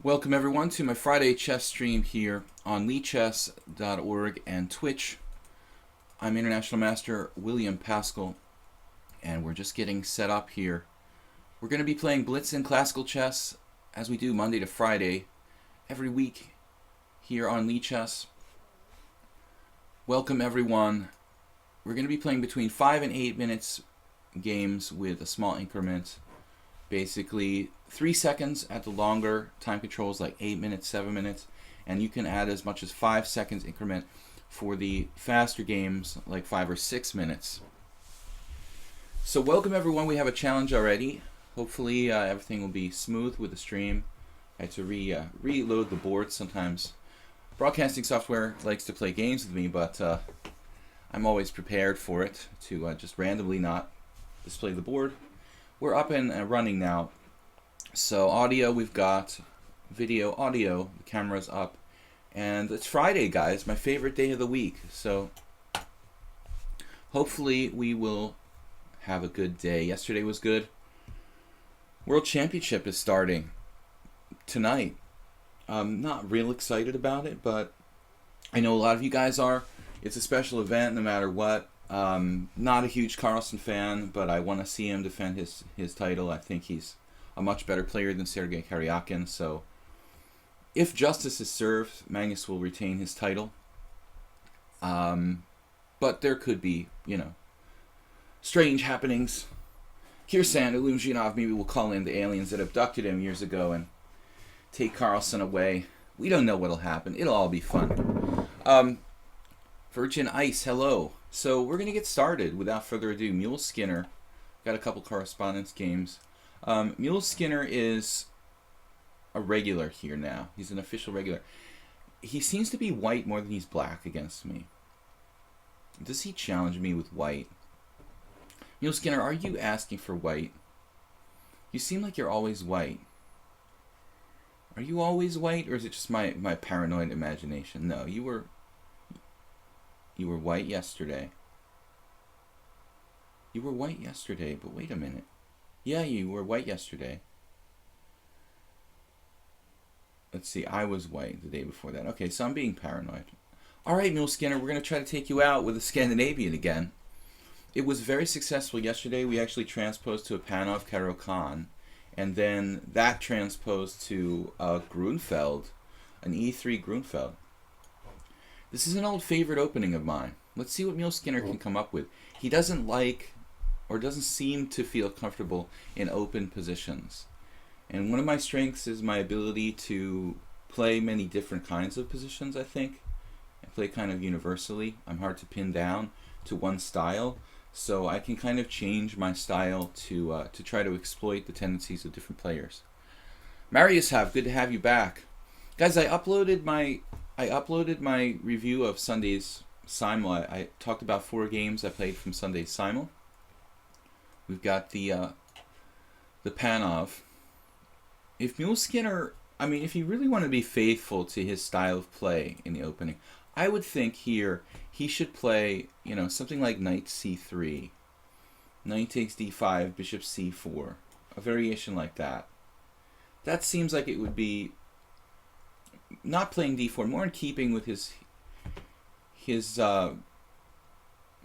Welcome everyone to my Friday chess stream here on lichess.org and Twitch. I'm International Master William Paschall, and we're just getting set up here. We're going to be playing blitz in classical chess as we do Monday to Friday every week here on lichess. Welcome everyone. We're going to be playing between 5 and 8 minutes games with a small increment. Basically 3 seconds at the longer time controls, like 8 minutes, 7 minutes, and you can add as much as 5 seconds increment for the faster games, like 5 or 6 minutes. So welcome everyone. We have a challenge already. Hopefully everything will be smooth with the stream. I had to reload the board. Sometimes broadcasting software likes to play games with me, but I'm always prepared for it to just randomly not display the board. We're up and running now. So audio we've got, video, audio, the camera's up. And it's Friday, guys, my favorite day of the week. So hopefully we will have a good day. Yesterday was good. World Championship is starting tonight. I'm not real excited about it, but I know a lot of you guys are. It's a special event no matter what. Not a huge Carlsen fan, but I want to see him defend his title. I think he's a much better player than Sergei Karyakin. So if justice is served, Magnus will retain his title. But there could be, strange happenings. Kirsan Illuminov maybe will call in the aliens that abducted him years ago and take Carlsen away. We don't know what'll happen. It'll all be fun. Virgin Ice, hello. So we're going to get started without further ado. Mule Skinner, got a couple correspondence games. Mule Skinner is a regular here now. He's an official regular. He seems to be white more than he's black against me. Does he challenge me with white? Mule Skinner, are you asking for white? You seem like you're always white. Are you always white, or is it just my paranoid imagination? No, you were white yesterday. You were white yesterday, but wait a minute. Yeah, you were white yesterday. Let's see, I was white the day before that. Okay, so I'm being paranoid. Alright, Mule Skinner, we're going to try to take you out with a Scandinavian again. It was very successful yesterday. We actually transposed to a Panov Caro-Kann, and then that transposed to Grunfeld, an E3 Grunfeld. This is an old favorite opening of mine. Let's see what Mule Skinner can come up with. He doesn't like, or doesn't seem to feel comfortable in open positions. And one of my strengths is my ability to play many different kinds of positions, I think. I play kind of universally. I'm hard to pin down to one style. So I can kind of change my style to try to exploit the tendencies of different players. Marius Have, good to have you back. Guys, I uploaded my review of Sunday's Simul. I talked about 4 games I played from Sunday's Simul. We've got the Panov. If Mule Skinner, if you really want to be faithful to his style of play in the opening, I would think here he should play, something like knight c3, knight takes d5, bishop c4, a variation like that. That seems like it would be not playing d4, more in keeping with his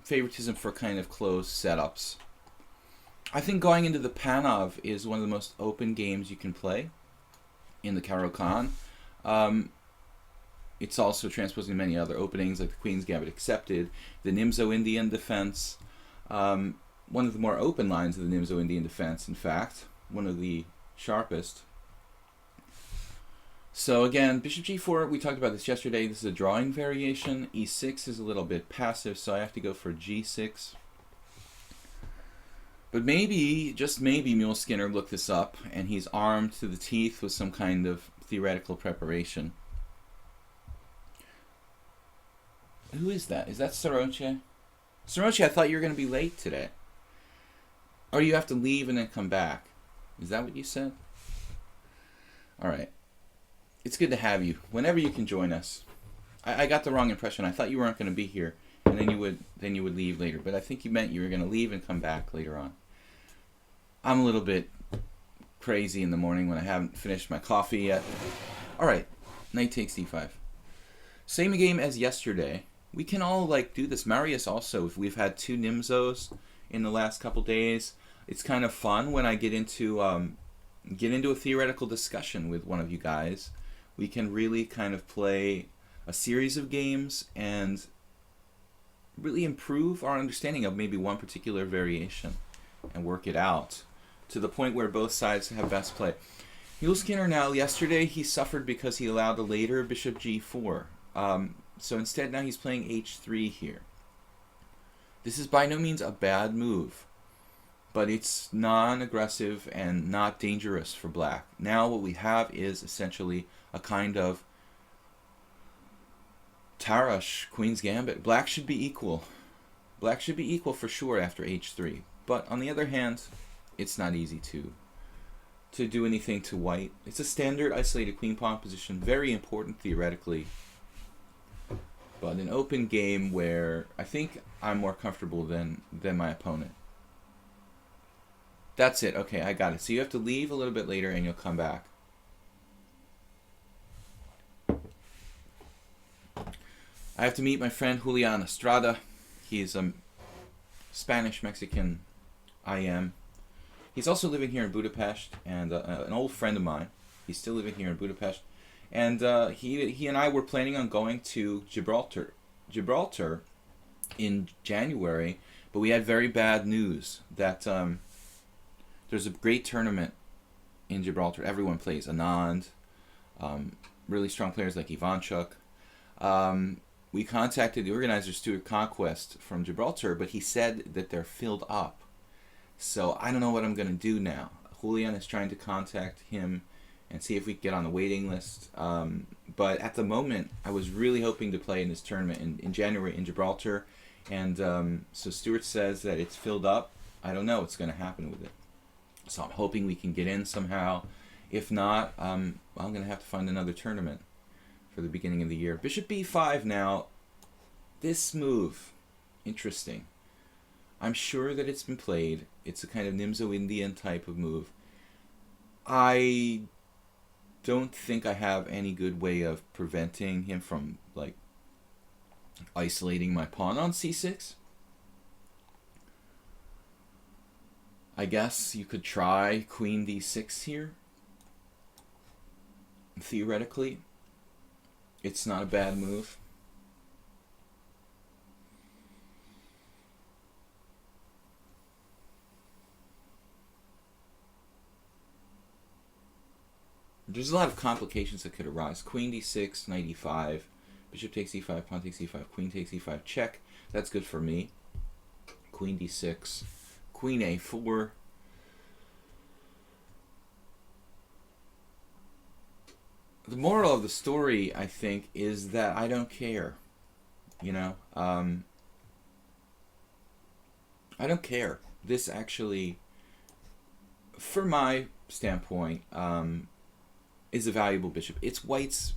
favoritism for kind of closed setups. I think going into the Panov is one of the most open games you can play in the Caro-Kann. It's also transposing many other openings, like the Queen's Gambit Accepted, the Nimzo-Indian defense, one of the more open lines of the Nimzo-Indian defense, in fact, one of the sharpest. So again, bishop g4, we talked about this yesterday. This is a drawing variation. e6 is a little bit passive, so I have to go for g6. But maybe, just maybe, Mule Skinner looked this up, and he's armed to the teeth with some kind of theoretical preparation. Who is that? Is that Soroche? Soroche, I thought you were going to be late today. Or you have to leave and then come back. Is that what you said? Alright. It's good to have you. Whenever you can join us. I got the wrong impression. I thought you weren't going to be here, and then you would leave later. But I think you meant you were going to leave and come back later on. I'm a little bit crazy in the morning when I haven't finished my coffee yet. All right, knight takes d5. Same game as yesterday. We can all do this. Marius also, if we've had 2 Nimzos in the last couple days, it's kind of fun when I get into a theoretical discussion with one of you guys. We can really kind of play a series of games and really improve our understanding of maybe one particular variation and work it out to the point where both sides have best play. Mule Skinner now, yesterday he suffered because he allowed a later bishop g4. So instead now he's playing h3 here. This is by no means a bad move, but it's non-aggressive and not dangerous for black. Now what we have is essentially a kind of Tarrasch, Queen's Gambit. Black should be equal. Black should be equal for sure after h3. But on the other hand, it's not easy to do anything to white. It's a standard isolated queen pawn position, very important theoretically, but an open game where I think I'm more comfortable than my opponent. That's it. Okay, I got it. So you have to leave a little bit later and you'll come back. I have to meet my friend Julian Estrada. He's a Spanish-Mexican IM. He's also living here in Budapest, and an old friend of mine. He's still living here in Budapest. And he and I were planning on going to Gibraltar in January, but we had very bad news that there's a great tournament in Gibraltar. Everyone plays. Anand, really strong players like Ivanchuk. We contacted the organizer, Stuart Conquest, from Gibraltar, but he said that they're filled up. So I don't know what I'm going to do now. Julian is trying to contact him and see if we can get on the waiting list. But at the moment, I was really hoping to play in this tournament in January in Gibraltar. And so Stuart says that it's filled up. I don't know what's going to happen with it. So I'm hoping we can get in somehow. If not, I'm going to have to find another tournament for the beginning of the year. Bishop b5 now. This move, interesting. I'm sure that it's been played. It's a kind of Nimzo-Indian type of move. I don't think I have any good way of preventing him from isolating my pawn on c6. I guess you could try queen d6 here. Theoretically, it's not a bad move. There's a lot of complications that could arise. Queen d6, knight e5, bishop takes e5, pawn takes e5, queen takes e5, check. That's good for me. Queen d6, queen a4. The moral of the story, I think, is that I don't care. I don't care. This actually, for my standpoint, is a valuable bishop. It's white's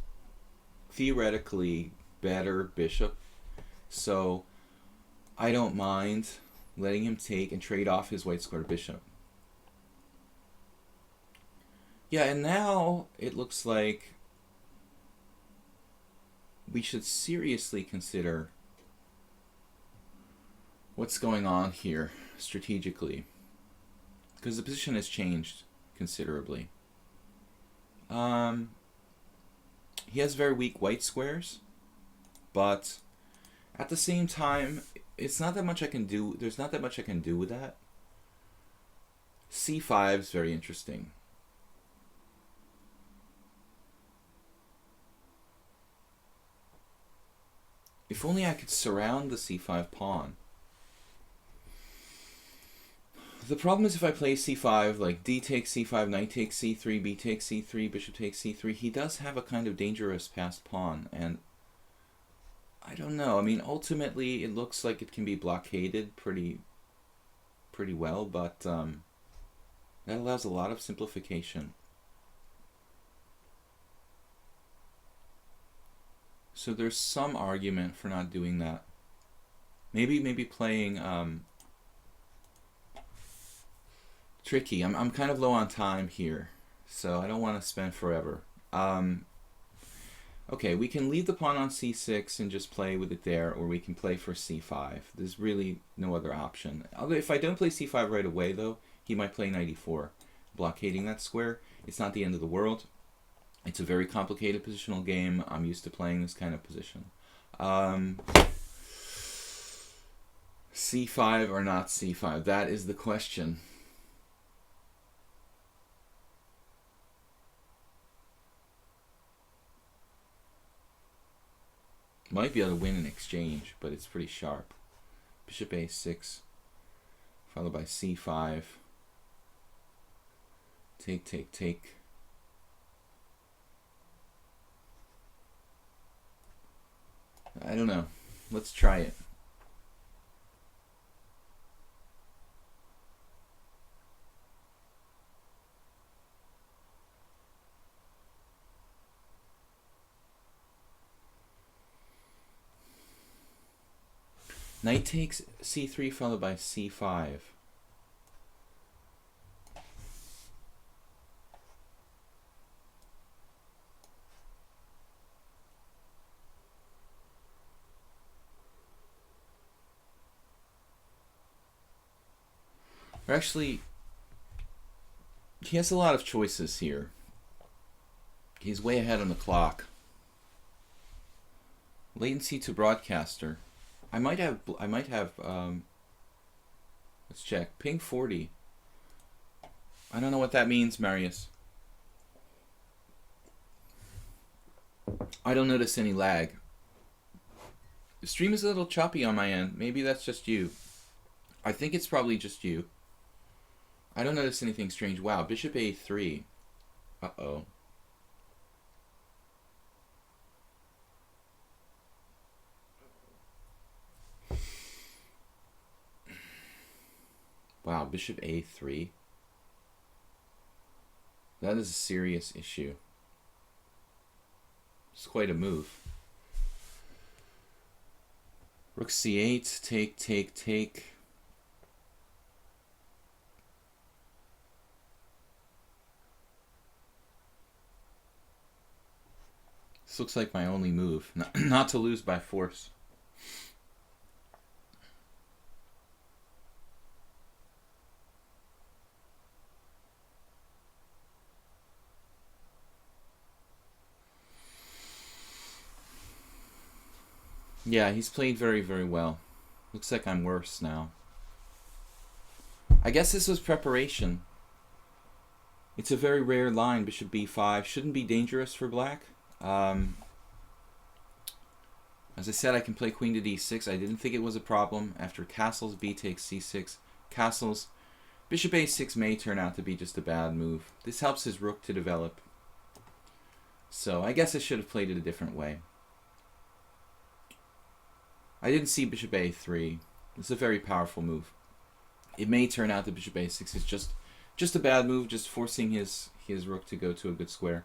theoretically better bishop, so I don't mind letting him take and trade off his white square bishop. Yeah, and now it looks like we should seriously consider what's going on here strategically, because the position has changed considerably. He has very weak white squares, but at the same time, it's not that much I can do. There's not that much I can do with that. c5 is very interesting. If only I could surround the c5 pawn. The problem is if I play c5, like d takes c5, knight takes c3, b takes c3, bishop takes c3, he does have a kind of dangerous passed pawn, and I don't know. I mean, ultimately, it looks like it can be blockaded pretty well, but that allows a lot of simplification. So there's some argument for not doing that. Maybe playing tricky. I'm kind of low on time here, so I don't want to spend forever. Okay, we can leave the pawn on c6 and just play with it there, or we can play for c5. There's really no other option. If I don't play c5 right away, though, he might play knight e4, blockading that square. It's not the end of the world. It's a very complicated positional game. I'm used to playing this kind of position. c5 or not c5? That is the question. Might be able to win an exchange, but it's pretty sharp. Bishop a6, followed by c5. Take, take, take. I don't know. Let's try it. Knight takes c3 followed by c5. Or actually, he has a lot of choices here. He's way ahead on the clock. Latency to broadcaster. I might have, let's check. Ping 40. I don't know what that means, Marius. I don't notice any lag. The stream is a little choppy on my end. Maybe that's just you. I think it's probably just you. I don't notice anything strange. Wow, bishop a3. Uh-oh. Wow, bishop a3. That is a serious issue. It's quite a move. Rook c8, take, take, take. This looks like my only move, not to lose by force. Yeah, he's played very, very well. Looks like I'm worse now. I guess this was preparation. It's a very rare line, bishop b5. Shouldn't be dangerous for black. As I said, I can play queen to d6. I didn't think it was a problem. After castles, b takes c6. Castles, bishop a6 may turn out to be just a bad move. This helps his rook to develop. So I guess I should have played it a different way. I didn't see bishop a3. It's a very powerful move. It may turn out that bishop a6 is just a bad move, just forcing his rook to go to a good square.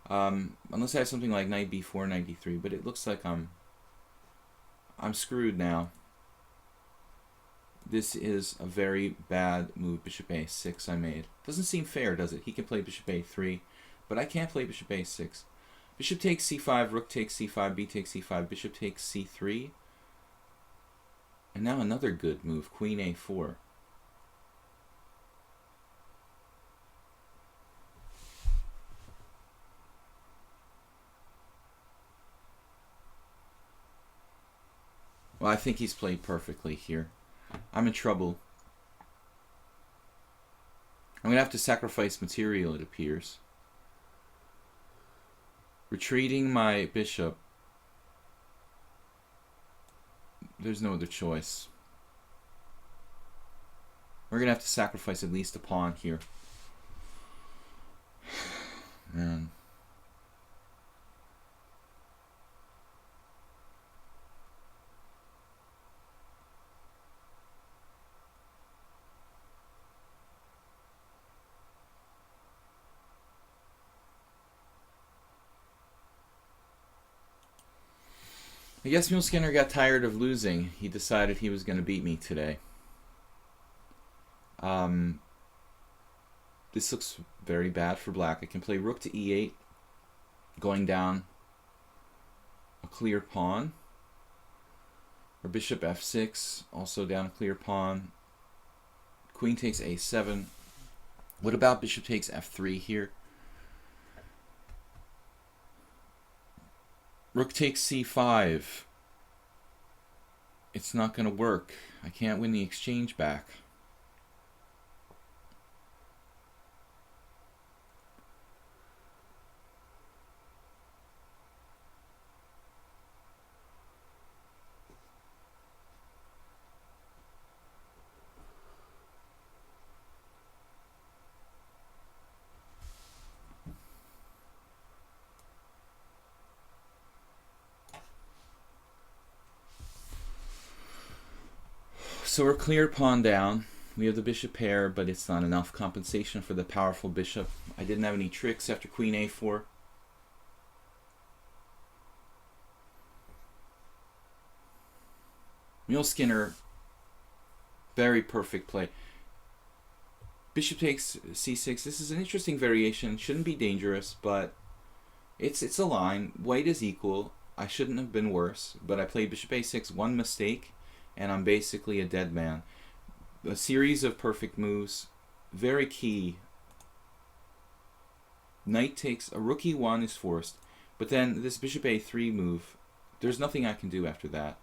Unless I have something like knight b4, knight d3, but it looks like I'm screwed now. This is a very bad move, bishop a6 I made. Doesn't seem fair, does it? He can play bishop a3, but I can't play bishop a6. Bishop takes c5, rook takes c5, b takes c5, bishop takes c3. And now another good move, queen a4. Well, I think he's played perfectly here. I'm in trouble. I'm going to have to sacrifice material, it appears. Retreating my bishop. There's no other choice. We're going to have to sacrifice at least a pawn here. Man. I guess Mule Skinner got tired of losing. He decided he was going to beat me today. This looks very bad for black. I can play rook to e8, going down a clear pawn. Or bishop f6, also down a clear pawn. Queen takes a7. What about bishop takes f3 here? Rook takes c5. It's not going to work. I can't win the exchange back. So we're clear pawn down. We have the bishop pair, but it's not enough compensation for the powerful bishop. I didn't have any tricks after queen a4. Skinner, very perfect play. Bishop takes c6. This is an interesting variation. Shouldn't be dangerous, but it's a line. White is equal. I shouldn't have been worse, but I played bishop a6, one mistake, and I'm basically a dead man. A series of perfect moves, very key. Knight takes, a rook e1 is forced, but then this bishop a3 move, there's nothing I can do after that.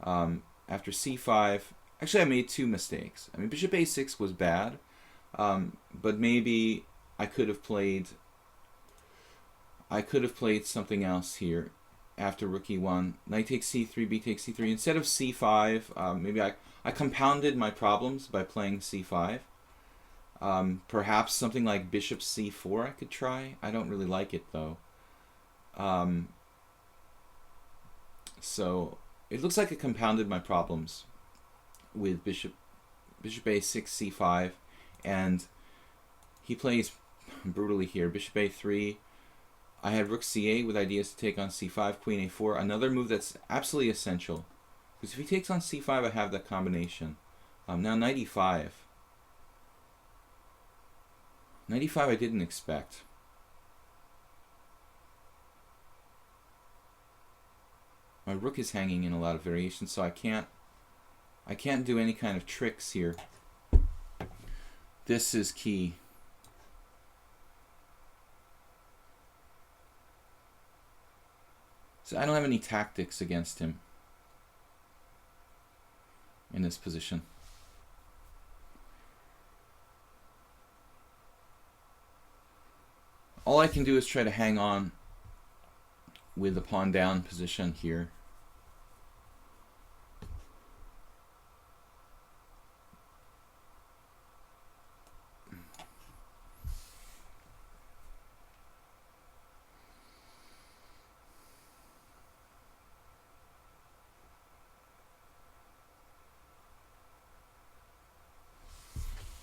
After c5, actually I made two mistakes. I mean, bishop a6 was bad, but maybe I could have played something else here. After rook e1, knight takes c3, b takes c3. Instead of c5, maybe I compounded my problems by playing c5. Perhaps something like bishop c4 I could try. I don't really like it though. So it looks like I compounded my problems with bishop a6, c5, and he plays brutally here. Bishop a3. I had rook c8 with ideas to take on c5, queen a4. Another move that's absolutely essential. Because if he takes on c5, I have that combination. Now knight e5. Knight e5 I didn't expect. My rook is hanging in a lot of variations, so I can't do any kind of tricks here. This is key. So I don't have any tactics against him in this position. All I can do is try to hang on with the pawn down position here.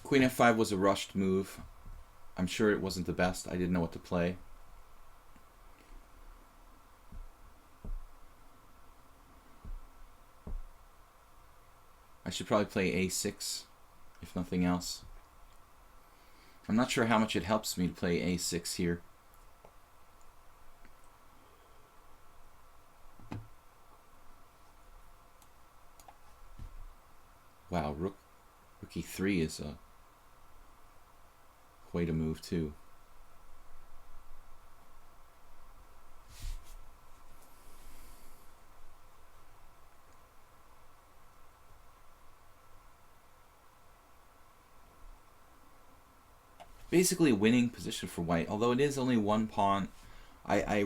Queen f5 was a rushed move. I'm sure it wasn't the best. I didn't know what to play. I should probably play a6, if nothing else. I'm not sure how much it helps me to play a6 here. Wow, rook e3 is quite a move too. Basically a winning position for white, although it is only one pawn. I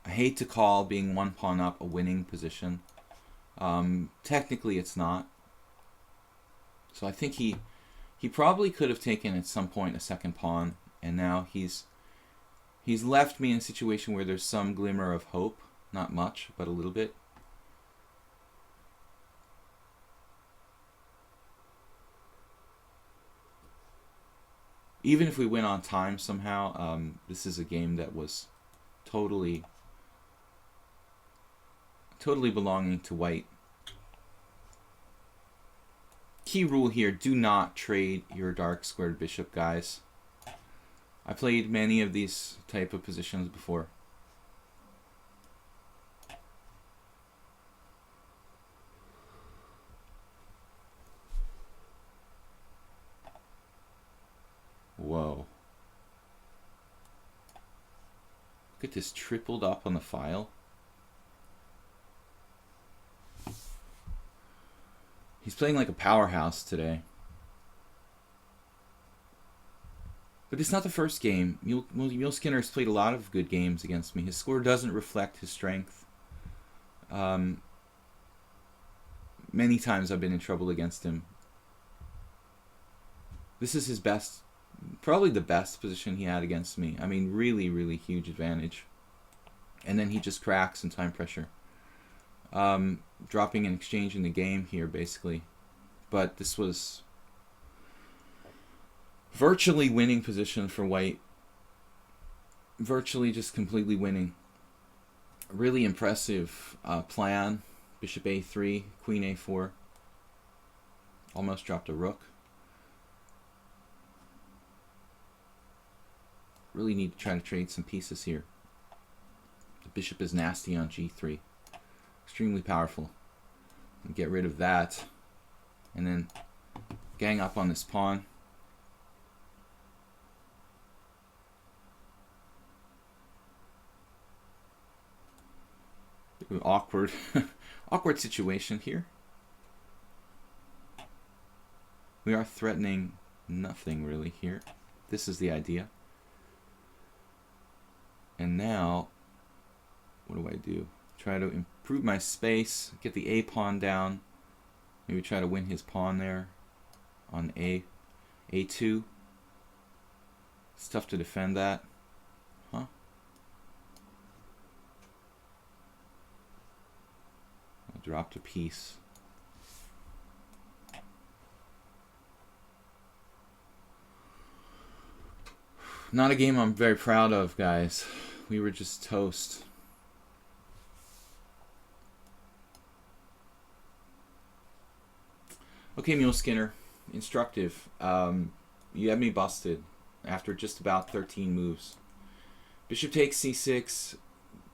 hate to call being one pawn up a winning position. Technically it's not. So I think he probably could have taken at some point a second pawn, and now he's left me in a situation where there's some glimmer of hope. Not much, but a little bit. Even if we win on time somehow, this is a game that was totally belonging to white. key rule here, do not trade your dark squared bishop, guys. I played many of these type of positions before. Whoa. Look at this tripled up on the file. He's playing like a powerhouse today. But it's not the first game. Mule Skinner's played a lot of good games against me. His score doesn't reflect his strength. Many times I've been in trouble against him. This is his best, probably the best position he had against me. I mean, really, really huge advantage. And then he just cracks in time pressure. Dropping an exchange in the game here, basically. But this was virtually winning position for white. Virtually just completely winning. Really impressive plan. Bishop a3, queen a4. Almost dropped a rook. Really need to try to trade some pieces here. The bishop is nasty on g3. Extremely powerful. And get rid of that. And then gang up on this pawn. Awkward. Awkward situation here. We are threatening nothing really here. This is the idea. And now, what do I do? Try to improve my space, get the a pawn down. Maybe try to win his pawn there on a2. It's tough to defend that. Huh? I dropped a piece. Not a game I'm very proud of, guys. We were just toast. Okay, Mule Skinner. Instructive. You had me busted after just about 13 moves. Bishop takes c6.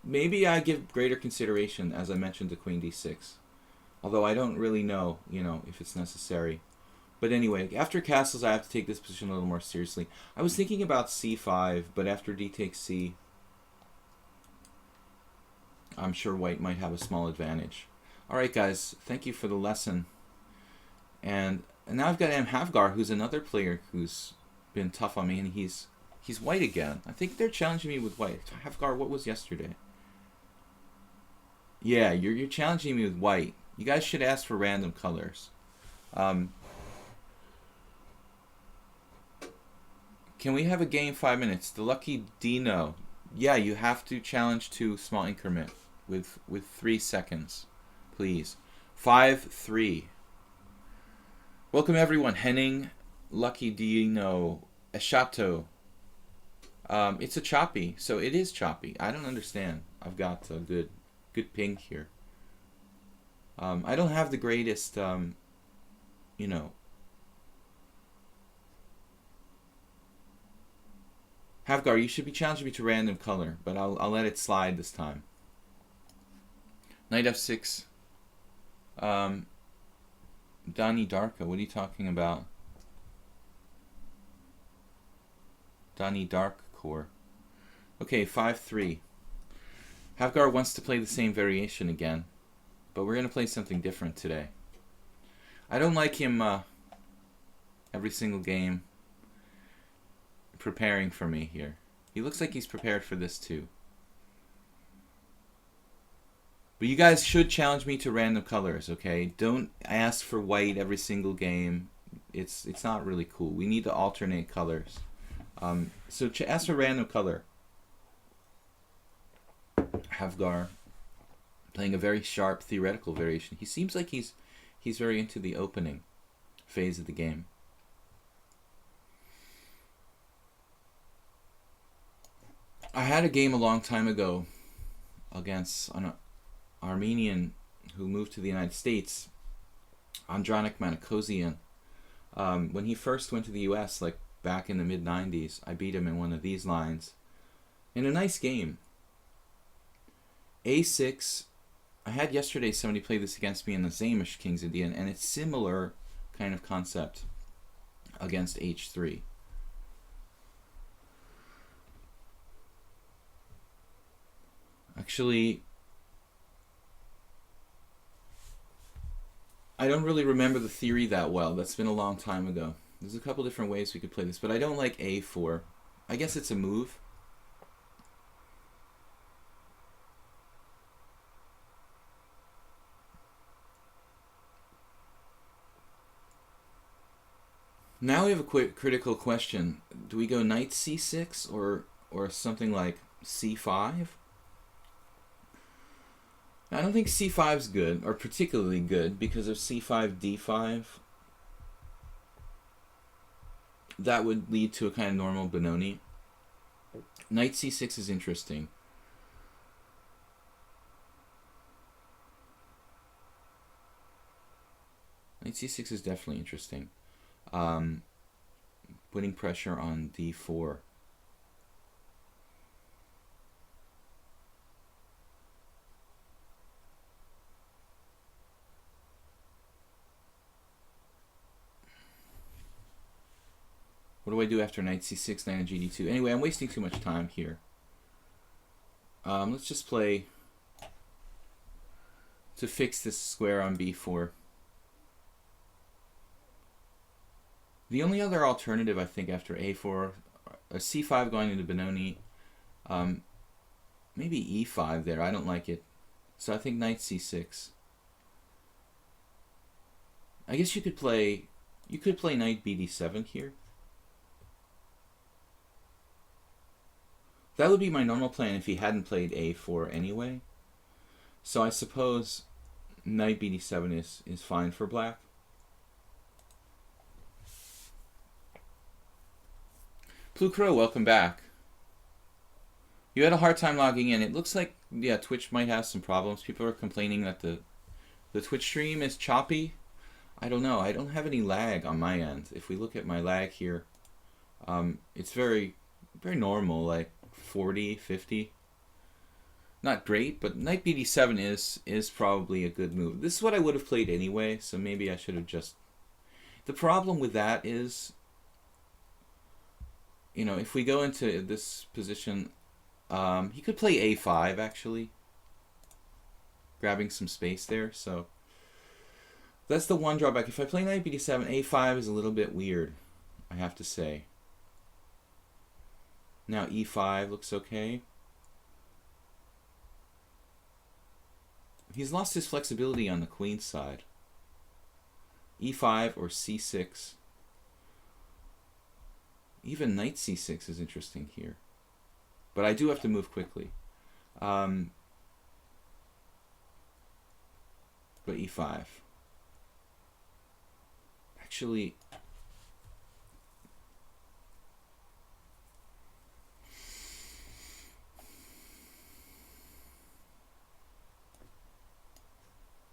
Maybe I give greater consideration, as I mentioned, to queen d6. Although I don't really know, if it's necessary. But anyway, after castles, I have to take this position a little more seriously. I was thinking about c5, but after d takes c, I'm sure white might have a small advantage. Alright, guys. Thank you for the lesson. And now I've got M. Havgar, who's another player who's been tough on me, and he's white again. I think they're challenging me with white. Havgar, what was yesterday? Yeah, you're challenging me with white. You guys should ask for random colors. Can we have a game 5 minutes? The lucky Dino. Yeah, you have to challenge to small increment with 3 seconds, please. 5-3. Welcome everyone. Henning, Lucky Dino, Eshato. It's a choppy, so it is choppy. I don't understand. I've got a good ping here. I don't have the greatest, Havgar, you should be challenging me to random color, but I'll let it slide this time. Knight f6. Donnie Darko, what are you talking about? Donnie Darkcore. Okay, 5-3. Havgar wants to play the same variation again, but we're going to play something different today. I don't like him every single game preparing for me here. He looks like he's prepared for this too. But you guys should challenge me to random colors, okay? Don't ask for white every single game. It's not really cool. We need to alternate colors. So ask for random color. Havgar playing a very sharp theoretical variation. He seems like he's very into the opening phase of the game. I had a game a long time ago against an Armenian who moved to the United States, Andronik Manakosian, When he first went to the U.S., like back in the mid-90s, I beat him in one of these lines. In a nice game. A6. I had yesterday somebody play this against me in the Zamish King's Indian, and it's similar kind of concept against H3. Actually, I don't really remember the theory that well. That's been a long time ago. There's a couple different ways we could play this, but I don't like A4. I guess it's a move. Now we have a quick critical question. Do we go knight c6 or something like c5? I don't think c5 is good, or particularly good, because of c5, d5. That would lead to a kind of normal Benoni. Knight c6 is interesting. Knight c6 is definitely interesting. Putting pressure on d4. What do I do after knight c6, knight on gd2? Anyway, I'm wasting too much time here. Let's just play to fix this square on b4. The only other alternative, I think, after a4, a c5 going into Benoni, maybe e5 there. I don't like it. So I think knight c6. I guess you could play knight bd7 here. That would be my normal plan if he hadn't played a4 anyway. So I suppose knight bd7 is fine for black. Blue Crow, welcome back. You had a hard time logging in. It looks like, yeah, Twitch might have some problems. People are complaining that the Twitch stream is choppy. I don't know. I don't have any lag on my end. If we look at my lag here, it's very, very normal, like 40, 50. Not great, but knight bd7 is probably a good move. This is what I would have played anyway, so maybe I should have just... The problem with that is, you know, if we go into this position, he could play a5 actually, grabbing some space there. So that's the one drawback. If I play knight bd7, a5 is a little bit weird, I have to say. Now e5 looks okay. He's lost his flexibility on the queen side. e5 or c6. Even knight c6 is interesting here. But I do have to move quickly. But e5. Actually,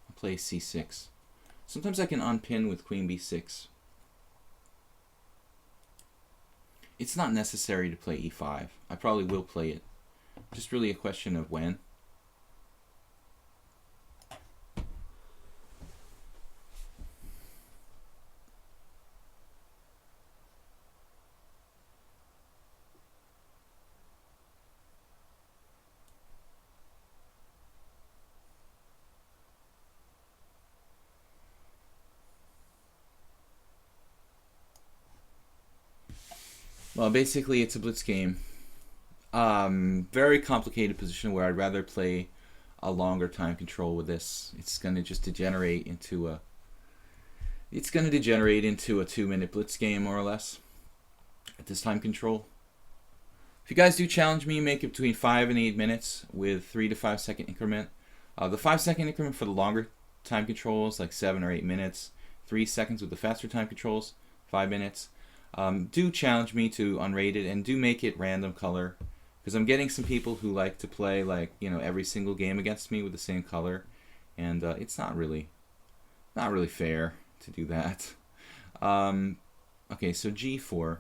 I'll play c6. Sometimes I can unpin with queen b6. It's not necessary to play e5. I probably will play it. Just really a question of when. Well, basically, it's a blitz game. Very complicated position where I'd rather play a longer time control with this. It's going to just degenerate into a... It's going to degenerate into a 2-minute blitz game, more or less, at this time control. If you guys do challenge me, make it between 5 and 8 minutes with 3 to 5 second increment. The 5 second increment for the longer time controls, like 7 or 8 minutes. 3 seconds with the faster time controls, 5 minutes. Do challenge me to unrated, and do make it random color, because I'm getting some people who like to play, like, you know, every single game against me with the same color, and it's not really fair to do that. Okay, so g4.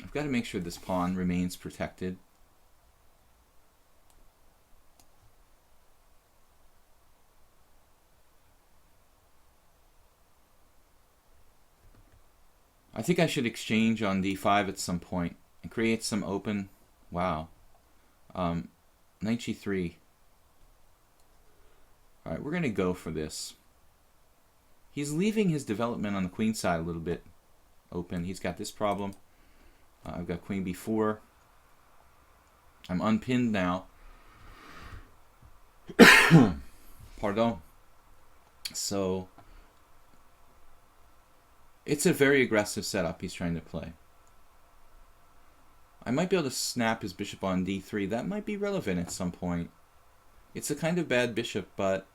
I've got to make sure this pawn remains protected. I think I should exchange on d5 at some point and create some open... Wow. Knight g3. Alright, we're going to go for this. He's leaving his development on the queen side a little bit open. He's got this problem. I've got queen b4. I'm unpinned now. Pardon. So, it's a very aggressive setup he's trying to play. I might be able to snap his bishop on d3. That might be relevant at some point. It's a kind of bad bishop, but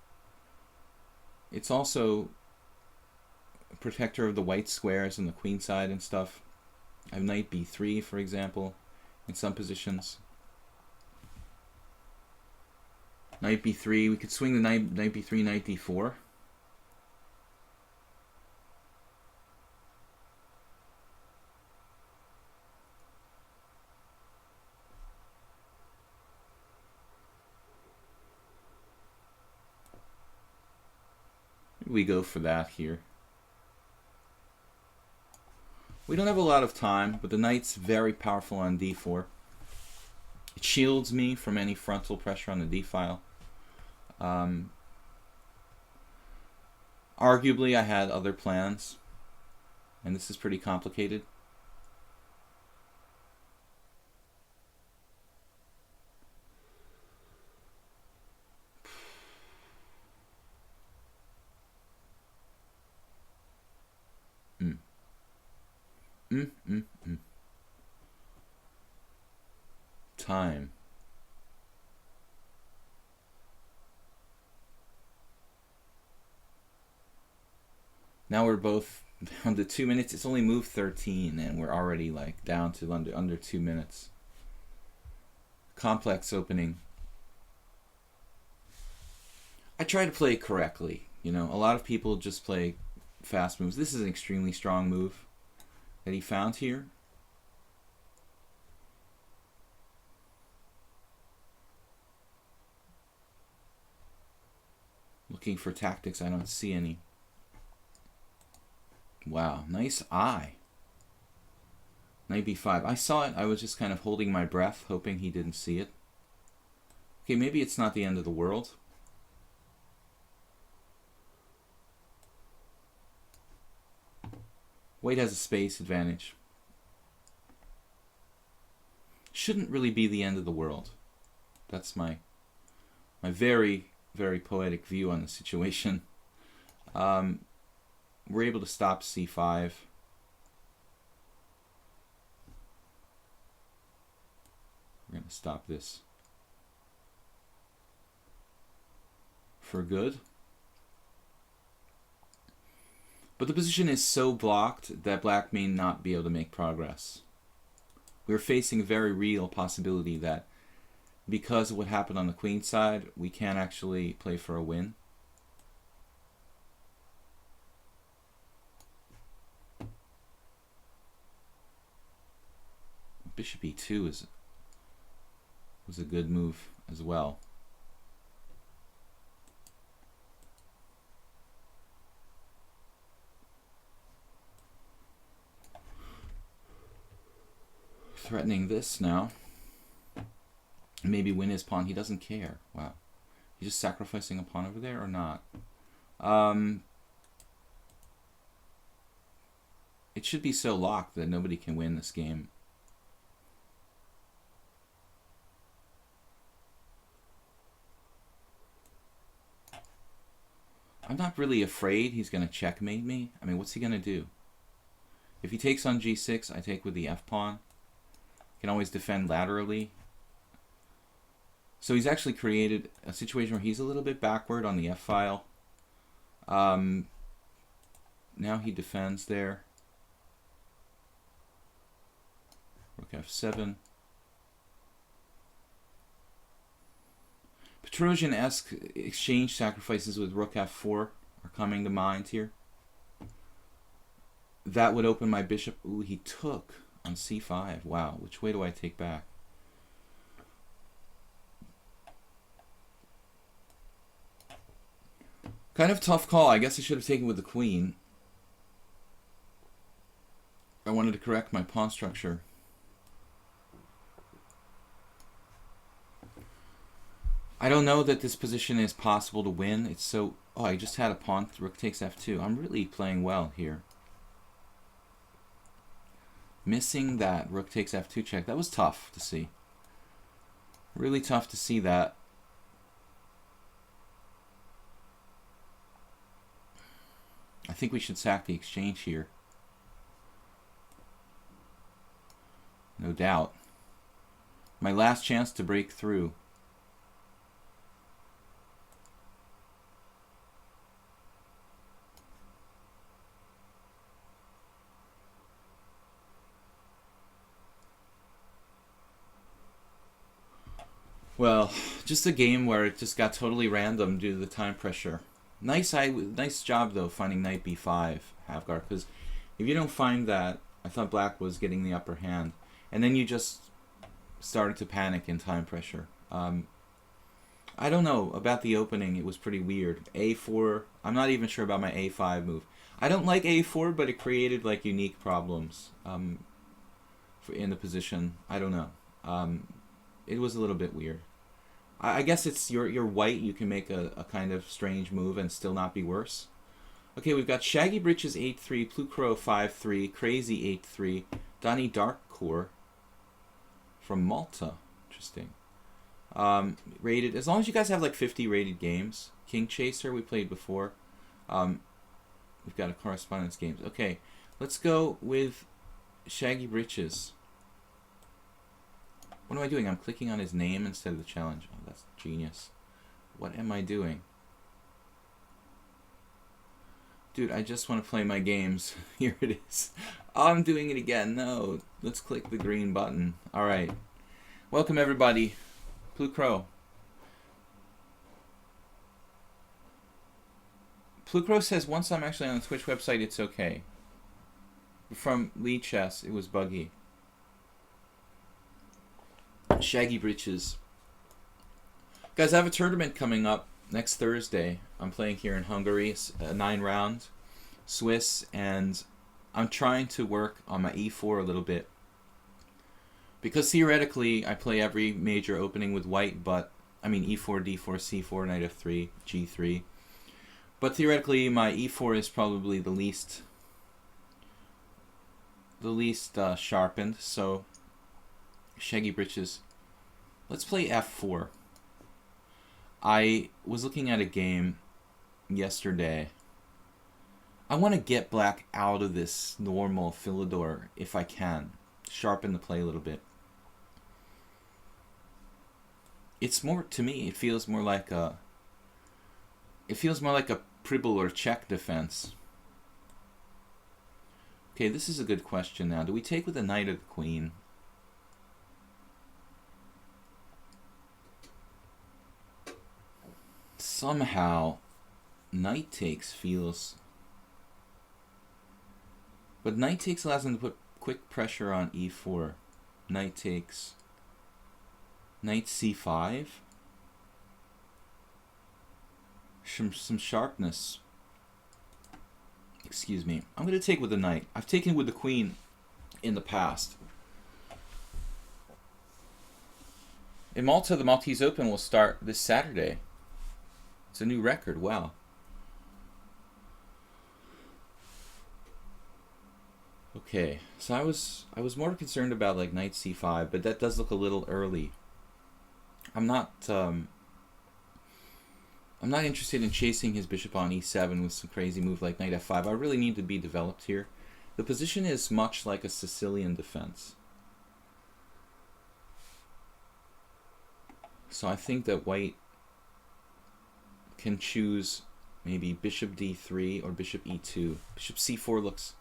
it's also a protector of the white squares and the queen side and stuff. I have knight b3, for example, in some positions. Knight b3. We could swing the knight b3, knight d4. We go for that here. We don't have a lot of time, but the knight's very powerful on d4. It shields me from any frontal pressure on the d-file. Arguably, I had other plans, and this is pretty complicated. Time. Now we're both down to 2 minutes. It's only move 13, and we're already like down to under 2 minutes. Complex opening. I try to play correctly. You know, a lot of people just play fast moves. This is an extremely strong move that he found here. Looking for tactics, I don't see any. Wow, nice eye. Knight b5. I saw it. I was just kind of holding my breath, hoping he didn't see it. Okay, maybe it's not the end of the world. White has a space advantage. Shouldn't really be the end of the world. That's my very, very poetic view on the situation. We're able to stop c5. We're going to stop this for good. But the position is so blocked that black may not be able to make progress. We're facing a very real possibility that because of what happened on the queen side, we can't actually play for a win. Bishop e2 was a good move as well. Threatening this now. Maybe win his pawn. He doesn't care. Wow. He's just sacrificing a pawn over there or not? It should be so locked that nobody can win this game. I'm not really afraid he's going to checkmate me. I mean, what's he going to do? If he takes on g6, I take with the f-pawn. Can always defend laterally. So he's actually created a situation where he's a little bit backward on the f-file. Now he defends there. Rook f7. Trojan-esque exchange sacrifices with rook f4 are coming to mind here. That would open my bishop. Ooh, he took on c5. Wow, which way do I take back? Kind of tough call. I guess I should have taken with the queen. I wanted to correct my pawn structure. I don't know that this position is possible to win. It's so... Oh, I just had a pawn. Rook takes f2. I'm really playing well here. Missing that rook takes f2 check. That was tough to see. Really tough to see that. I think we should sack the exchange here. No doubt. My last chance to break through. Well, just a game where it just got totally random due to the time pressure. Nice job though finding knight b5, Havgar, because if you don't find that, I thought black was getting the upper hand, and then you just started to panic in time pressure. I don't know about the opening. It was pretty weird. a4. I'm not even sure about my a5 move. I don't like a4, but it created like unique problems in the position. I don't know. It was a little bit weird. I guess it's you're white. You can make a kind of strange move and still not be worse. Okay, we've got Shaggy Britches 8-3, Plucro 5-3, Crazy 8-3, Donnie Darkcore from Malta. Interesting. Rated, as long as you guys have like 50 rated games. King Chaser we played before. We've got a correspondence games. Okay, let's go with Shaggy Britches. What am I doing? I'm clicking on his name instead of the challenge. Oh, that's genius. What am I doing? Dude, I just want to play my games. Here it is. Oh, I'm doing it again. No. Let's click the green button. Alright. Welcome, everybody. Plucro. Plucro says, once I'm actually on the Twitch website, it's okay. From lichess, it was buggy. Shaggy Britches. Guys, I have a tournament coming up next Thursday. I'm playing here in Hungary, 9 rounds, Swiss, and I'm trying to work on my e4 a little bit. Because theoretically, I play every major opening with white, but, I mean e4, d4, c4, knight f3, g3. But theoretically, my e4 is probably the least sharpened, so Shaggy Britches. Let's play f4. I was looking at a game yesterday. I want to get black out of this normal Philidor if I can. Sharpen the play a little bit. It's more, to me, it feels more like a Pribble or check defense. Okay, this is a good question now. Do we take with the knight or the queen? Somehow, knight takes feels... But knight takes allows him to put quick pressure on e4. Knight takes... Knight c5? Some sharpness. Excuse me. I'm going to take with the knight. I've taken with the queen in the past. In Malta, the Maltese Open will start this Saturday. It's a new record. Wow. Okay, so I was more concerned about like knight c5, but that does look a little early. I'm not interested in chasing his bishop on e7 with some crazy move like knight f5. I really need to be developed here. The position is much like a Sicilian defense. So I think that white can choose maybe bishop d3 or bishop e2. Bishop c4 looks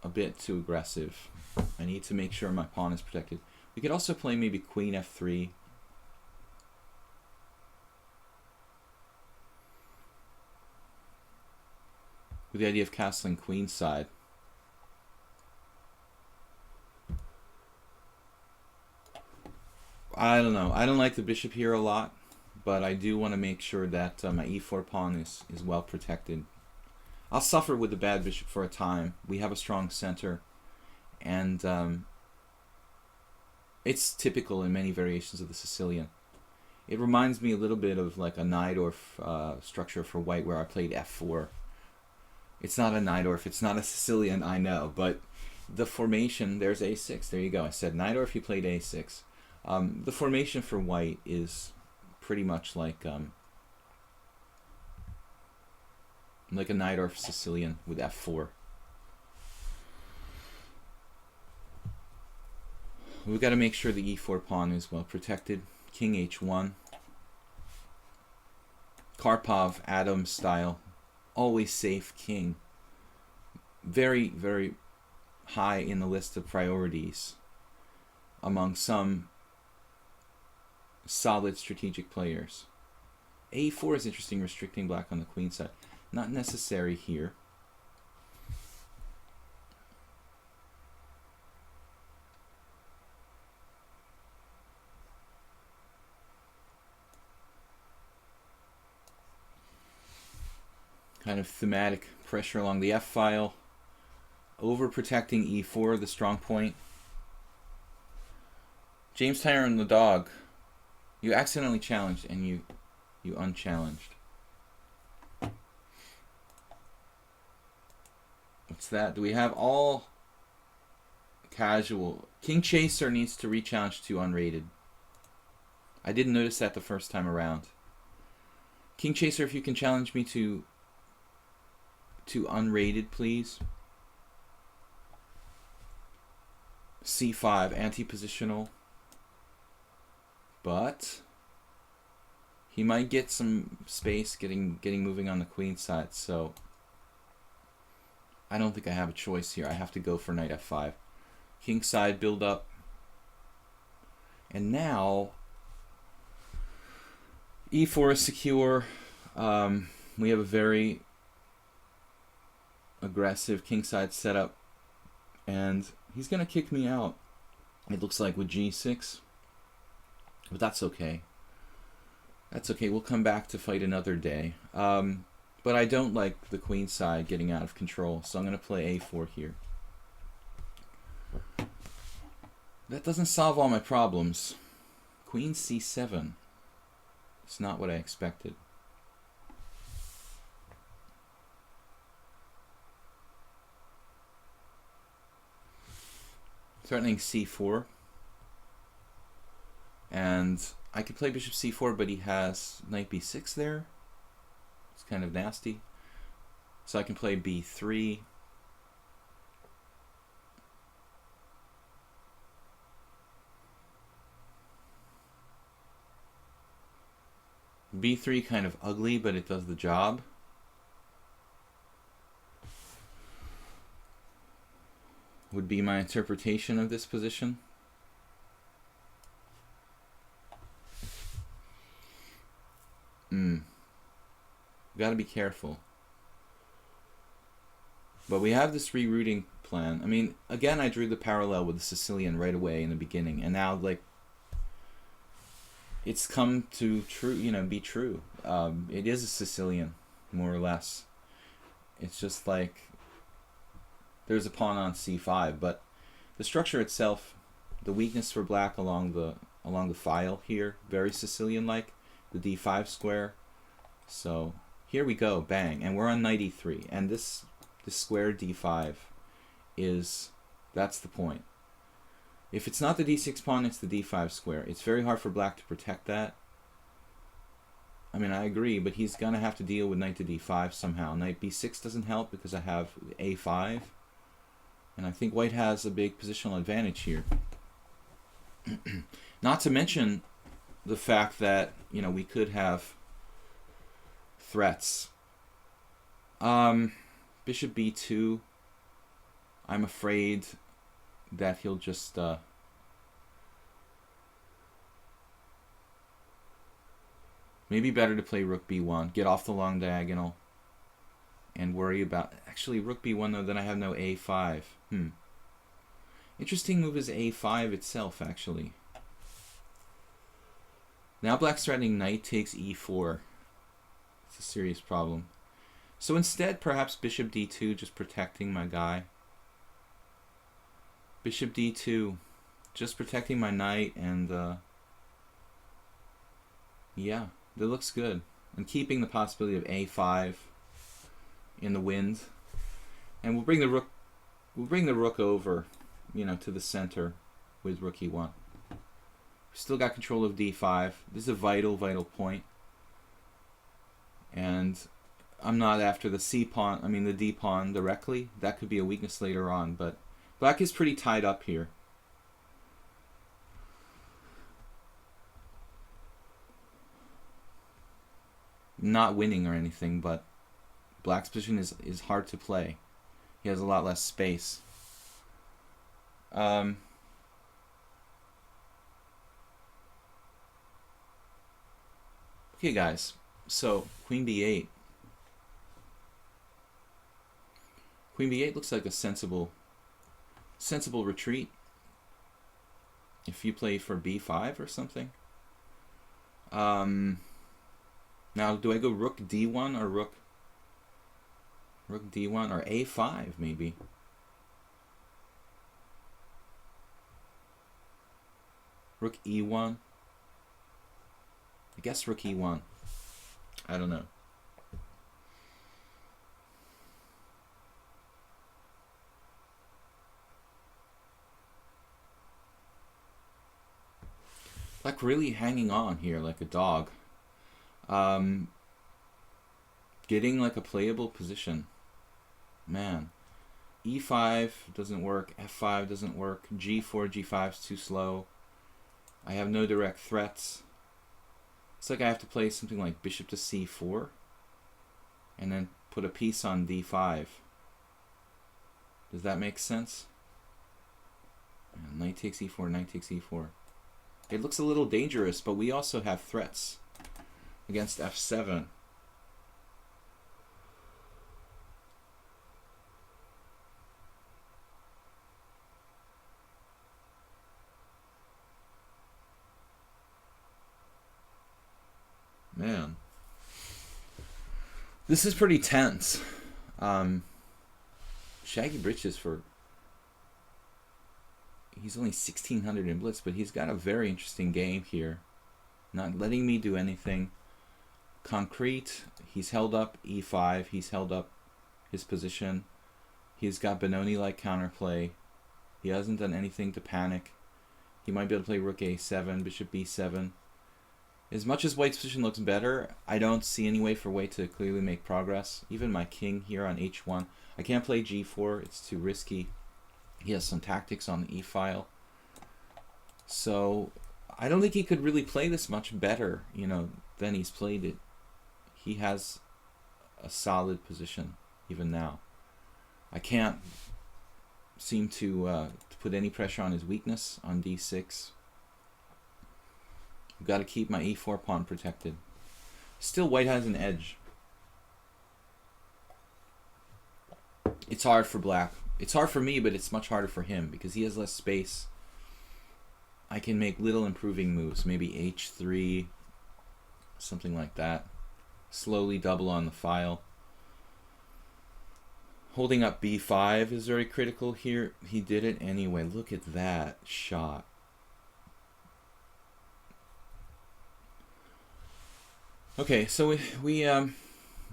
a bit too aggressive. I need to make sure my pawn is protected. We could also play maybe queen f3. with the idea of castling queenside. I don't know. I don't like the bishop here a lot, but I do want to make sure that my e4 pawn is well protected. I'll suffer with the bad bishop for a time. We have a strong center, and it's typical in many variations of the Sicilian. It reminds me a little bit of like a Najdorf structure for white where I played f4. It's not a Najdorf, it's not a Sicilian, I know, but the formation, there's a6. There you go. I said Najdorf, he played a6. The formation for white is pretty much like a Najdorf Sicilian with f4. We've got to make sure the e4 pawn is well protected. King h1. Karpov, Adams style. Always safe king. Very, very high in the list of priorities among some solid strategic players. a4 is interesting, restricting black on the queen side. Not necessary here. Kind of thematic pressure along the F file. Overprotecting e4, the strong point. James Tyrone the dog. You accidentally challenged and you unchallenged. What's that? Do we have all casual? King Chaser needs to re-challenge to unrated. I didn't notice that the first time around. King Chaser, if you can challenge me to unrated, please. C5, anti-positional. But he might get some space getting moving on the queen side, so I don't think I have a choice here. I have to go for knight f5. King side build up. And now e4 is secure. We have a very aggressive kingside setup, and he's gonna kick me out, it looks like, with g6, but that's okay. That's okay. We'll come back to fight another day. But I don't like the queen side getting out of control, so I'm gonna play a4 here. That doesn't solve all my problems. Queen c7. It's not what I expected. Threatening c4, and I could play bishop c4, but he has knight b6 there. It's kind of nasty. So I can play b3. b3 kind of ugly, but it does the job. Would be my interpretation of this position. Gotta be careful. But we have this rerouting plan. I mean, again, I drew the parallel with the Sicilian right away in the beginning, and now, like, it's come to be true. It is a Sicilian, more or less. It's just like there's a pawn on c5, but the structure itself, the weakness for black along the file here, very Sicilian-like, the d5 square. So here we go, bang, and we're on knight e3, and this square d5 that's the point. If it's not the d6 pawn, it's the d5 square. It's very hard for black to protect that. I mean, I agree, but he's gonna have to deal with knight to d5 somehow. Knight b6 doesn't help because I have a5. And I think white has a big positional advantage here. Not to mention the fact that, we could have threats. Bishop b2. I'm afraid that he'll just maybe better to play rook b1, get off the long diagonal, and worry about... Actually, rook b1, though, then I have no a5. Interesting move is a5 itself, actually. Now black's threatening knight takes e4. It's a serious problem. So instead, perhaps bishop d2, just protecting my guy. Bishop d2, just protecting my knight, and yeah, that looks good. And keeping the possibility of a5 in the wind. And we'll bring the rook over, you know, to the center with rook e1. Still got control of d5. This is a vital point. And I'm not after the c pawn, I mean the d pawn directly. That could be a weakness later on, but black is pretty tied up here. Not winning or anything, but black's position is hard to play. He has a lot less space. Okay, guys. So queen b8. Queen b8 looks like a sensible retreat. If you play for b5 or something. Now, do I go rook d1 or rook d1 or a5 maybe? Rook e1. I guess rook e1. I don't know. Like really hanging on here like a dog. Getting like a playable position. Man. E5 doesn't work. F5 doesn't work. G4, G5 is too slow. I have no direct threats. It's like I have to play something like bishop to c4 and then put a piece on d5. Does that make sense? And knight takes e4, knight takes e4. It looks a little dangerous, but we also have threats against f7. Man, this is pretty tense. Shaggy Britches he's only 1600 in blitz, but he's got a very interesting game here. Not letting me do anything concrete. He's held up e5. He's held up his position. He's got Benoni-like counterplay. He hasn't done anything to panic. He might be able to play rook a7, bishop b7. As much as white's position looks better, I don't see any way for white to clearly make progress. Even my king here on h1. I can't play g4. It's too risky. He has some tactics on the e-file. So I don't think he could really play this much better, you know, than he's played it. He has a solid position even now. I can't seem to put any pressure on his weakness on d6. I've got to keep my e4 pawn protected. Still, white has an edge. It's hard for black. It's hard for me, but it's much harder for him because he has less space. I can make little improving moves, maybe h3, something like that. Slowly double on the file. Holding up b5 is very critical here. He did it anyway. Look at that shot. Okay, so we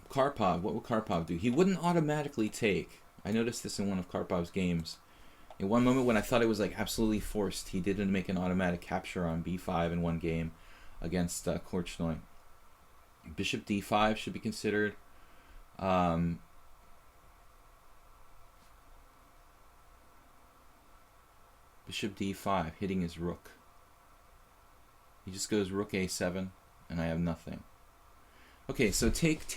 Karpov, what will Karpov do? He wouldn't automatically take. I noticed this in one of Karpov's games. In one moment when I thought it was like absolutely forced, he didn't make an automatic capture on b5 in one game against Korchnoi. Bishop d5 should be considered. Bishop d5, hitting his rook. He just goes rook a7, and I have nothing. Okay, so take.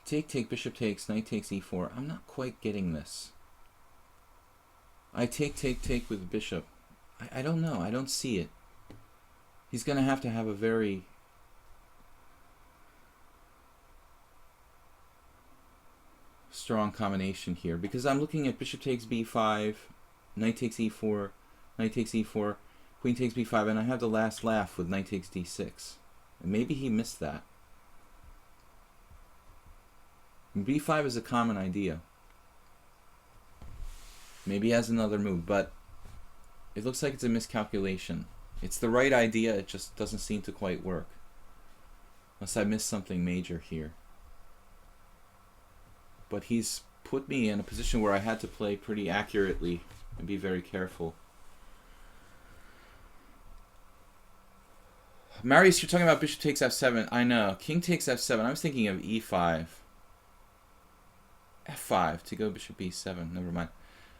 Take, bishop takes, knight takes e4. I'm not quite getting this. I take with bishop. I don't know. I don't see it. He's going to have a very strong combination here, because I'm looking at bishop takes b5, knight takes e4, knight takes e4, queen takes b5, and I have the last laugh with knight takes d6. And maybe he missed that. And b5 is a common idea. Maybe he has another move, but it looks like it's a miscalculation. It's the right idea, it just doesn't seem to quite work. Unless I missed something major here. But he's put me in a position where I had to play pretty accurately and be very careful. Marius, you're talking about bishop takes f7. I know. King takes f7. I was thinking of e5. f5 to go bishop b7. Never mind.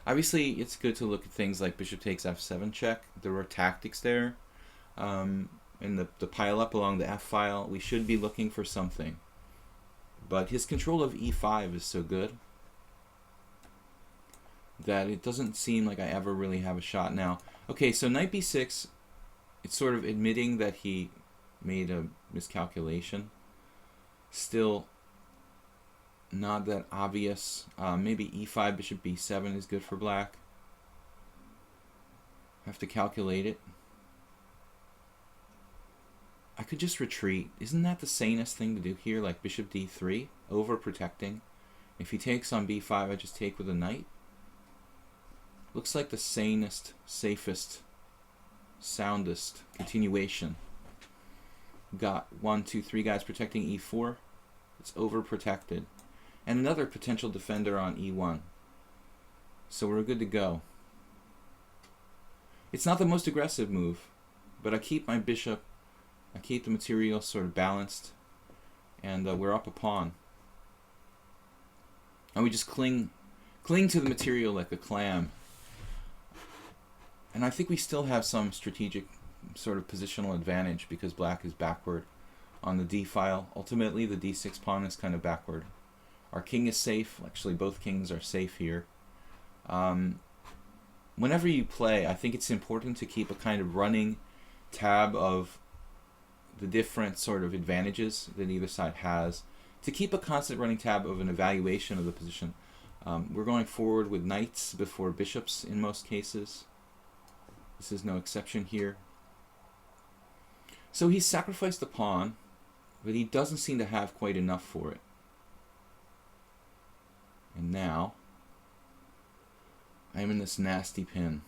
Obviously, it's good to look at things like bishop takes f7 check. There were tactics there. In the pile up along the f file, we should be looking for something. But his control of e5 is so good that it doesn't seem like I ever really have a shot now. Okay, so knight b6, it's sort of admitting that he made a miscalculation. Still not that obvious. Maybe e5, bishop b7 is good for black. Have to calculate it. I could just retreat. Isn't that the sanest thing to do here? Like bishop d3, over protecting. If he takes on b5, I just take with a knight. Looks like the sanest, safest, soundest continuation. Got 1, 2, 3 guys protecting e4. It's over protected. And another potential defender on e1. So we're good to go. It's not the most aggressive move, but I keep my bishop. I keep the material sort of balanced, and we're up a pawn. And we just cling to the material like a clam. And I think we still have some strategic sort of positional advantage because black is backward on the d file. Ultimately, the d6 pawn is kind of backward. Our king is safe. Actually, both kings are safe here. Whenever you play, I think it's important to keep a kind of running tab of the different sort of advantages that either side has, to keep a constant running tab of an evaluation of the position. We're going forward with knights before bishops in most cases. This is no exception here. So he's sacrificed the pawn, but he doesn't seem to have quite enough for it. And now, I am in this nasty pin.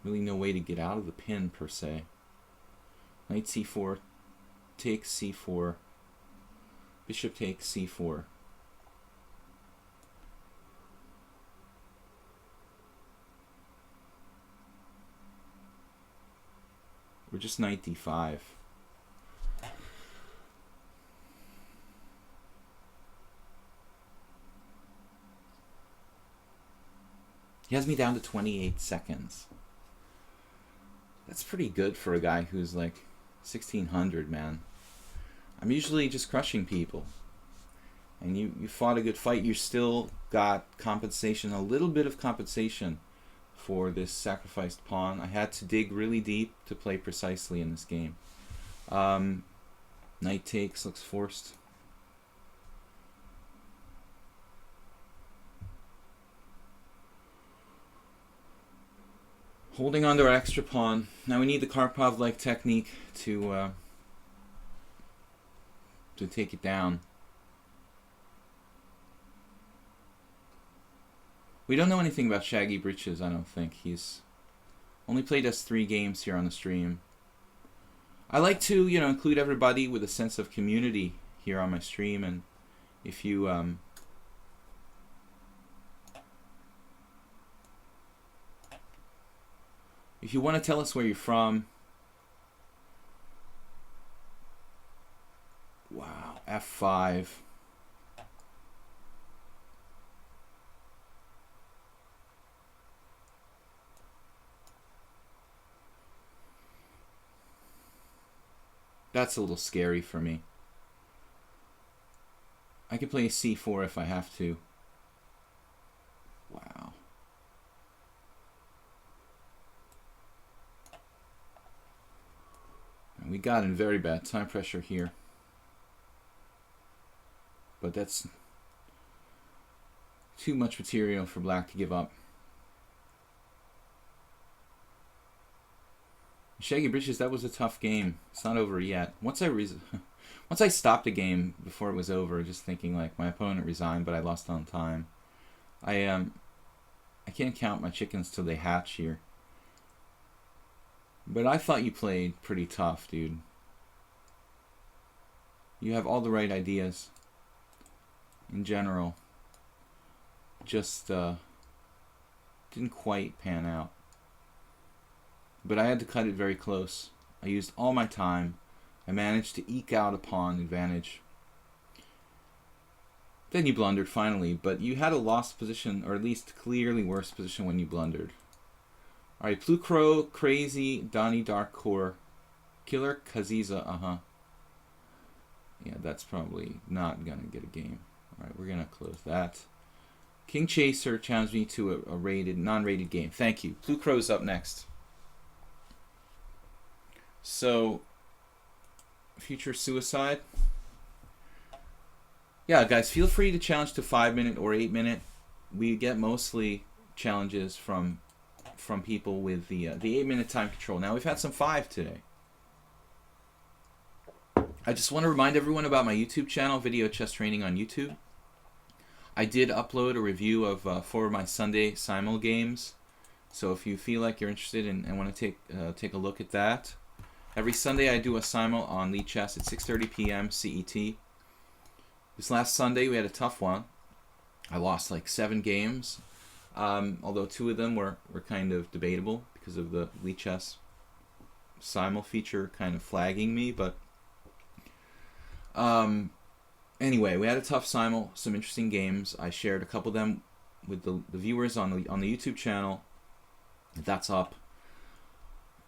Really no way to get out of the pin per se. Knight c4, takes c4, bishop takes c4. We're just knight d5. He has me down to 28 seconds. That's pretty good for a guy who's like 1600, man. I'm usually just crushing people. And you fought a good fight. You still got compensation, a little bit of compensation for this sacrificed pawn. I had to dig really deep to play precisely in this game. Knight takes, looks forced. Holding on to our extra pawn. Now we need the Karpov-like technique to take it down. We don't know anything about Shaggy Britches, I don't think. He's only played us 3 games here on the stream. I like to, include everybody with a sense of community here on my stream, and if you want to tell us where you're from. Wow, f5. That's a little scary for me. I could play c4 if I have to. Wow. And we got in very bad time pressure here. But that's too much material for black to give up. Shaggy Bridges, that was a tough game. It's not over yet. Once I stopped the game before it was over, just thinking like my opponent resigned, but I lost on time. I can't count my chickens till they hatch here. But I thought you played pretty tough, dude. You have all the right ideas. In general, just didn't quite pan out. But I had to cut it very close. I used all my time. I managed to eke out a pawn advantage. Then you blundered finally, but you had a lost position, or at least clearly worse position when you blundered. Alright, Blue Crow, Crazy, Donnie Darkcore, Killer Kaziza, Yeah, that's probably not gonna get a game. Alright, we're gonna close that. King Chaser challenged me to a rated, non-rated game. Thank you. Blue Crow's up next. So, future suicide. Yeah, guys, feel free to challenge to 5-minute or 8-minute. We get mostly challenges from people with the 8-minute time control. Now, we've had some 5 today. I just want to remind everyone about my YouTube channel, Video Chess Training on YouTube. I did upload a review of 4 of my Sunday Simul games. So if you feel like you're interested and want to take a look at that. Every Sunday I do a Simul on lichess at 6:30 p.m. CET. This last Sunday we had a tough one. I lost like 7 games, although 2 of them were kind of debatable because of the lichess Simul feature kind of flagging me. But anyway, we had a tough Simul, some interesting games. I shared a couple of them with the viewers on the YouTube channel. That's up.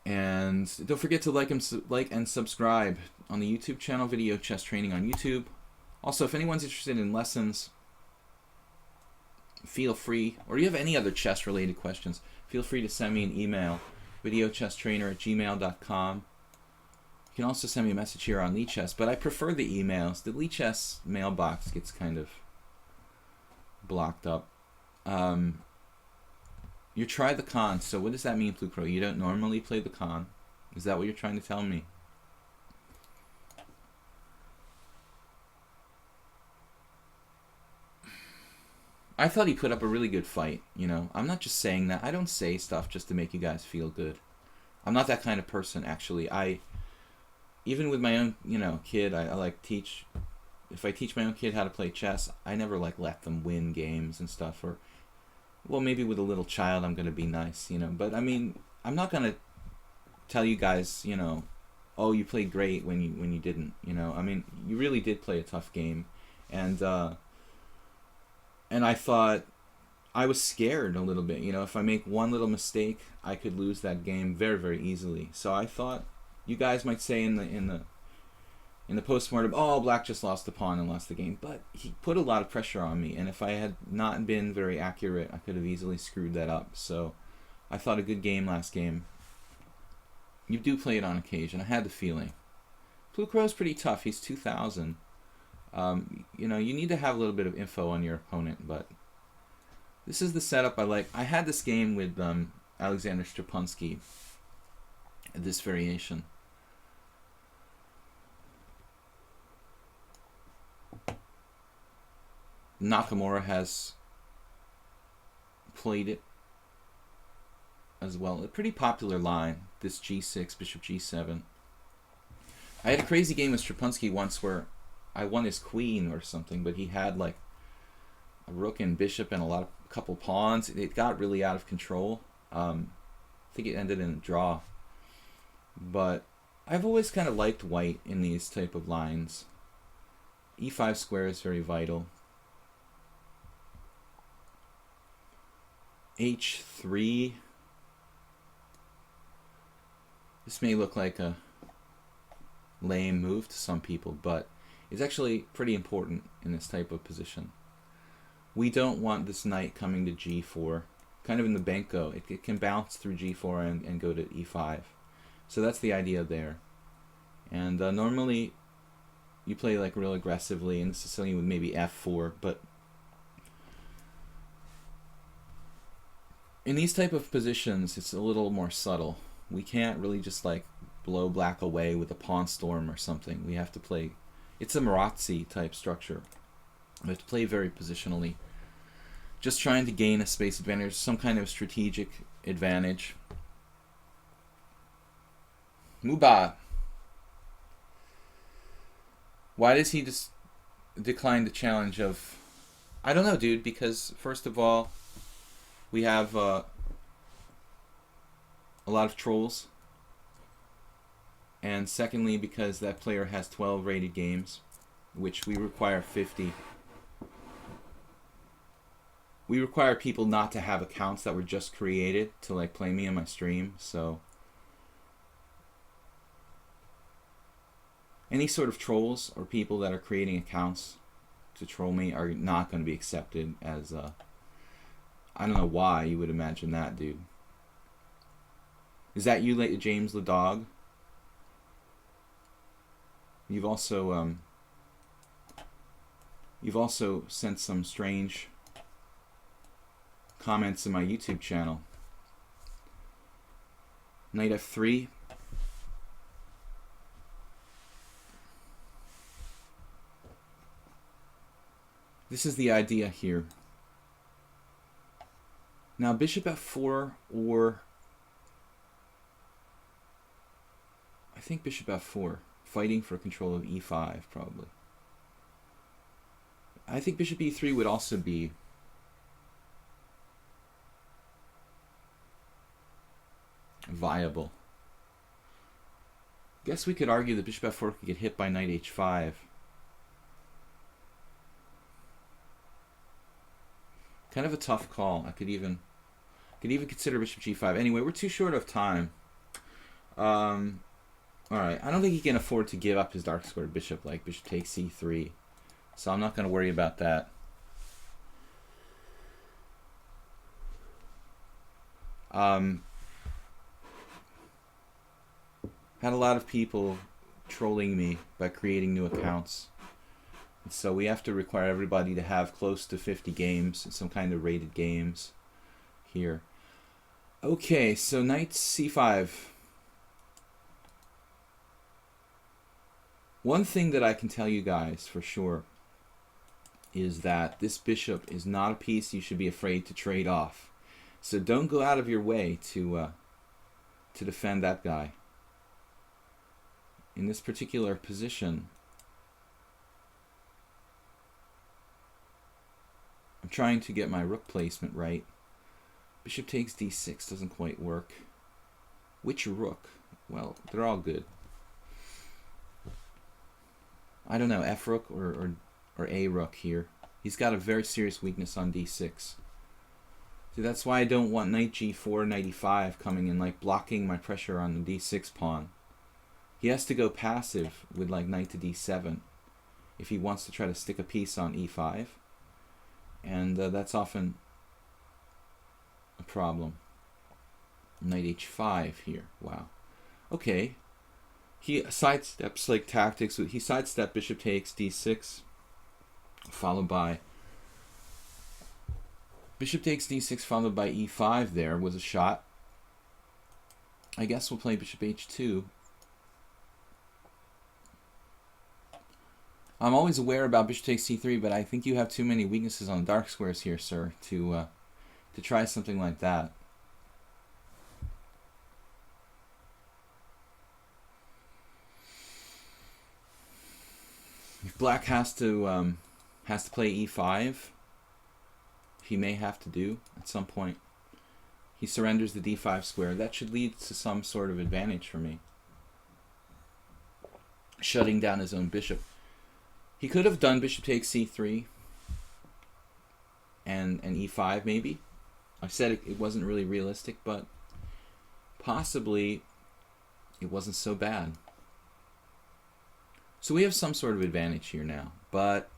And don't forget to like and subscribe on the YouTube channel, Video Chess Training on YouTube. Also, if anyone's interested in lessons, feel free, or you have any other chess-related questions, feel free to send me an email, videochesstrainer@gmail.com. You can also send me a message here on lichess, but I prefer the emails. The lichess mailbox gets kind of blocked up. You tried the con, so what does that mean, Blue Crow? You don't normally play the con? Is that what you're trying to tell me? I thought he put up a really good fight, you know. I'm not just saying that. I don't say stuff just to make you guys feel good. I'm not that kind of person, actually. Even with my own, kid, I like teach. If I teach my own kid how to play chess, I never like let them win games and stuff, or well, maybe with a little child I'm going to be nice, but I mean, I'm not going to tell you guys, oh, you played great when you didn't, I mean, you really did play a tough game, and I thought I was scared a little bit, if I make one little mistake, I could lose that game very, very easily. So I thought you guys might say in the postmortem, oh, black just lost the pawn and lost the game. But he put a lot of pressure on me, and if I had not been very accurate, I could have easily screwed that up. So I thought a good game last game. You do play it on occasion. I had the feeling. Blue Crow's pretty tough. He's 2,000. You need to have a little bit of info on your opponent, but this is the setup I like. I had this game with Alexander Strapunsky, this variation. Nakamura has played it as well. A pretty popular line, this g6, bishop g7. I had a crazy game with Strapunsky once where I won his queen or something, but he had like a rook and bishop and a couple pawns. It got really out of control. I think it ended in a draw. But I've always kind of liked white in these type of lines. e5 square is very vital. h3. This may look like a lame move to some people, but it's actually pretty important in this type of position. We don't want this knight coming to g4, kind of in the benko. It can bounce through g4 and go to e5. So that's the idea there. And normally you play like real aggressively in the Sicilian with maybe f4, but in these type of positions it's a little more subtle. We can't really just like blow black away with a pawn storm or something. We have to play, it's a Marazzi type structure. We have to play very positionally, just trying to gain a space advantage, some kind of strategic advantage. Muba. Why does he just decline the challenge of... I don't know, dude, because first of all, we have a lot of trolls. And secondly, because that player has 12 rated games, which we require 50. We require people not to have accounts that were just created to like play me in my stream, so any sort of trolls or people that are creating accounts to troll me are not going to be accepted as I don't know why you would imagine that, dude. Is that you, James the dog? You've also sent some strange comments in my YouTube channel. Knight f3. This is the idea here. Now bishop f4, or I think bishop f4, fighting for control of e5 probably. I think bishop e3 would also be viable. Guess we could argue that bishop f4 could get hit by knight h5. Kind of a tough call. I could even consider bishop g5. Anyway, we're too short of time. Alright, I don't think he can afford to give up his dark squared bishop like bishop takes c3. So I'm not going to worry about that. Had a lot of people trolling me by creating new accounts. And so we have to require everybody to have close to 50 games, some kind of rated games here. Okay, so knight c5. One thing that I can tell you guys for sure is that this bishop is not a piece you should be afraid to trade off. So don't go out of your way to defend that guy. In this particular position, I'm trying to get my rook placement right. Bishop takes d6 doesn't quite work. Which rook? Well, they're all good. I don't know, f rook or a rook here. He's got a very serious weakness on d6. See, that's why I don't want knight g4, knight e5 coming in, like blocking my pressure on the d6 pawn. He has to go passive with like knight to d7 if he wants to try to stick a piece on e5. And that's often a problem. Knight h5 here. Wow. Okay. He sidesteps like tactics. He sidestepped bishop takes d6, followed by bishop takes d6, followed by e5. There was a shot. I guess we'll play bishop h2. I'm always aware about bishop takes c3, but I think you have too many weaknesses on the dark squares here, sir, to try something like that. If black has to play e5, he may have to do at some point. He surrenders the d5 square. That should lead to some sort of advantage for me, shutting down his own bishop. He could have done bishop takes c3 and e5 maybe. I said it wasn't really realistic, but possibly it wasn't so bad. So we have some sort of advantage here now, but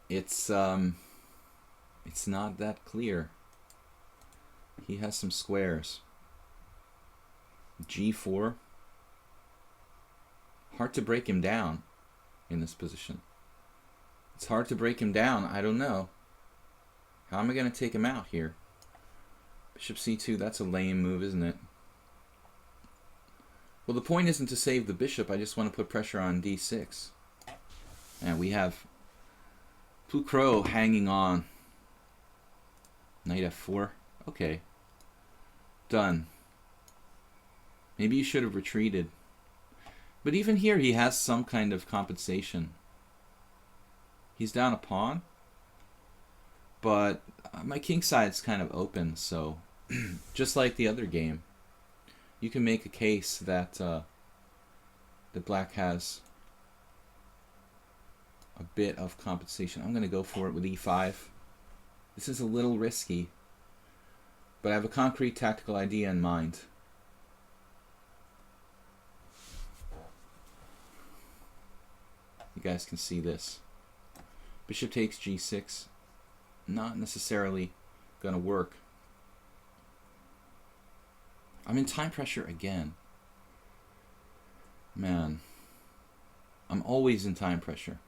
it's not that clear. He has some squares. G4. Hard to break him down in this position. It's hard to break him down. I don't know. How am I going to take him out here? Bishop c2, that's a lame move, isn't it? Well, the point isn't to save the bishop. I just want to put pressure on d6. And we have Blue hanging on. Knight f4. Okay. Done. Maybe you should have retreated. But even here, he has some kind of compensation. He's down a pawn. But my king side's kind of open, so just like the other game, you can make a case that that black has a bit of compensation. I'm going to go for it with e5. This is a little risky, but I have a concrete tactical idea in mind. You guys can see this. Bishop takes g6. Not necessarily gonna work. I'm in time pressure again. Man, I'm always in time pressure.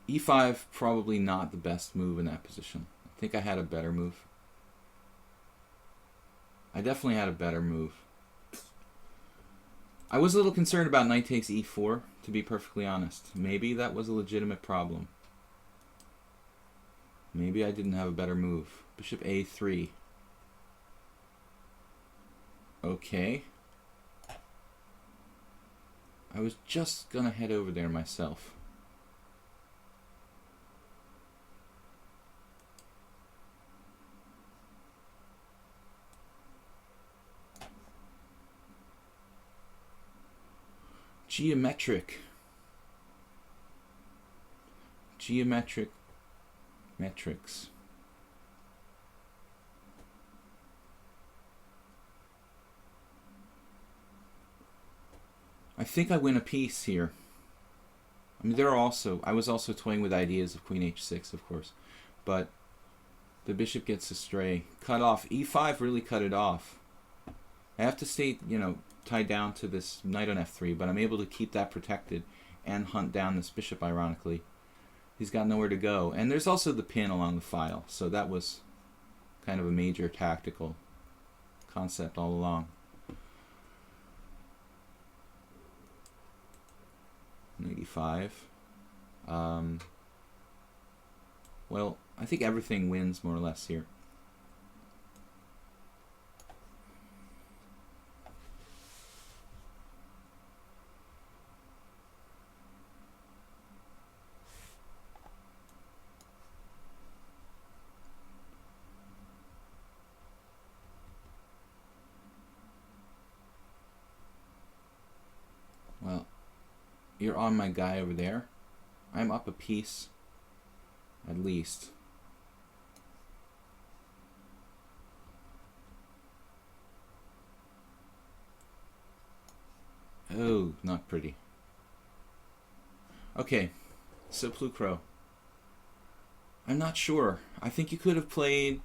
e5 probably not the best move in that position. I think I had a better move. I definitely had a better move. I was a little concerned about knight takes e4, to be perfectly honest. Maybe that was a legitimate problem. Maybe I didn't have a better move. Bishop a3. Okay. I was just gonna head over there myself. Geometric metrics. I think I win a piece here. I mean, I was also toying with ideas of queen h6, of course, but the bishop gets astray. Cut off. e5 really cut it off. I have to stay, tied down to this knight on f3, but I'm able to keep that protected and hunt down this bishop, ironically. He's got nowhere to go. And there's also the pin along the file, so that was kind of a major tactical concept all along. Knight e5. Well, I think everything wins more or less here. Well, you're on my guy over there. I'm up a piece, at least. Oh, not pretty. Okay, so Blue. I'm not sure. I think you could have played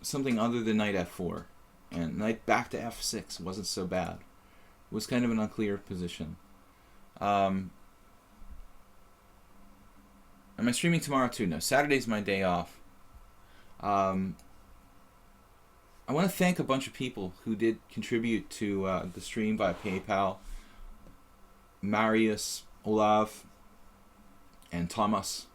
something other than knight f4. And knight back to f6 wasn't so bad. It was kind of an unclear position. Am I streaming tomorrow too? No, Saturday's my day off. I want to thank a bunch of people who did contribute to the stream via PayPal. Marius, Olav, and Thomas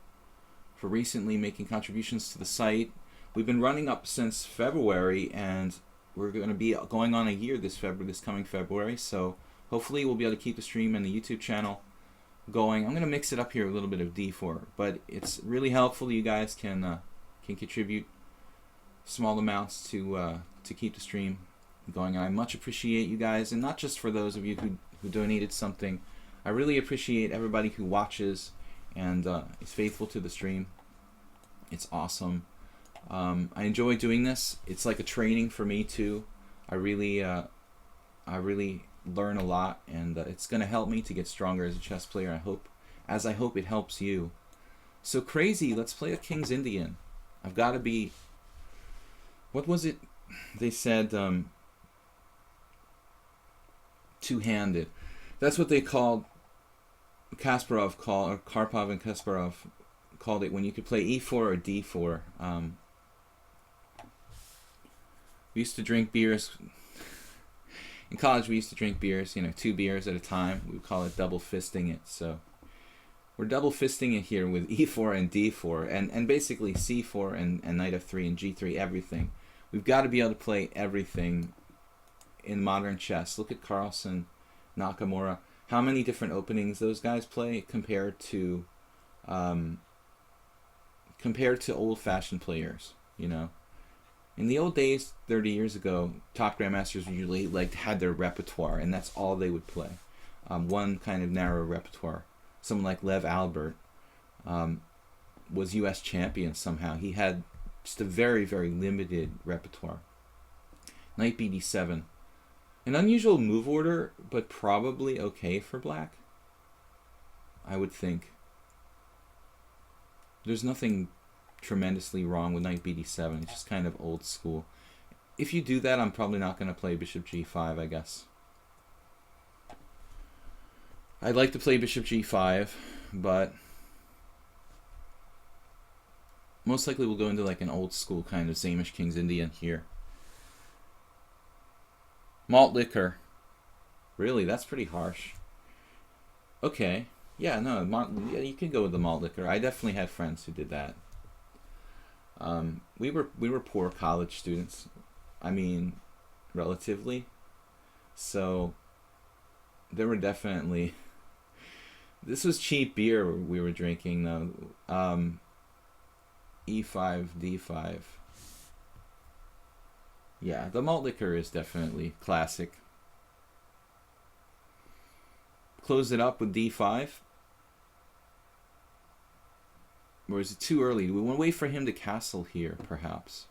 for recently making contributions to the site. We've been running up since February, and we're going to be going on a year this coming February, so hopefully we'll be able to keep the stream and the YouTube channel going. I'm going to mix it up here with a little bit of D4, but it's really helpful. You guys can contribute small amounts to keep the stream going. And I much appreciate you guys, and not just for those of you who donated something. I really appreciate everybody who watches and is faithful to the stream. It's awesome. I enjoy doing this. It's like a training for me too. I really learn a lot, and it's going to help me to get stronger as a chess player. I hope it helps you. So crazy. Let's play a King's Indian. I've got to be. What was it? They said two-handed. That's what they called. Karpov and Kasparov called it when you could play e4 or d4. We used to drink beers. In college, we used to drink beers, 2 beers at a time. We would call it double fisting it. So we're double fisting it here with e4 and d4, and basically c4 and knight f3 and g3, everything. We've got to be able to play everything in modern chess. Look at Carlsen, Nakamura. How many different openings those guys play compared to old-fashioned players, In the old days, 30 years ago, top grandmasters usually had their repertoire, and that's all they would play. One kind of narrow repertoire. Someone like Lev Albert was U.S. champion somehow. He had just a very, very limited repertoire. Knight bd7. An unusual move order, but probably okay for black, I would think. There's nothing tremendously wrong with knight bd7. It's just kind of old school. If you do that, I'm probably not going to play bishop g5, I guess. I'd like to play bishop g5, but most likely we'll go into like an old school kind of same-ish King's Indian here. Malt liquor. Really? That's pretty harsh. Okay. Yeah, no, you can go with the malt liquor. I definitely had friends who did that. We were poor college students. I mean, relatively. So there were definitely. This was cheap beer we were drinking though. E5, D5. Yeah, the malt liquor is definitely classic. Close it up with D5. Or is it too early? Do we want to wait for him to castle here, perhaps?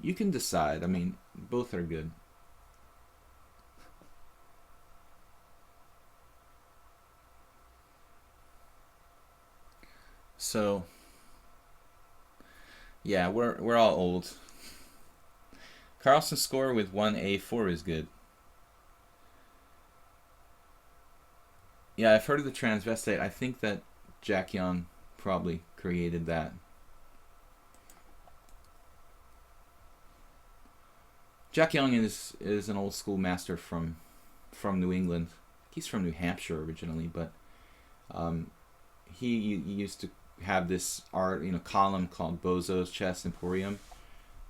You can decide. I mean, both are good. So, yeah, we're all old. Carlsen's score with 1A4 is good. Yeah, I've heard of the transvestite. I think that Jack Young probably created that. Jack Young is an old school master from New England. He's from New Hampshire originally, but he used to have this art, column called Bozo's Chess Emporium,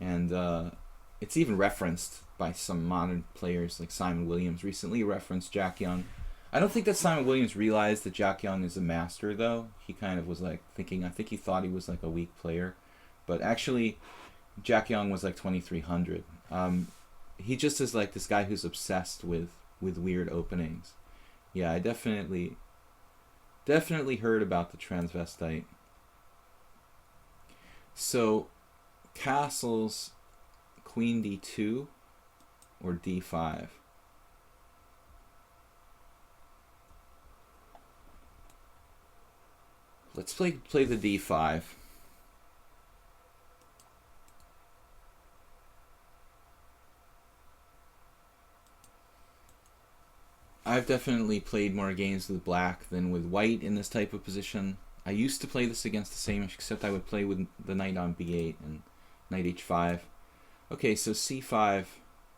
and it's even referenced by some modern players like Simon Williams. Recently referenced Jack Young. I don't think that Simon Williams realized that Jack Young is a master, though. He kind of was thinking, I think he thought he was like a weak player, but actually Jack Young was like 2300. He just is like this guy who's obsessed with weird openings. Yeah, I definitely heard about the transvestite. So, castles, queen d2 or d5. Let's play the d5. I've definitely played more games with black than with white in this type of position. I used to play this against the same, except I would play with the knight on b8 and knight h5. Okay, so c5.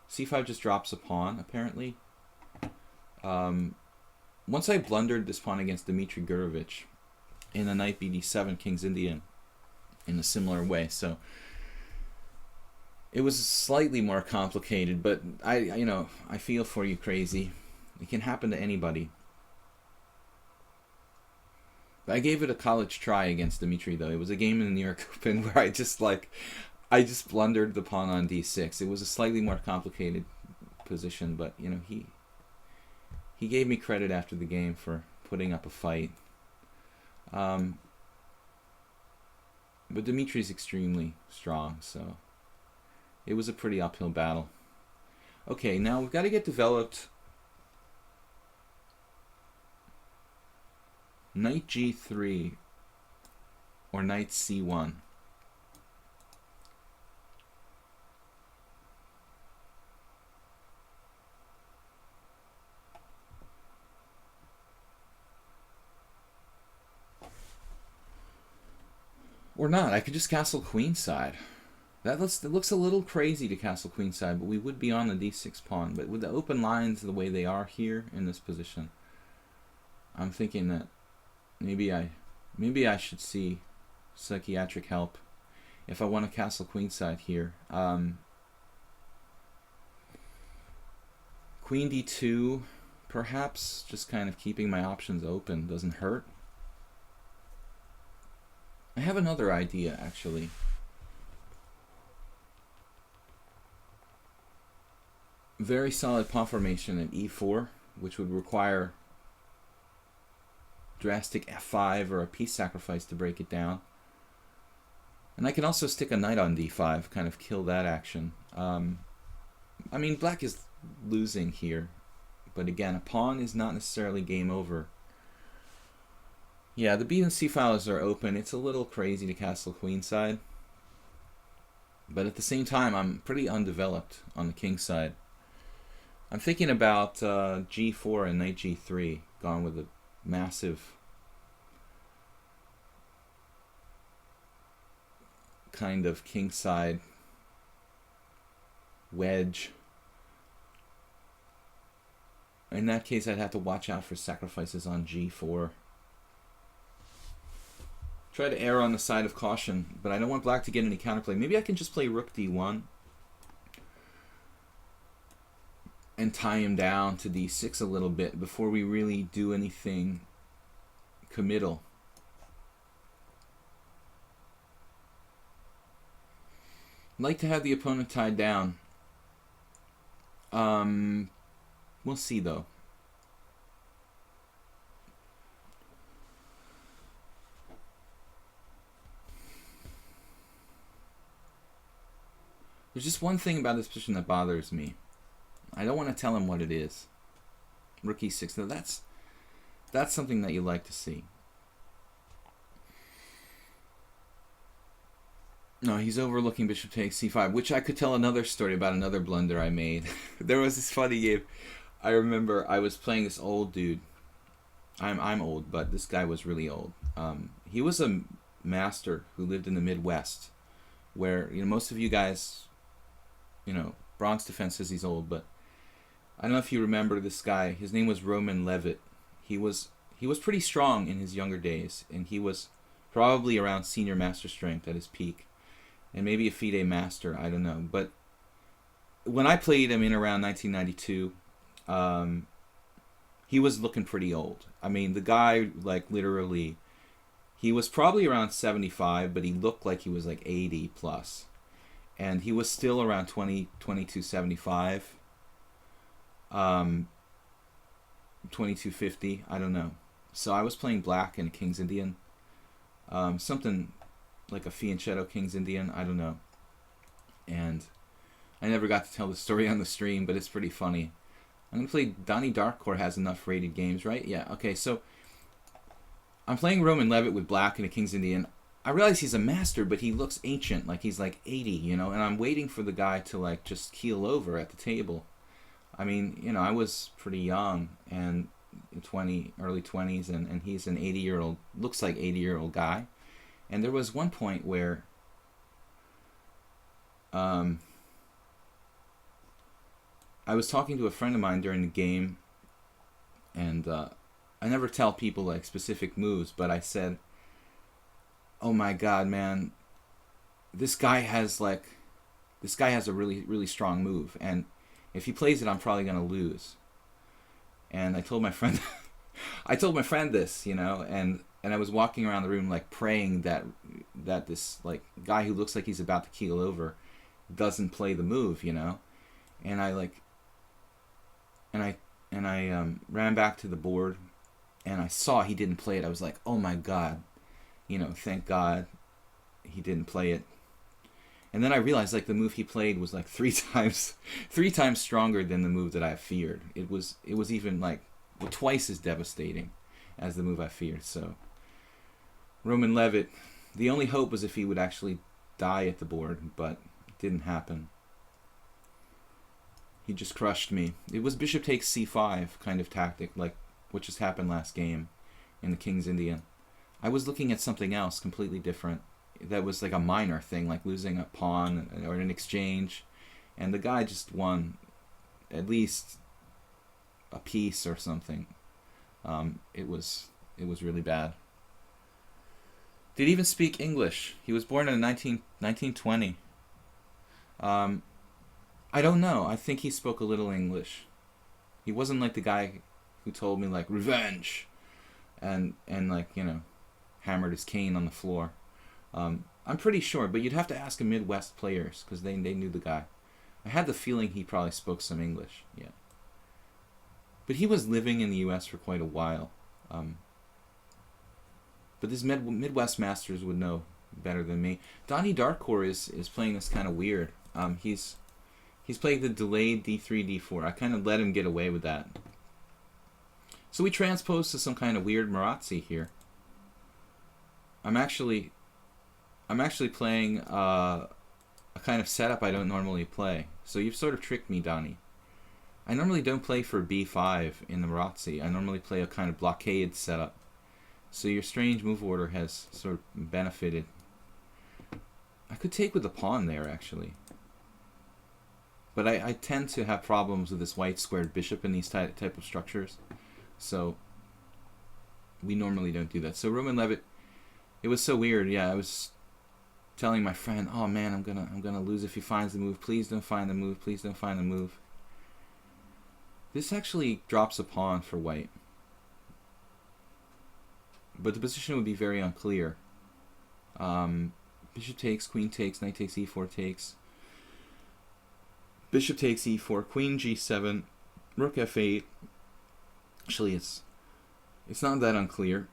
c5 just drops a pawn, apparently. Once I blundered this pawn against Dmitry Gurevich in a knight bd7 King's Indian in a similar way, so it was slightly more complicated, but I feel for you, crazy. It can happen to anybody. But I gave it a college try against Dmitry, though. It was a game in the New York Open where I just blundered the pawn on d6. It was a slightly more complicated position, but he gave me credit after the game for putting up a fight. But Dmitry's extremely strong, so it was a pretty uphill battle. Okay, now we've got to get developed. Knight g3 or knight c1. Or not. I could just castle queenside. That looks a little crazy to castle queenside, but we would be on the d6 pawn. But with the open lines the way they are here in this position, I'm thinking that maybe I should see psychiatric help if I want to castle queenside here. Queen d2, perhaps, just kind of keeping my options open doesn't hurt. I have another idea, actually. Very solid pawn formation at e4, which would require drastic f5 or a piece sacrifice to break it down. And I can also stick a knight on d5, kind of kill that action. I mean, black is losing here, but again, a pawn is not necessarily game over. Yeah, the b and c files are open. It's a little crazy to castle queenside, but at the same time, I'm pretty undeveloped on the king side. I'm thinking about g4 and knight g3, gone with a massive kind of kingside wedge. In that case, I'd have to watch out for sacrifices on g4. Try to err on the side of caution, but I don't want black to get any counterplay. Maybe I can just play rook d1 and tie him down to d6 a little bit before we really do anything committal. I'd like to have the opponent tied down. We'll see, though. There's just one thing about this position that bothers me. I don't want to tell him what it is. Rook e6. Now that's something that you like to see. No, he's overlooking bishop takes c5, which I could tell another story about another blunder I made. There was this funny game. I remember I was playing this old dude. I'm old, but this guy was really old. He was a master who lived in the Midwest, where most of you guys, Bronx Defense says he's old, but I don't know if you remember this guy. His name was Roman Levitt. He was pretty strong in his younger days, and he was probably around senior master strength at his peak, and maybe a FIDE master, I don't know. But when I played him in around 1992, he was looking pretty old. I mean, the guy, like, literally, he was probably around 75, but he looked like he was like 80 plus. And he was still around 2275, 2250, I don't know. So I was playing black in King's Indian, something like a fianchetto King's Indian, I don't know. And I never got to tell the story on the stream, but it's pretty funny. I'm going to play Donnie Darkour has enough rated games, right? Yeah, okay, so I'm playing Roman Levitt with black in a King's Indian. I realize he's a master, but he looks ancient, like he's like 80, and I'm waiting for the guy to like just keel over at the table. I mean, I was pretty young and early 20s, and he's an 80-year-old, looks like 80-year-old guy. And there was one point where I was talking to a friend of mine during the game, and I never tell people like specific moves, but I said, "Oh my God, man, this guy has a really, really strong move, and if he plays it, I'm probably gonna lose." And I told my friend, this, and I was walking around the room like praying that this like guy who looks like he's about to keel over doesn't play the move, and I ran back to the board, and I saw he didn't play it. I was like, "Oh my God, thank God he didn't play it." And then I realized like the move he played was like three times stronger than the move that I feared. It was even like twice as devastating as the move I feared. So Roman Levitt, the only hope was if he would actually die at the board, but it didn't happen. He just crushed me. It was bishop takes c5 kind of tactic, like what just happened last game in the King's Indian. I was looking at something else completely different. That was like a minor thing, like losing a pawn or an exchange, and the guy just won at least a piece or something. It was really bad. Did he even speak English? He was born in 1920. I don't know. I think he spoke a little English. He wasn't like the guy who told me like revenge, and like, you know, hammered his cane on the floor. I'm pretty sure, but you'd have to ask a Midwest players because they knew the guy. I had the feeling he probably spoke some English, yeah. But he was living in the U.S. for quite a while. But this Midwest Masters would know better than me. Donnie Darkcore is playing this kind of weird. He's playing the delayed d3, d4. I kind of let him get away with that. So we transpose to some kind of weird Marazzi here. I'm actually playing a kind of setup I don't normally play. So you've sort of tricked me, Donnie. I normally don't play for b5 in the Marazzi. I normally play a kind of blockade setup. So your strange move order has sort of benefited. I could take with the pawn there, actually. But I tend to have problems with this white squared bishop in these type of structures. So we normally don't do that. So Roman Levitt, it was so weird. Yeah, I was telling my friend, "Oh man, I'm gonna lose if he finds the move. Please don't find the move. Please don't find the move." This actually drops a pawn for white, but the position would be very unclear. Bishop takes, queen takes, knight takes, e4 takes. Bishop takes e4, queen g7, rook f8. Actually, it's not that unclear.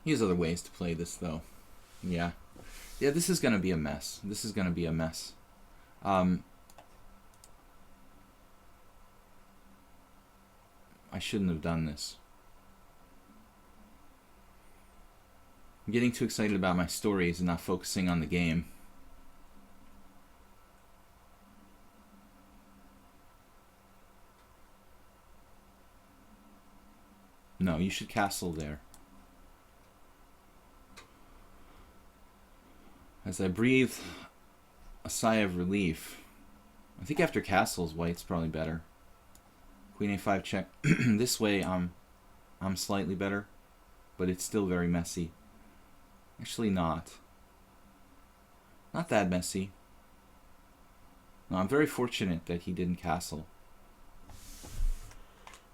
Here's other ways to play this, though. Yeah, this is going to be a mess. This is going to be a mess. I shouldn't have done this. I'm getting too excited about my stories and not focusing on the game. No, you should castle there. As I breathe a sigh of relief, I think after castles, white's probably better. Queen a5 check. This way, I'm slightly better, but it's still very messy. Actually, not that messy. No, I'm very fortunate that he didn't castle.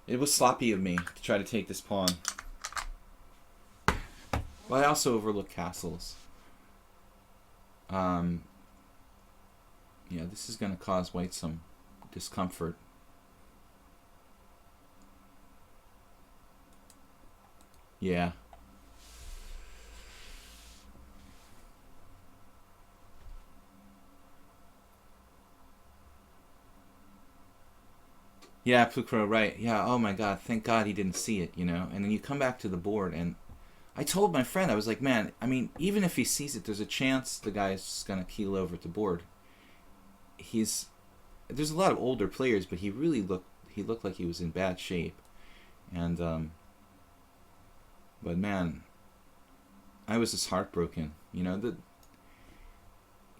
It was sloppy of me to try to take this pawn. But I also overlook castles. Yeah, this is going to cause white some discomfort. Yeah. Yeah, Plukro, right. Yeah, oh my god, thank god he didn't see it, you know? And then you come back to the board, and I told my friend, I was like, man, I mean, even if he sees it, there's a chance the guy's just going to keel over at the board. There's a lot of older players, but he looked like he was in bad shape. And, but man, I was just heartbroken, you know?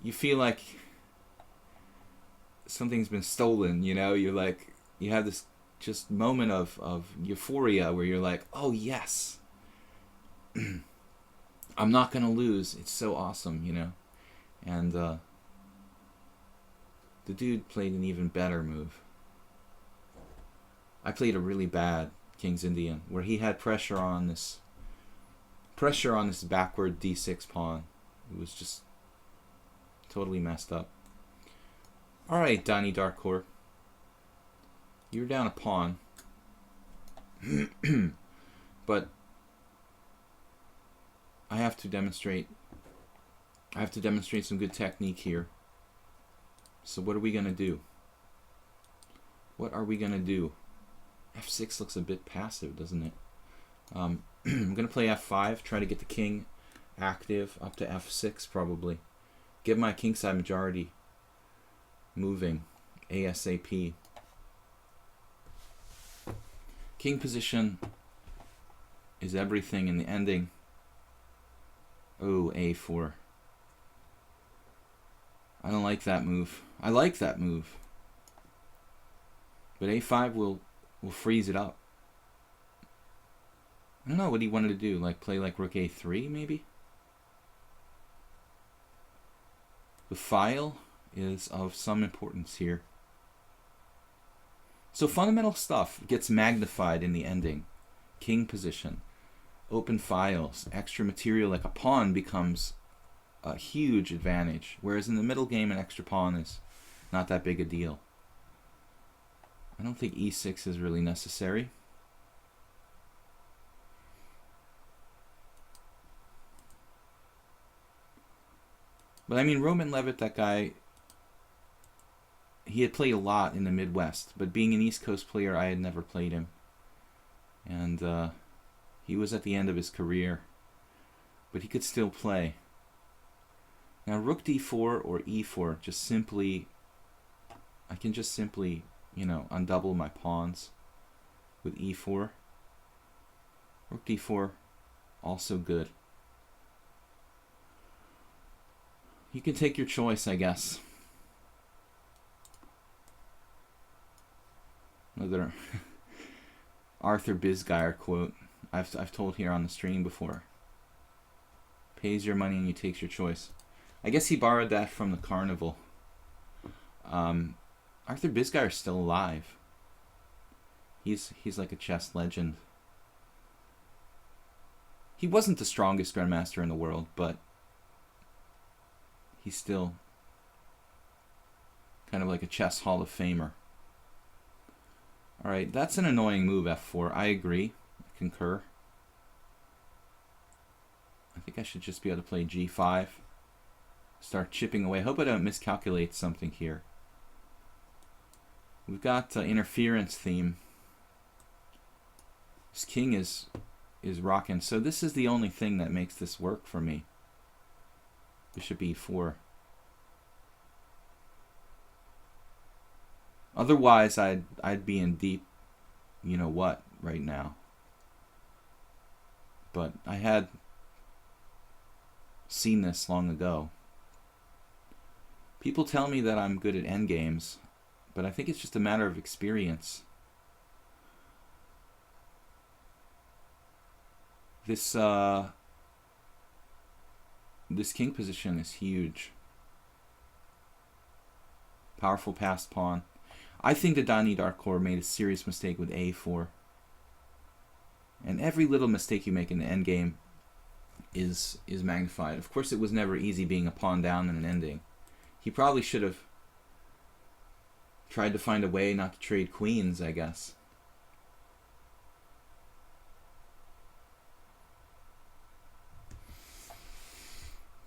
You feel like something's been stolen, you know? You're like, you have this just moment of euphoria where you're like, oh yes, I'm not gonna lose. It's so awesome, you know? And the dude played an even better move. I played a really bad King's Indian where he had pressure on this backward d6 pawn. It was just totally messed up. Alright, Donnie Darkcore. You're down a pawn. But I have to demonstrate some good technique here. So what are we gonna do? What are we gonna do? F6 looks a bit passive, doesn't it? I'm gonna play F5, try to get the king active up to F6 probably. Get my kingside majority moving ASAP. King position is everything in the ending. Oh, A4. I don't like that move. I like that move. But A5 will freeze it up. I don't know what he wanted to do. Like play like rook A3 maybe? The file is of some importance here. So fundamental stuff gets magnified in the ending. King position, open files, extra material like a pawn becomes a huge advantage, whereas in the middle game an extra pawn is not that big a deal. I don't think E6 is really necessary. But I mean, Roman Levitt, that guy, he had played a lot in the Midwest, but being an East Coast player, I had never played him. And he was at the end of his career, but he could still play. Now, rook d4 or e4, just simply, I can just simply, you know, undouble my pawns with e4. Rook d4, also good. You can take your choice, I guess. Another Arthur Bisguyer quote I've told here on the stream before. Pays your money and you takes your choice. I guess he borrowed that from the carnival. Arthur Bisguyer's still alive. He's like a chess legend. He wasn't the strongest grandmaster in the world, but he's still kind of like a chess Hall of Famer. Alright, that's an annoying move, F4. I agree. I concur. I think I should just be able to play G5. Start chipping away. I hope I don't miscalculate something here. We've got interference theme. This king is rocking. So this is the only thing that makes this work for me. Bishop e4. Otherwise, I'd be in deep, you know what, right now. But I had seen this long ago. People tell me that I'm good at endgames, but I think it's just a matter of experience. This king position is huge. Powerful passed pawn. I think that Dani Darkor made a serious mistake with a4. And every little mistake you make in the endgame is magnified. Of course, it was never easy being a pawn down in an ending. He probably should have tried to find a way not to trade queens, I guess.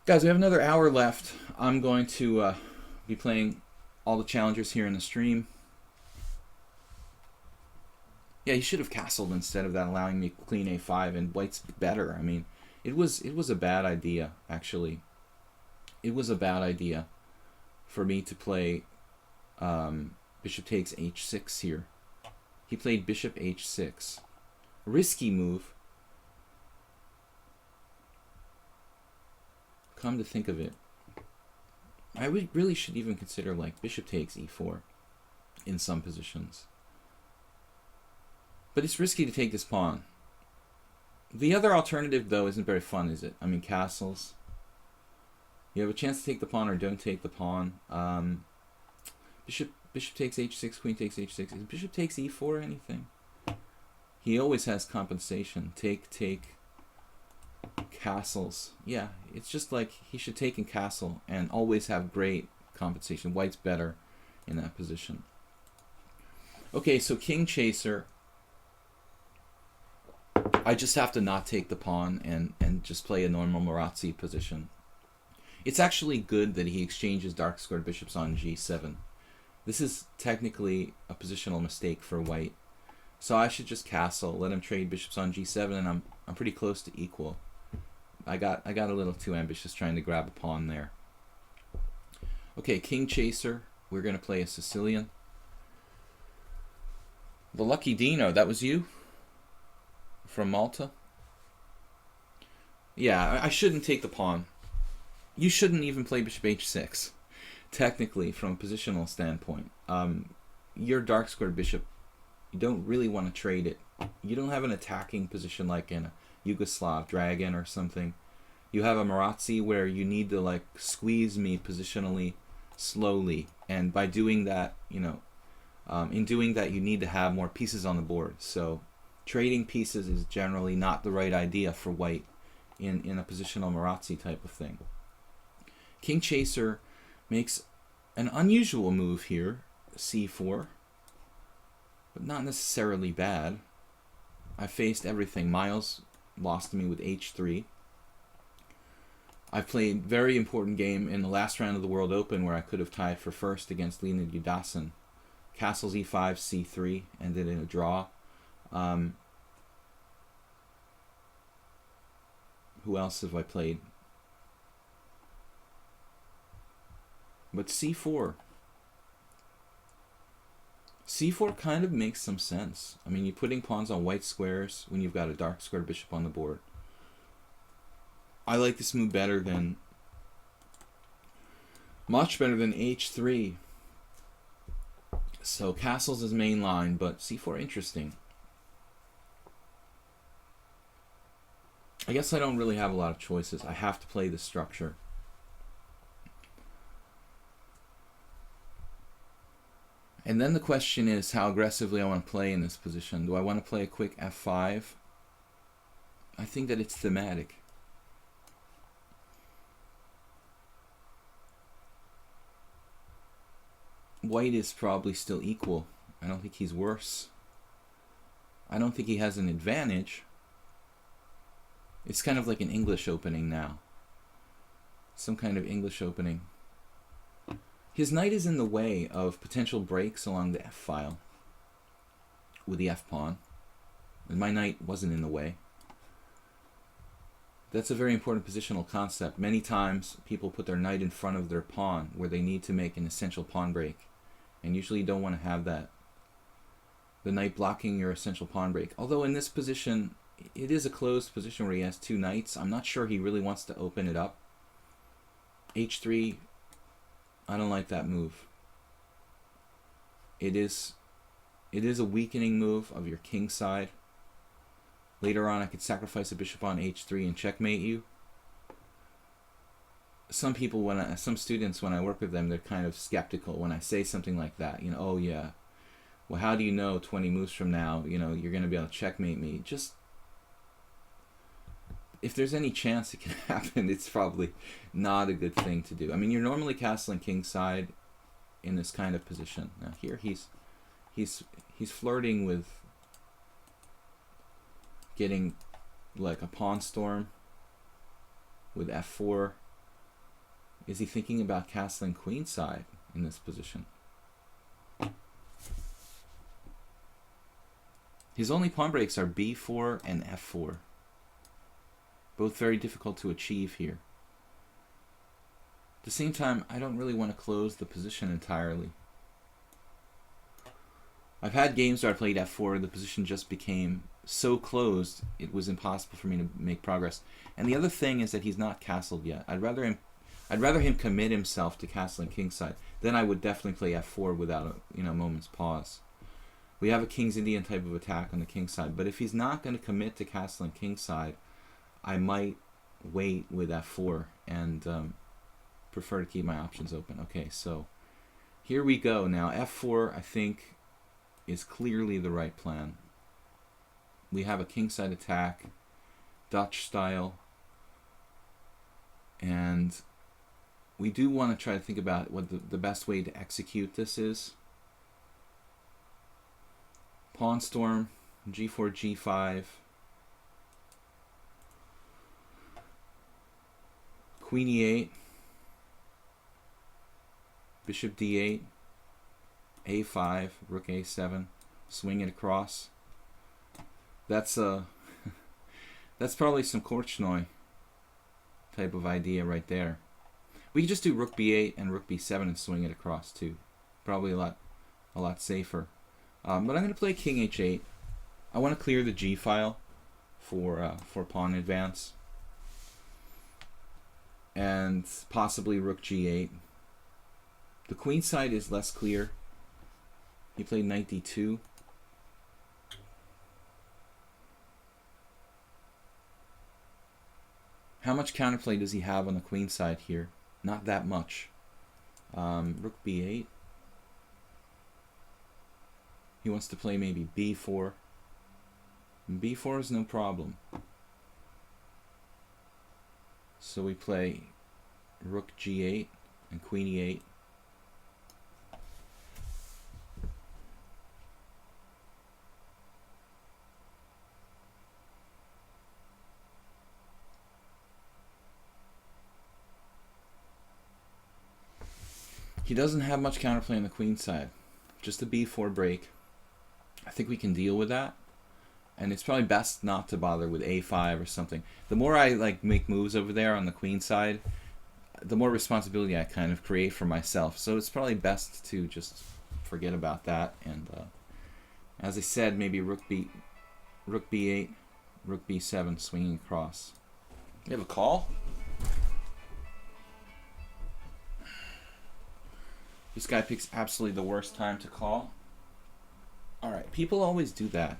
Guys, we have another hour left. I'm going to be playing all the challengers here in the stream. Yeah, he should have castled instead of that, allowing me queen a5, and white's better. I mean, it was a bad idea, actually. It was a bad idea for me to play bishop takes h6 here. He played bishop h6. Risky move. Come to think of it, I really should even consider like bishop takes e4 in some positions. But it's risky to take this pawn. The other alternative, though, isn't very fun, is it? I mean, castles. You have a chance to take the pawn or don't take the pawn. Bishop takes h6, queen takes h6. Is bishop takes e4 anything? He always has compensation. Take, castles. Yeah, it's just like he should take and castle and always have great compensation. White's better in that position. Okay, so king chaser. I just have to not take the pawn and just play a normal Marazzi position. It's actually good that he exchanges dark squared bishops on g7. This is technically a positional mistake for white. So I should just castle, let him trade bishops on g7, and I'm pretty close to equal. I got a little too ambitious trying to grab a pawn there. Okay, king chaser. We're going to play a Sicilian. The lucky Dino, that was you? From Malta? Yeah, I shouldn't take the pawn. You shouldn't even play bishop h6. Technically, from a positional standpoint. Your dark squared bishop, you don't really want to trade it. You don't have an attacking position like in a Yugoslav dragon or something. You have a Marazzi where you need to like squeeze me positionally slowly, and by doing that, in doing that you need to have more pieces on the board. So trading pieces is generally not the right idea for white in a positional Marazzi type of thing. King chaser makes an unusual move here, c4, but not necessarily bad. I faced everything. Miles lost to me with h3. I played a very important game in the last round of the World Open where I could have tied for first against Leonid Yudasin. Castles e5, c3, ended in a draw. Who else have I played? But c4. c4 kind of makes some sense. I mean, you're putting pawns on white squares when you've got a dark square bishop on the board. I like this move better than, much better than h3. So castles is main line, but c4 interesting. I guess I don't really have a lot of choices. I have to play the structure. And then the question is how aggressively I want to play in this position. Do I want to play a quick f5? I think that it's thematic. White is probably still equal. I don't think he's worse. I don't think he has an advantage. It's kind of like an English opening now. Some kind of English opening. His knight is in the way of potential breaks along the f-file with the f-pawn. And my knight wasn't in the way. That's a very important positional concept. Many times people put their knight in front of their pawn where they need to make an essential pawn break. And usually you don't want to have that. The knight blocking your essential pawn break. Although in this position, it is a closed position where he has two knights. I'm not sure he really wants to open it up. h3, I don't like that move. It is a weakening move of your king side. Later on I could sacrifice a bishop on h3 and checkmate you. Some people, some students, when I work with them, they're kind of skeptical when I say something like that. Oh yeah, well, how do you know 20 moves from now, you're going to be able to checkmate me? Just, if there's any chance it can happen, it's probably not a good thing to do. I mean, you're normally castling kingside in this kind of position. Now here he's flirting with getting like a pawn storm with f4. Is he thinking about castling queenside in this position? His only pawn breaks are b4 and f4. Both very difficult to achieve here. At the same time, I don't really want to close the position entirely. I've had games where I played f4, the position just became so closed it was impossible for me to make progress. And the other thing is that he's not castled yet. I'd rather him commit himself to castling kingside. Then I would definitely play f4 without a moment's pause. We have a King's Indian type of attack on the king side, but if he's not going to commit to castling kingside, I might wait with f4 and prefer to keep my options open. Okay, so here we go. Now f4 I think is clearly the right plan. We have a kingside attack, Dutch style, and we do want to try to think about what the best way to execute this is. Pawn storm, g4, g5. Queen e8. Bishop d8. a5, rook a7. Swing it across. That's that's probably some Korchnoi type of idea right there. We could just do rook b8 and rook b7 and swing it across too. Probably a lot safer. But I'm going to play king h8. I want to clear the g file for pawn advance, and possibly rook g8. The queen side is less clear. He played knight d2. How much counterplay does he have on the queen side here? Not that much. Rook b8. He wants to play maybe b4. b4 is no problem. So we play rook g8 and queen e8. He doesn't have much counterplay on the queen side. Just a b4 break. I think we can deal with that. And it's probably best not to bother with a5 or something. The more I make moves over there on the queen side, the more responsibility I kind of create for myself. So it's probably best to just forget about that. And as I said, maybe rook b8, rook b7, swinging across. You have a call? This guy picks absolutely the worst time to call. Alright, people always do that.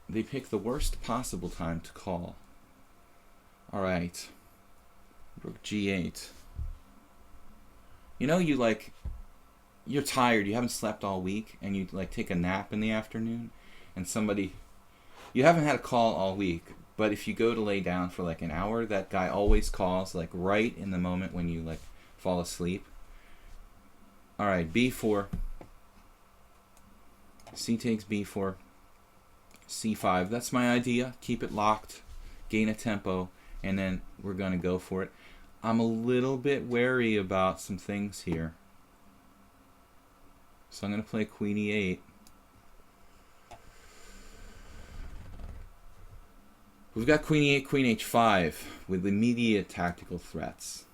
They pick the worst possible time to call. Alright. Rook g8. You know, you're tired, you haven't slept all week, and you take a nap in the afternoon, and you haven't had a call all week, but if you go to lay down for an hour, that guy always calls right in the moment when you fall asleep. Alright, b4. C takes b4. c5. That's my idea. Keep it locked. Gain a tempo. And then we're going to go for it. I'm a little bit wary about some things here. So I'm going to play queen e8. We've got queen e8, queen h5 with immediate tactical threats.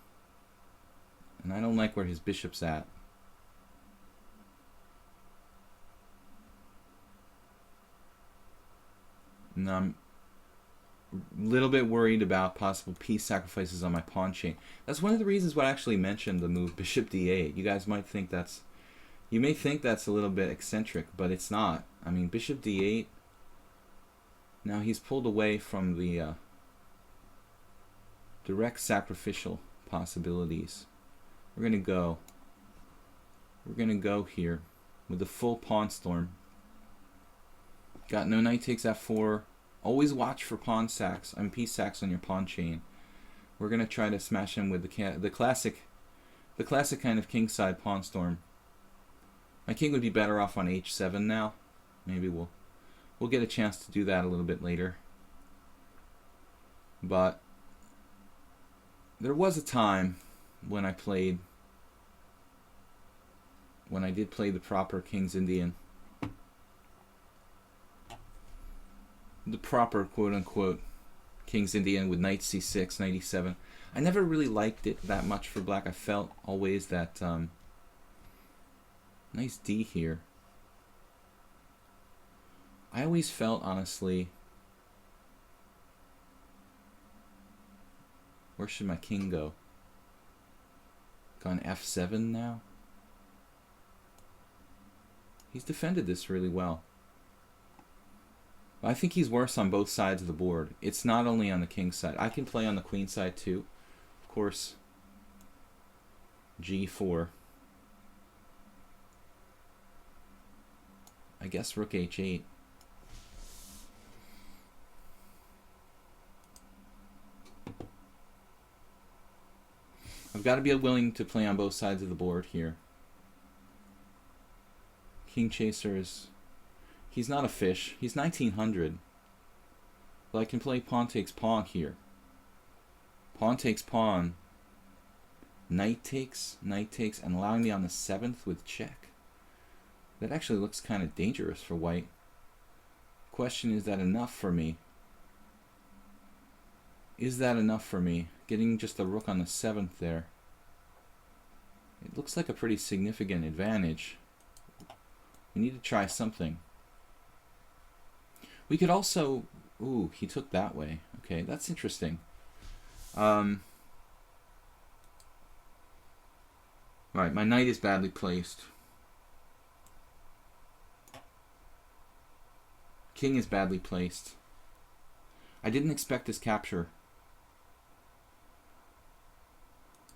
And I don't like where his bishop's at. And I'm a little bit worried about possible piece sacrifices on my pawn chain. That's one of the reasons why I actually mentioned the move bishop d8. You guys might think you may think that's a little bit eccentric, but it's not. I mean, bishop d8. Now he's pulled away from the direct sacrificial possibilities. We're gonna go here with the full pawn storm. Got no knight takes f4. Always watch for pawn sacks. Piece sacks on your pawn chain. We're gonna try to smash him with the classic kind of kingside pawn storm. My king would be better off on h7 now. Maybe we'll get a chance to do that a little bit later. But there was a time when I did play the proper King's Indian. The proper quote-unquote King's Indian with knight c6, knight e7. I never really liked it that much for black. I felt always that nice d here. I always felt, honestly, where should my king go? Gone f7 now? He's defended this really well. I think he's worse on both sides of the board. It's not only on the king side. I can play on the queen side too. Of course, g4. I guess rook h8. I've got to be willing to play on both sides of the board here. King Chaser is... He's not a fish. He's 1900. But I can play pawn takes pawn here. Pawn takes pawn. Knight takes, and allowing me on the 7th with check. That actually looks kind of dangerous for white. Question, is that enough for me? Is that enough for me? Getting just the rook on the 7th there. It looks like a pretty significant advantage. We need to try something. We could also... Ooh, he took that way. Okay, that's interesting. Right, my knight is badly placed. King is badly placed. I didn't expect this capture.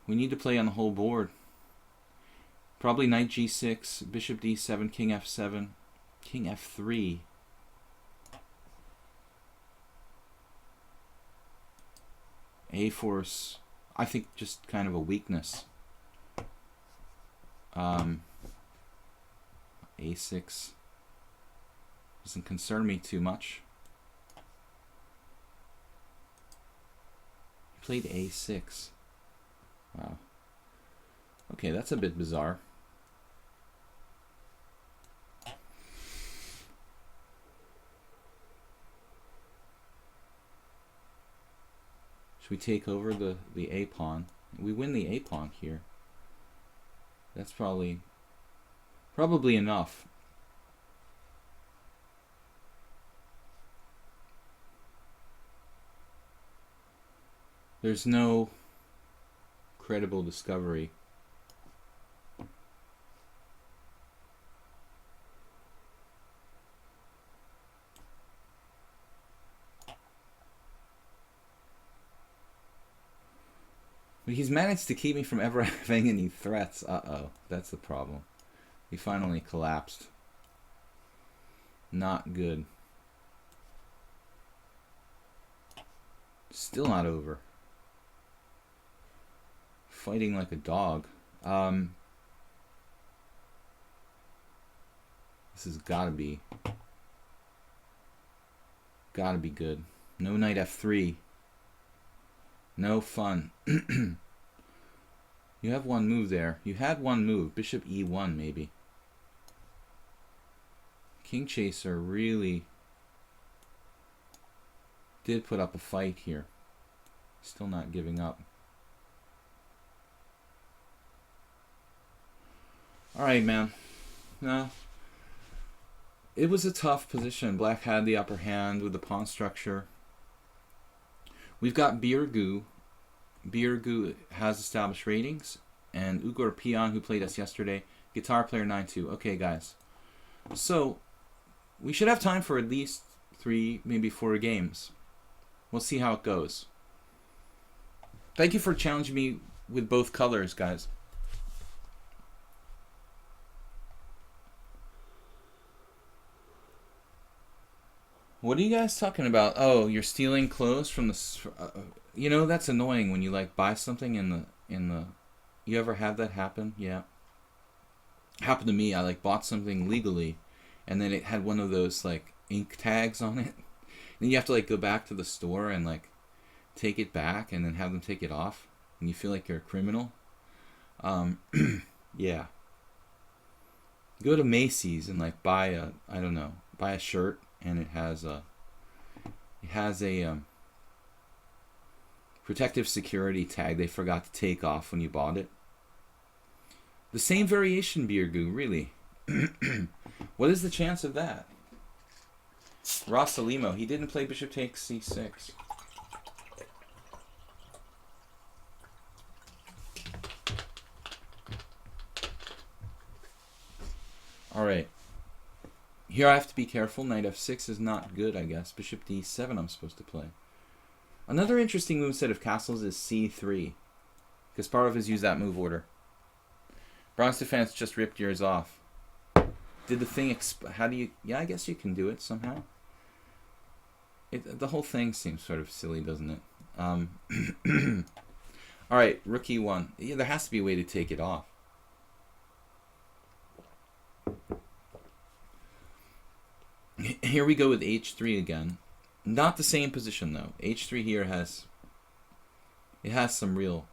We need to play on the whole board. Probably knight g6, bishop d7, king f7, king f3. A4's, I think, just kind of a weakness. A6 doesn't concern me too much. He played A6. Wow. Okay, that's a bit bizarre. Should we take over the A pawn? We win the A pawn here. That's probably enough. There's no credible discovery. But he's managed to keep me from ever having any threats. Uh-oh, that's the problem. He finally collapsed. Not good. Still not over. Fighting like a dog. This has gotta be good. No knight f3. No fun. You have one move there. You had one move. Bishop e1 maybe. King Chaser really did put up a fight here. Still not giving up. Alright, man. No. It was a tough position. Black had the upper hand with the pawn structure. We've got Birgu. Birgu has established ratings. And Ugor Pion, who played us yesterday. Guitar player 9-2. Okay, guys. So, we should have time for at least 3, maybe 4 games. We'll see how it goes. Thank you for challenging me with both colors, guys. What are you guys talking about? Oh, you're stealing clothes from the... you know, that's annoying when you, like, buy something in the... You ever had that happen? Yeah. Happened to me. I, like, bought something legally, and then it had one of those, like, ink tags on it. And you have to, like, go back to the store and, like, take it back and then have them take it off. And you feel like you're a criminal. Yeah. Go to Macy's and, like, buy a... I don't know. Buy a shirt. And it has a protective security tag they forgot to take off when you bought it. The same variation, Birgu, really. What is the chance of that? Rosalimo, he didn't play bishop takes c6. All right. Here I have to be careful. Knight f6 is not good, I guess. Bishop d7 I'm supposed to play. Another interesting moveset of Castle's is c3. Kasparov has used that move order. Bronze Defense just ripped yours off. Did the thing... How do you... Yeah, I guess you can do it somehow. The whole thing seems sort of silly, doesn't it? Alright, rook e1. Yeah, there has to be a way to take it off. Here we go with h3 again. Not the same position though. h3 here has some real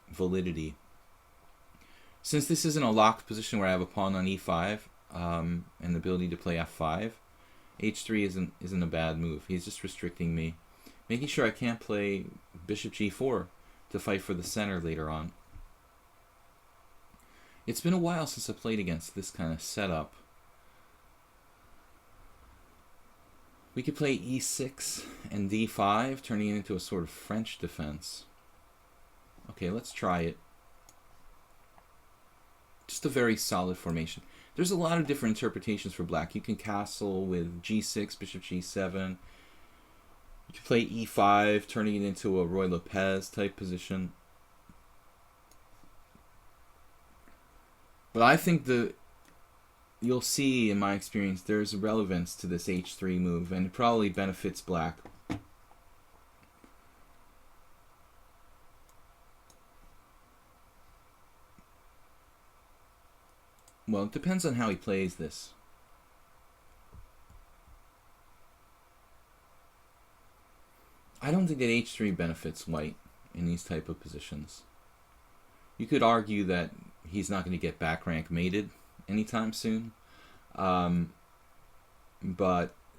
validity. Since this isn't a locked position where I have a pawn on e5 and the ability to play f5, h3 isn't a bad move. He's just restricting me, making sure I can't play bishop g4 to fight for the center later on. It's been a while since I played against this kind of setup. We could play e6 and d5, turning it into a sort of French defense. Okay, let's try it. Just a very solid formation. There's a lot of different interpretations for black. You can castle with g6, bishop g7. You can play e5, turning it into a Roy Lopez type position. But I think you'll see in my experience there's relevance to this h3 move, and it probably benefits black. Well, it depends on how he plays this. I don't think that h3 benefits white in these type of positions. You could argue that he's not going to get back rank mated anytime soon, but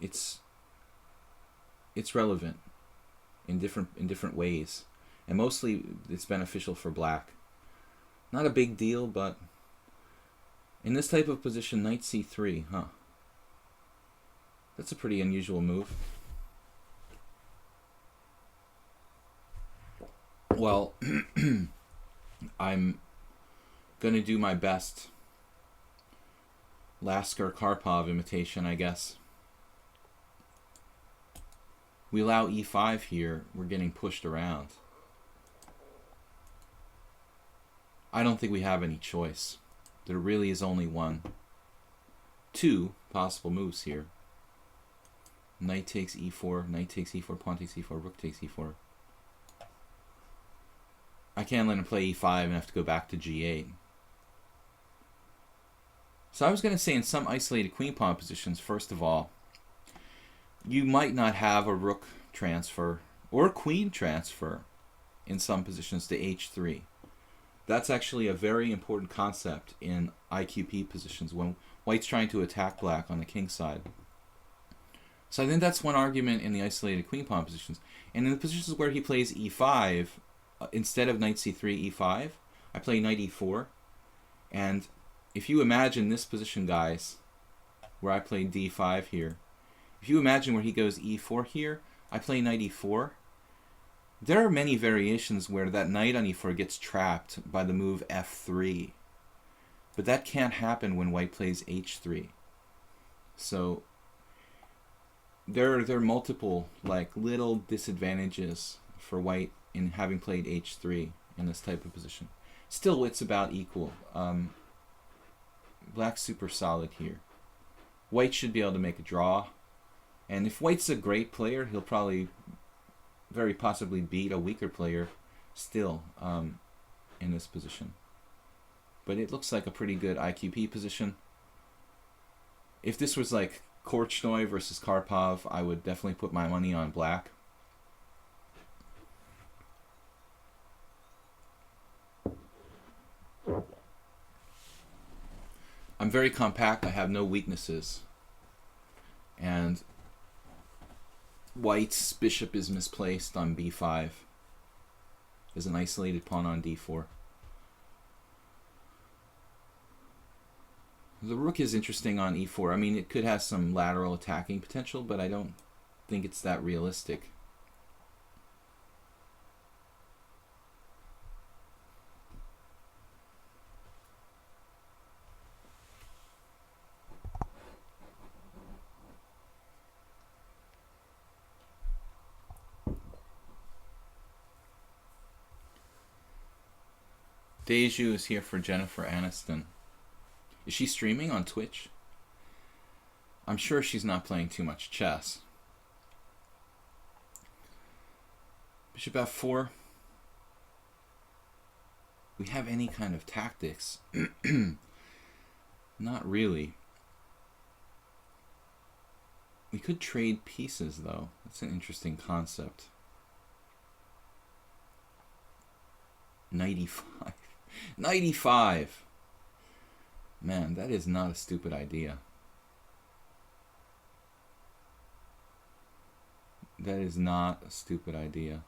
it's relevant in different ways, and mostly it's beneficial for black. Not a big deal, but in this type of position, knight c3, that's a pretty unusual move. Well, I'm going to do my best Lasker-Karpov imitation, I guess. We allow e5 here. We're getting pushed around. I don't think we have any choice. There really is only two possible moves here. Knight takes e4, knight takes e4, pawn takes e4, rook takes e4. I can't let him play e5 and have to go back to g8. So I was going to say in some isolated queen pawn positions, first of all, you might not have a rook transfer or queen transfer in some positions to h3. That's actually a very important concept in IQP positions when white's trying to attack black on the king side. So I think that's one argument in the isolated queen pawn positions. And in the positions where he plays e5, instead of knight c3, e5, I play knight e4. And if you imagine this position, guys, where I play d5 here, if you imagine where he goes e4 here, I play knight e4. There are many variations where that knight on e4 gets trapped by the move f3. But that can't happen when white plays h3. So there are multiple little disadvantages for white in having played h3 in this type of position. Still, it's about equal. Black's super solid here. White should be able to make a draw. And if white's a great player, he'll probably very possibly beat a weaker player still in this position. But it looks like a pretty good IQP position. If this was like Korchnoi versus Karpov, I would definitely put my money on black. I'm very compact. I have no weaknesses. And white's bishop is misplaced on b5. There's an isolated pawn on d4. The rook is interesting on e4. I mean, it could have some lateral attacking potential, but I don't think it's that realistic. Deju is here for Jennifer Aniston. Is she streaming on Twitch? I'm sure she's not playing too much chess. Bishop f4. We have any kind of tactics? Not really. We could trade pieces, though. That's an interesting concept. 95. 95! Man, that is not a stupid idea. That is not a stupid idea.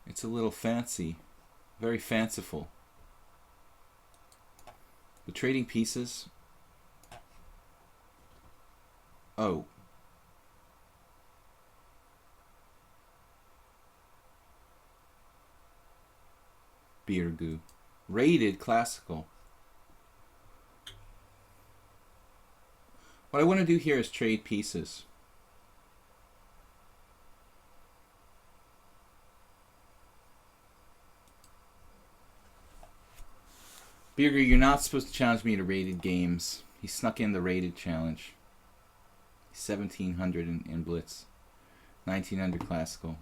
It's a little fancy. Very fanciful. The trading pieces. Oh. Beer goo. Rated classical. What I want to do here is trade pieces. Beerger, you're not supposed to challenge me to rated games. He snuck in the rated challenge. 1700 in blitz. 1900 classical.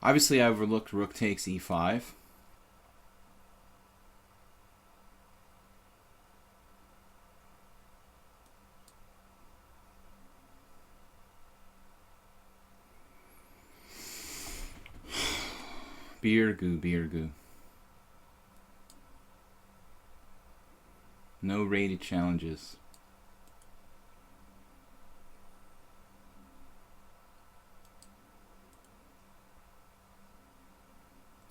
Obviously, I overlooked rook takes e5. Beer goo, beer goo. No rated challenges.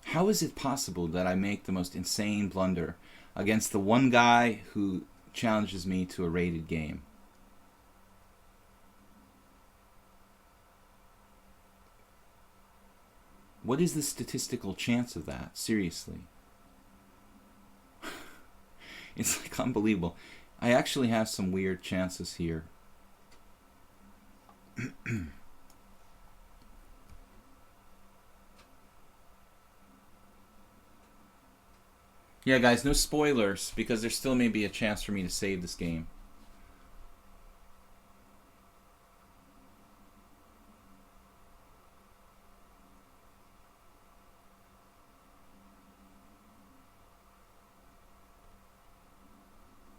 How is it possible that I make the most insane blunder against the one guy who challenges me to a rated game? What is the statistical chance of that? Seriously. It's like unbelievable. I actually have some weird chances here. Yeah, guys, no spoilers, because there still may be a chance for me to save this game.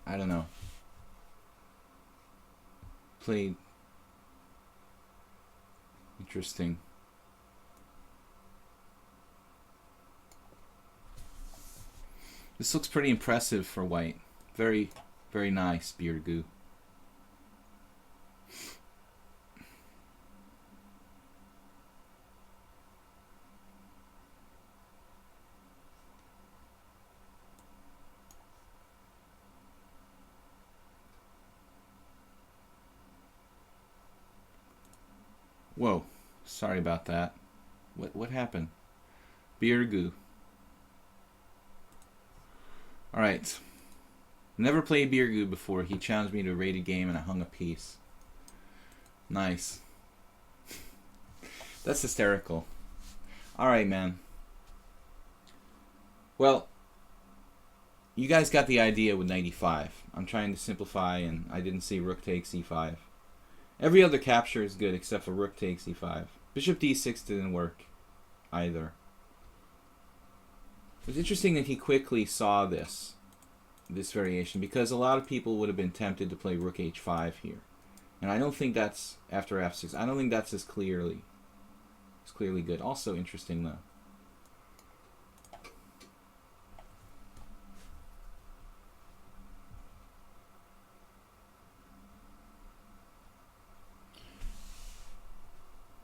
I don't know. Played. Interesting. This looks pretty impressive for white. Very, very nice, beer goo. Whoa, sorry about that. What happened? Beer goo. Alright. Never played beer goo before. He challenged me to a rated game and I hung a piece. Nice. That's hysterical. Alright, man. Well, you guys got the idea with 95. I'm trying to simplify, and I didn't see rook takes e5. Every other capture is good except for rook takes e5. Bishop d6 didn't work either. It was interesting that he quickly saw this variation, because a lot of people would have been tempted to play rook h5 here. And I don't think that's, after f6, I don't think that's as clearly good. Also interesting, though.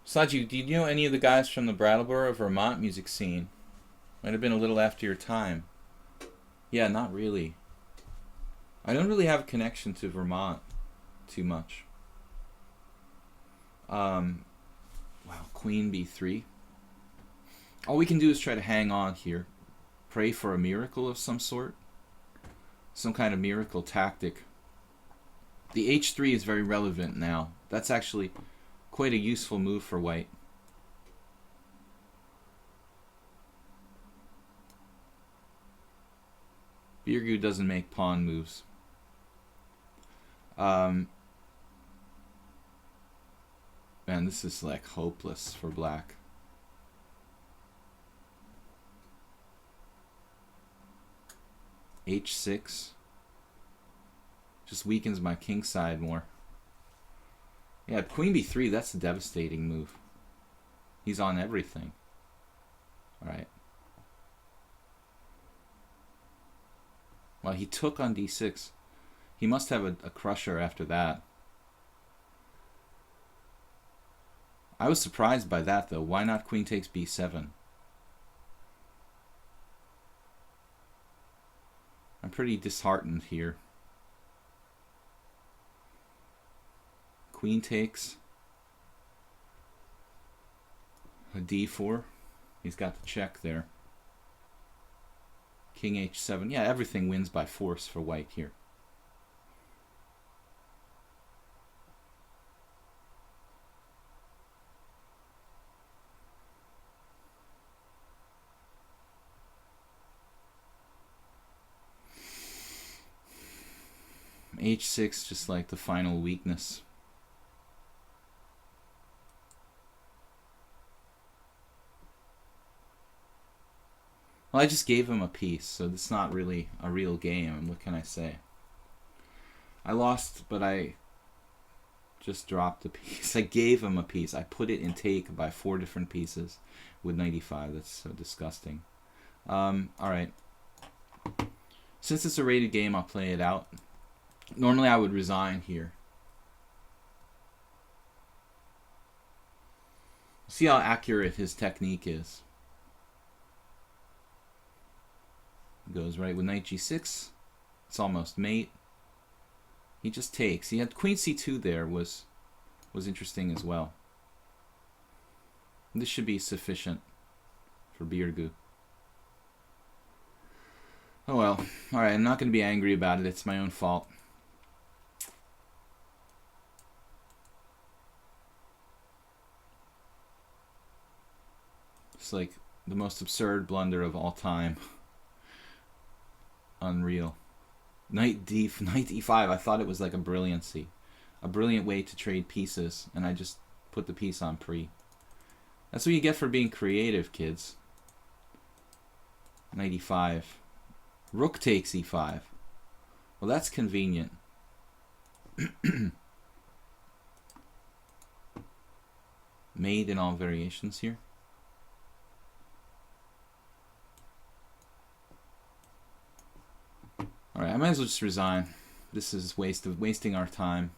Saju, do you know any of the guys from the Brattleboro, Vermont music scene? Might have been a little after your time. Yeah, not really. I don't really have a connection to Vermont too much. Wow, queen b3. All we can do is try to hang on here. Pray for a miracle of some sort. Some kind of miracle tactic. The h3 is very relevant now. That's actually quite a useful move for white. Birgu doesn't make pawn moves. Man, this is like hopeless for black. H6 just weakens my king side more. Yeah, queen b3, that's a devastating move. He's on everything. Alright. Well, he took on d6. He must have a crusher after that. I was surprised by that, though. Why not queen takes b7? I'm pretty disheartened here. Queen takes a d4. He's got the check there. King h7. Yeah, everything wins by force for white here. H6, just like the final weakness. Well, I just gave him a piece, so it's not really a real game. And what can I say? I lost, but I just dropped a piece. I gave him a piece. I put it in take by 4 different pieces with 95. That's so disgusting. Alright. Since it's a rated game, I'll play it out. Normally I would resign here. See how accurate his technique is. Goes right with knight g6. It's almost mate. He just takes. He had queen c2 there was interesting as well. This should be sufficient for Birgu. Oh well. Alright, I'm not going to be angry about it. It's my own fault. It's like the most absurd blunder of all time. Unreal. Knight e5. I thought it was like a brilliancy. A brilliant way to trade pieces, and I just put the piece on pre. That's what you get for being creative, kids. Knight e5. Rook takes e5. Well, that's convenient. Made in all variations here. Alright, I might as well just resign. This is wasting our time.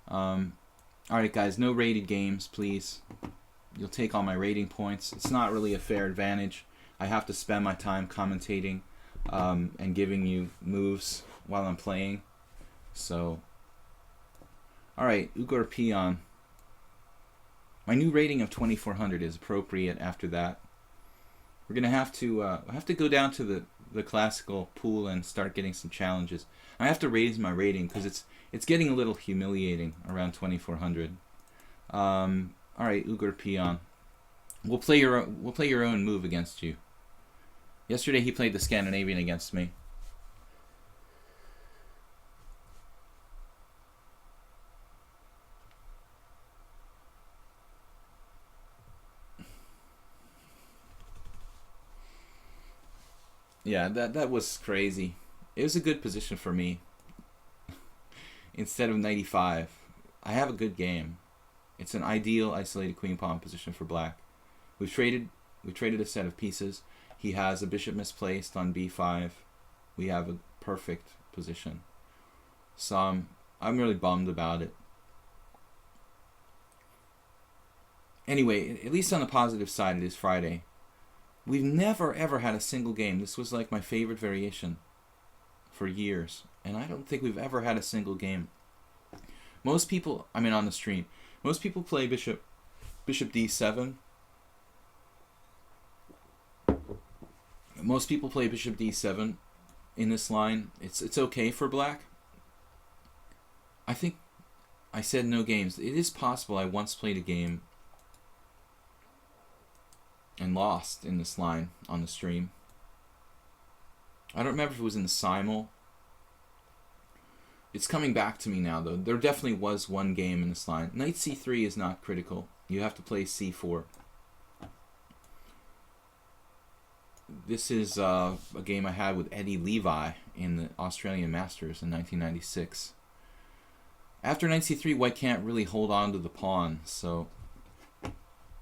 Alright guys, no rated games, please. You'll take all my rating points. It's not really a fair advantage. I have to spend my time commentating and giving you moves while I'm playing. So, alright, Ugur Peon. My new rating of 2400 is appropriate after that. We're going to have to go down to the classical pool and start getting some challenges. I have to raise my rating because it's getting a little humiliating around 2400. All right, Ugur Peon. We'll play your own move against you. Yesterday he played the Scandinavian against me. Yeah, that was crazy. It was a good position for me. Instead of 95, I have a good game. It's an ideal isolated queen pawn position for black. We traded a set of pieces. He has a bishop misplaced on b5. We have a perfect position. So I'm really bummed about it. Anyway, at least on the positive side, it is Friday. We've never ever had a single game. This was like my favorite variation for years. And I don't think we've ever had a single game. Most people, I mean on the stream, most people play bishop d7. Most people play bishop d7 in this line. It's okay for black. I think I said no games. It is possible I once played a game and lost in this line on the stream. I don't remember if it was in the simul. It's coming back to me now, though. There definitely was one game in this line. Knight c3 is not critical. You have to play c4. This is a game I had with Eddie Levi in the Australian Masters in 1996. After knight c3, white can't really hold on to the pawn, so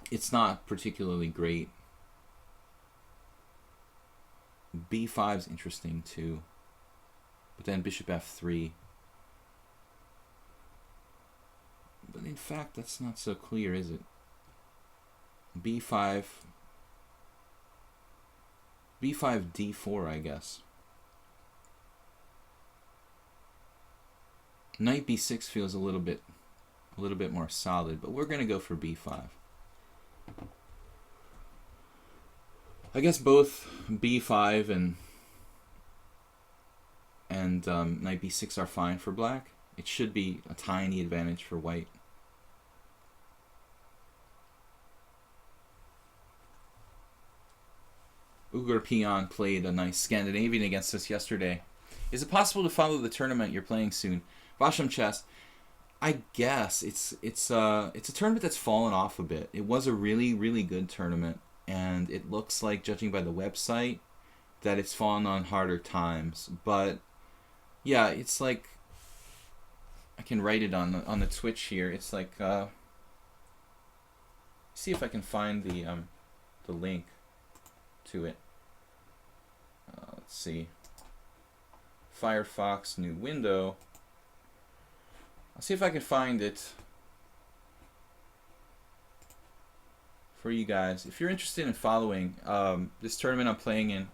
it's not particularly great. b5 is interesting too, but then bishop f3. But in fact, that's not so clear, is it? b5, d4, I guess. Knight b6 feels a little bit more solid, but we're gonna go for b5. I guess both b5 and knight b6 are fine for black. It should be a tiny advantage for white. Ugur Peon played a nice Scandinavian against us yesterday. Is it possible to follow the tournament you're playing soon? Basham Chess. I guess it's a tournament that's fallen off a bit. It was a really, really good tournament, and it looks like, judging by the website, that it's fallen on harder times. But yeah, it's like, I can write it on the Twitch here. It's like, see if I can find the link to it. Let's see. Firefox, new window. I'll see if I can find it for you guys. If you're interested in following this tournament I'm playing in,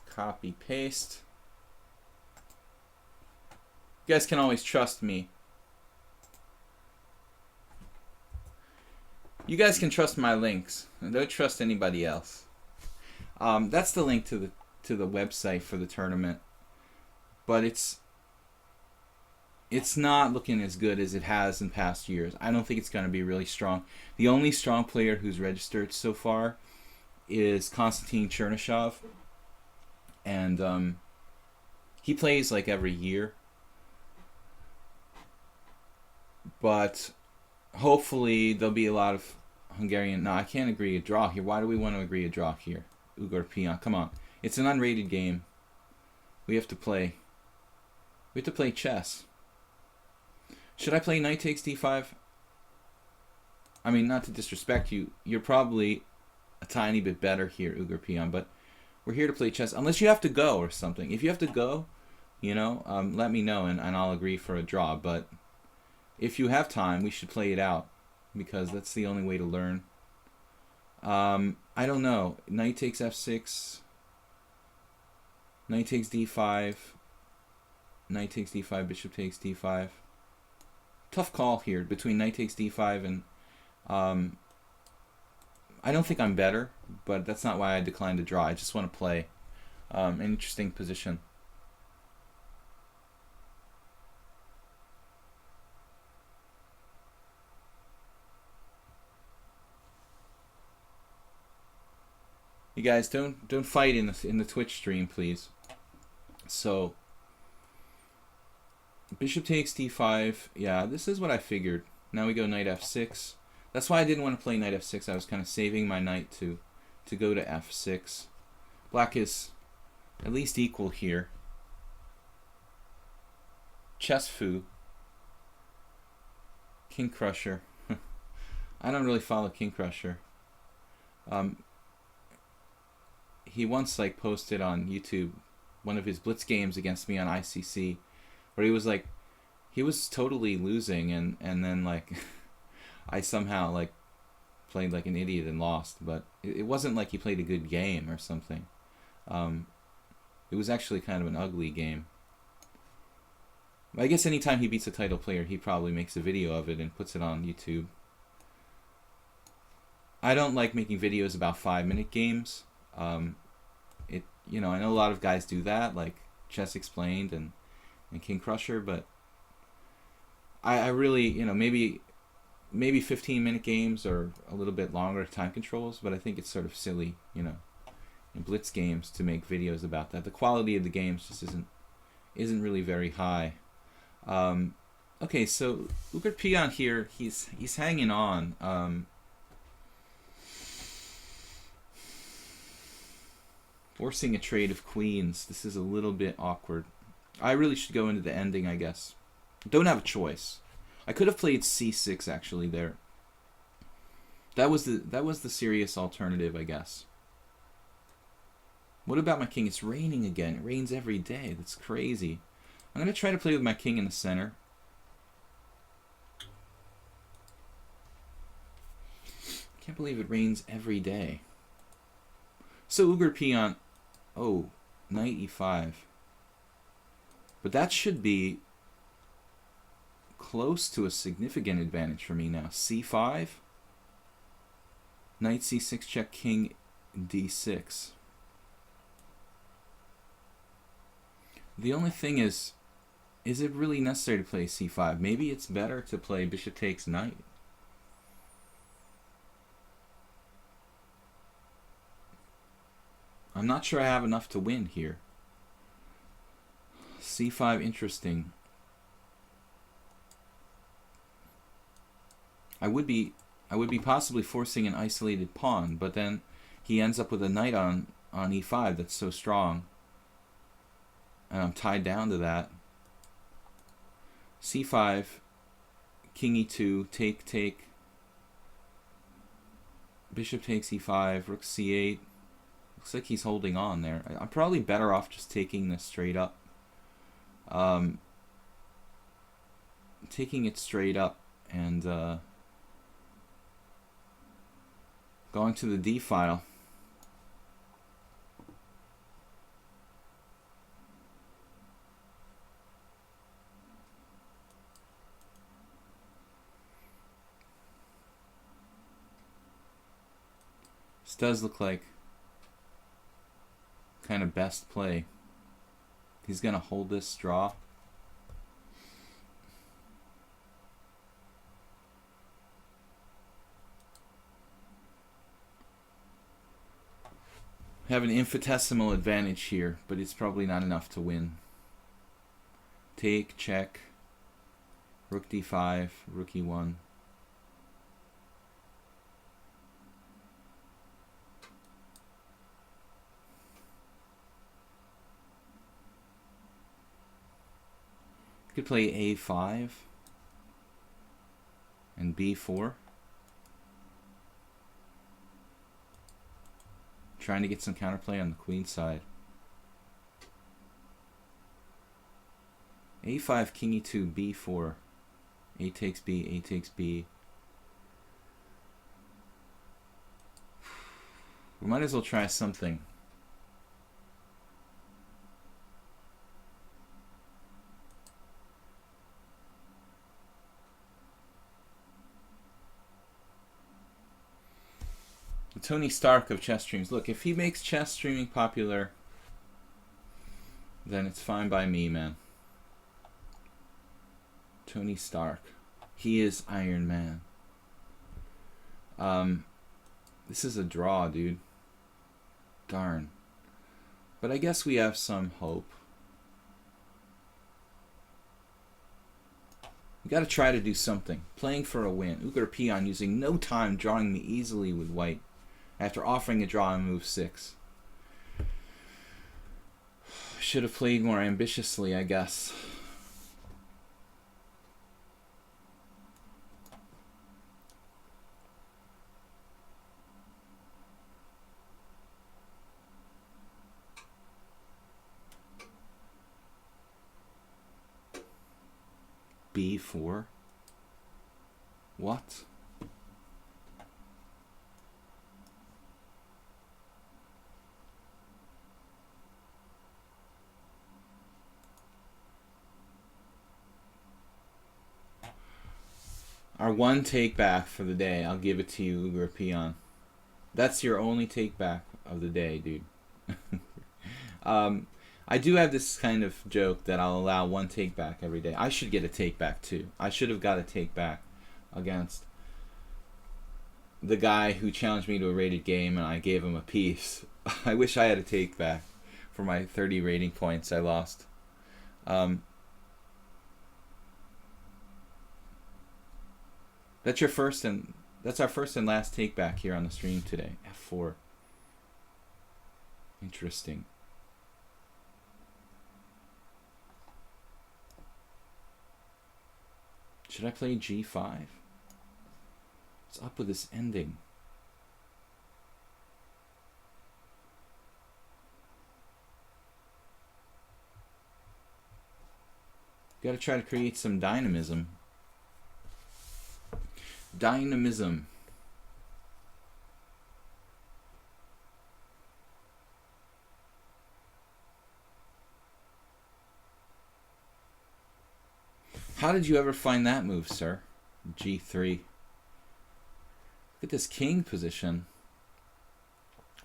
copy, paste. You guys can always trust me. You guys can trust my links. Don't trust anybody else. That's the link to the website for the tournament, but it's not looking as good as it has in past years. I don't think it's going to be really strong. The only strong player who's registered so far is Konstantin Chernyshov, and he plays like every year. But hopefully there'll be a lot of Hungarian. No, I can't agree a draw here. Why do we want to agree a draw here? Ugur Peon, come on. It's an unrated game. We have to play. We have to play chess. Should I play knight takes d5? I mean, not to disrespect you. You're probably a tiny bit better here, Ugur Peon, but we're here to play chess. Unless you have to go or something. If you have to go, let me know and I'll agree for a draw. But if you have time, we should play it out, because that's the only way to learn. I don't know. Knight takes f6. Knight takes d5. Knight takes d5. Bishop takes d5. Tough call here between knight takes d5 and... I don't think I'm better, but that's not why I declined to draw. I just want to play an interesting position. You guys don't fight in the Twitch stream, please. So bishop takes d5. Yeah, this is what I figured. Now we go knight f6. That's why I didn't want to play knight f6. I was kind of saving my knight to go to f6. Black is at least equal here. Chess foo. King Crusher. I don't really follow King Crusher. He once posted on YouTube one of his blitz games against me on ICC, where he was totally losing, and then I somehow played like an idiot and lost, but it wasn't like he played a good game or something. It was actually kind of an ugly game. I guess anytime he beats a title player, he probably makes a video of it and puts it on YouTube. I don't like making videos about 5-minute games. I know a lot of guys do that, like Chess Explained and King Crusher, but I really, maybe 15-minute games or a little bit longer time controls, but I think it's sort of silly, in blitz games to make videos about that. The quality of the games just isn't really very high. Okay, so look at peon here. He's hanging on. Forcing a trade of queens. This is a little bit awkward. I really should go into the ending, I guess. Don't have a choice. I could have played c6 actually there. That was the serious alternative, I guess. What about my king? It's raining again. It rains every day. That's crazy. I'm going to try to play with my king in the center. Can't believe it rains every day. So Ugar peon. Oh, knight e5. But that should be close to a significant advantage for me now. c5. Knight c6 check, king d6. The only thing is it really necessary to play c5? Maybe it's better to play bishop takes knight. I'm not sure I have enough to win here. c5, interesting. I would be possibly forcing an isolated pawn, but then he ends up with a knight on e5 that's so strong. And I'm tied down to that. c5, king e2, take. Bishop takes e5, rook c8. Looks like he's holding on there. I'm probably better off just taking this straight up. Taking it straight up and going to the d file. This does look like kind of best play. He's gonna hold this draw. Have an infinitesimal advantage here, but it's probably not enough to win. Take, check, rook d5, rook e1. Could play a5 and b4. Trying to get some counterplay on the queen side. a5, king e2, b4. A takes b, a takes b. We might as well try something. Tony Stark of chess streams. Look, if he makes chess streaming popular, then it's fine by me, man. Tony Stark. He is Iron Man. This is a draw, dude. Darn. But I guess we have some hope. We gotta try to do something. Playing for a win. Ugar peon using no time, drawing me easily with white. After offering a draw on move 6. Should have played more ambitiously, I guess. B4? What? Our one take back for the day. I'll give it to you, Ugar peon. That's your only take back of the day, dude. I do have this kind of joke that I'll allow one take back every day. I should get a take back too. I should have got a take back against the guy who challenged me to a rated game and I gave him a piece. I wish I had a take back for my 30 rating points I lost. That's our first and last take back here on the stream today. F4. Interesting. Should I play G5? What's up with this ending? Got to try to create some dynamism. Dynamism. How did you ever find that move, sir? G3. Look at this king position.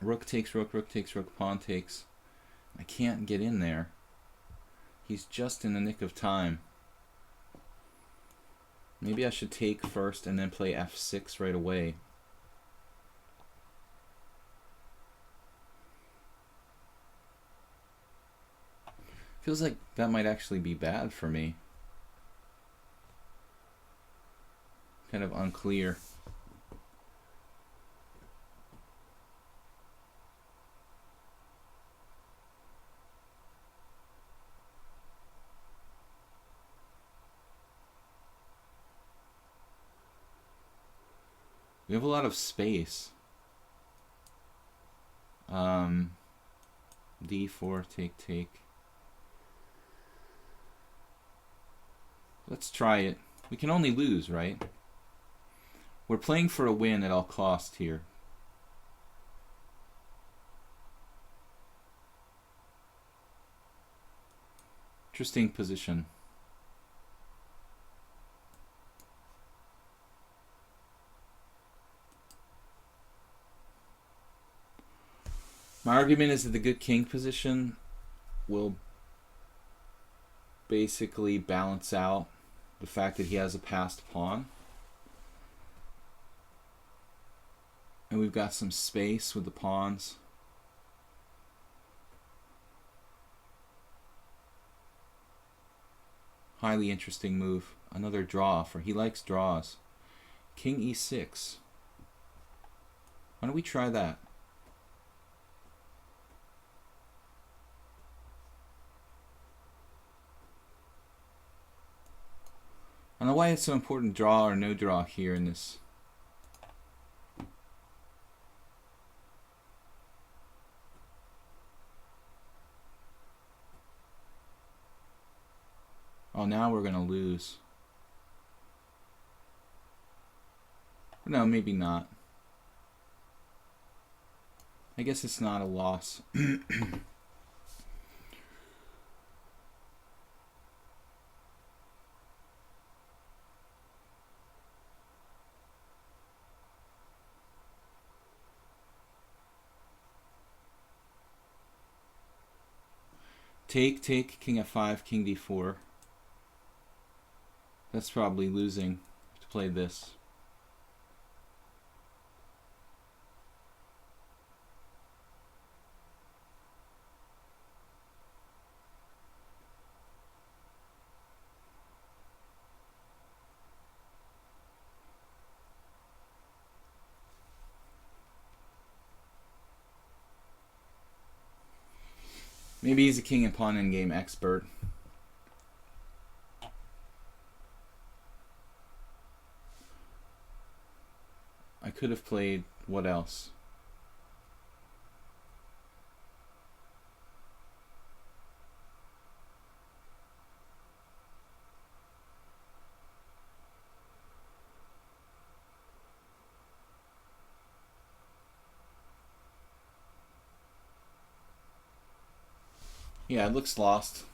Rook takes rook, rook takes rook, pawn takes. I can't get in there. He's just in the nick of time. Maybe I should take first and then play F6 right away. Feels like that might actually be bad for me. Kind of unclear. We have a lot of space. D4, take. Let's try it. We can only lose, right? We're playing for a win at all cost here. Interesting position. My argument is that the good king position will basically balance out the fact that he has a passed pawn. And we've got some space with the pawns. Highly interesting move. Another draw, for he likes draws. King e6. Why don't we try that? I don't know why it's so important, draw or no draw here in this. Oh, now we're going to lose. No, maybe not. I guess it's not a loss. Take, king f5, king d4. That's probably losing to play this. Maybe he's a king and pawn endgame expert. I could have played what else? Yeah, it looks lost.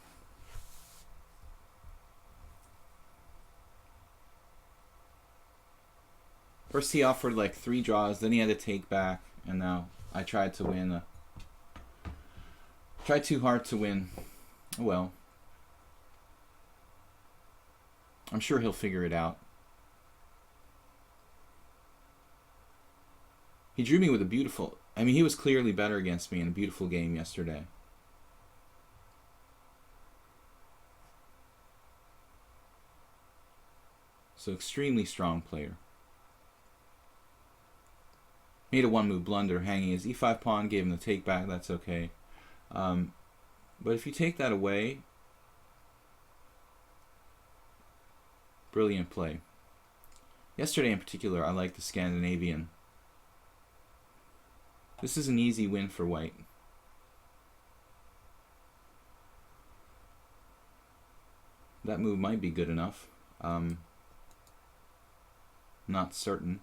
First he offered like 3 draws, then he had to take back, and now I tried to win Try too hard to win. Well, I'm sure he'll figure it out. He drew me with a beautiful... I mean, he was clearly better against me in a beautiful game yesterday. So extremely strong player. Made a one-move blunder, hanging his e5 pawn, gave him the take back. That's okay. But if you take that away, brilliant play. Yesterday in particular, I liked the Scandinavian. This is an easy win for white. That move might be good enough. Not certain.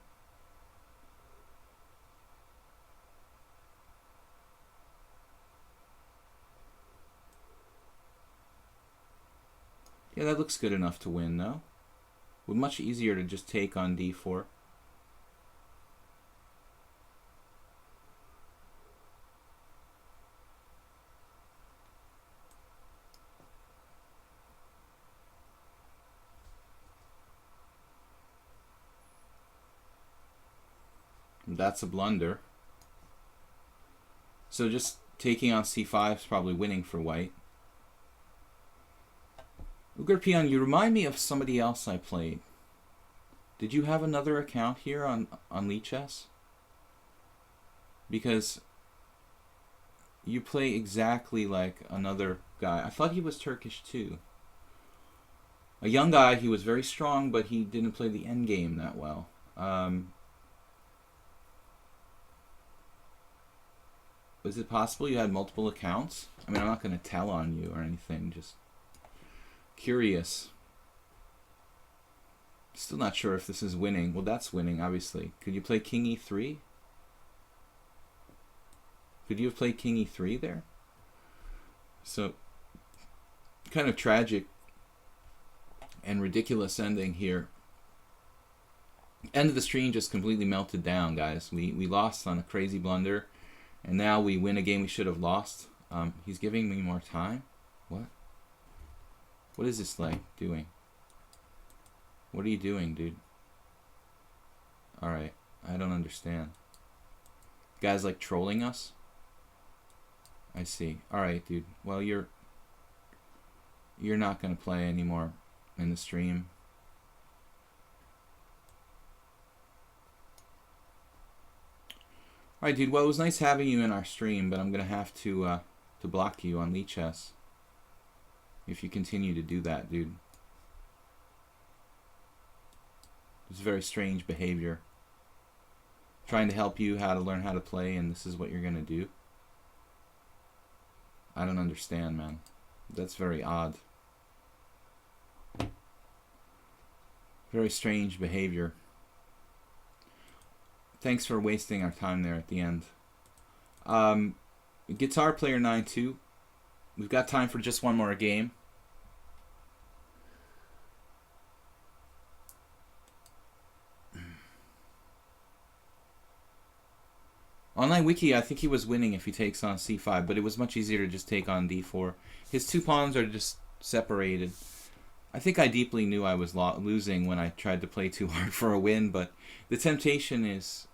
Yeah, that looks good enough to win, no? Would much easier to just take on d4. That's a blunder. So just taking on c5 is probably winning for white. Ugarpion, you remind me of somebody else I played. Did you have another account here on lichess? Because you play exactly like another guy. I thought he was Turkish too. A young guy, he was very strong, but he didn't play the endgame that well. Was it possible you had multiple accounts? I mean, I'm not going to tell on you or anything, just curious. Still not sure if this is winning. Well, that's winning, obviously. Could you play king e3? Could you have played king e3 there? So, kind of tragic and ridiculous ending here. End of the stream just completely melted down, guys. We lost on a crazy blunder. And now we win a game we should have lost. He's giving me more time? What? What is this like doing? What are you doing, dude? Alright. I don't understand. You guys like trolling us? I see. Alright, dude. Well, you're not going to play anymore in the stream. Alright, dude. Well, it was nice having you in our stream, but I'm going to have to block you on lichess if you continue to do that, dude. It's very strange behavior. Trying to help you how to learn how to play, and this is what you're going to do. I don't understand, man. That's very odd. Very strange behavior. Thanks for wasting our time there at the end. Guitar Player 9-2. We've got time for just one more game. Online Wiki, I think he was winning if he takes on c5, but it was much easier to just take on d4. His two pawns are just separated. I think I deeply knew I was losing when I tried to play too hard for a win, but the temptation is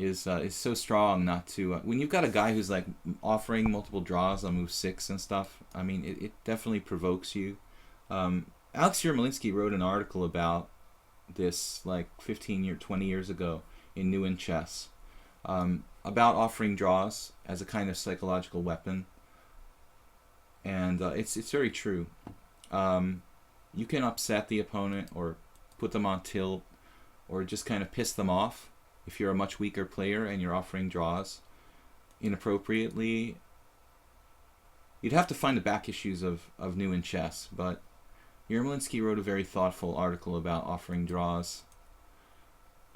so strong not to... when you've got a guy who's like offering multiple draws on move 6 and stuff, I mean, it definitely provokes you. Alex Yermolinsky wrote an article about this like 20 years ago in New in Chess, about offering draws as a kind of psychological weapon, and it's very true. You can upset the opponent or put them on tilt or just kind of piss them off if you're a much weaker player and you're offering draws inappropriately. You'd have to find the back issues of New in Chess, but Yermolinsky wrote a very thoughtful article about offering draws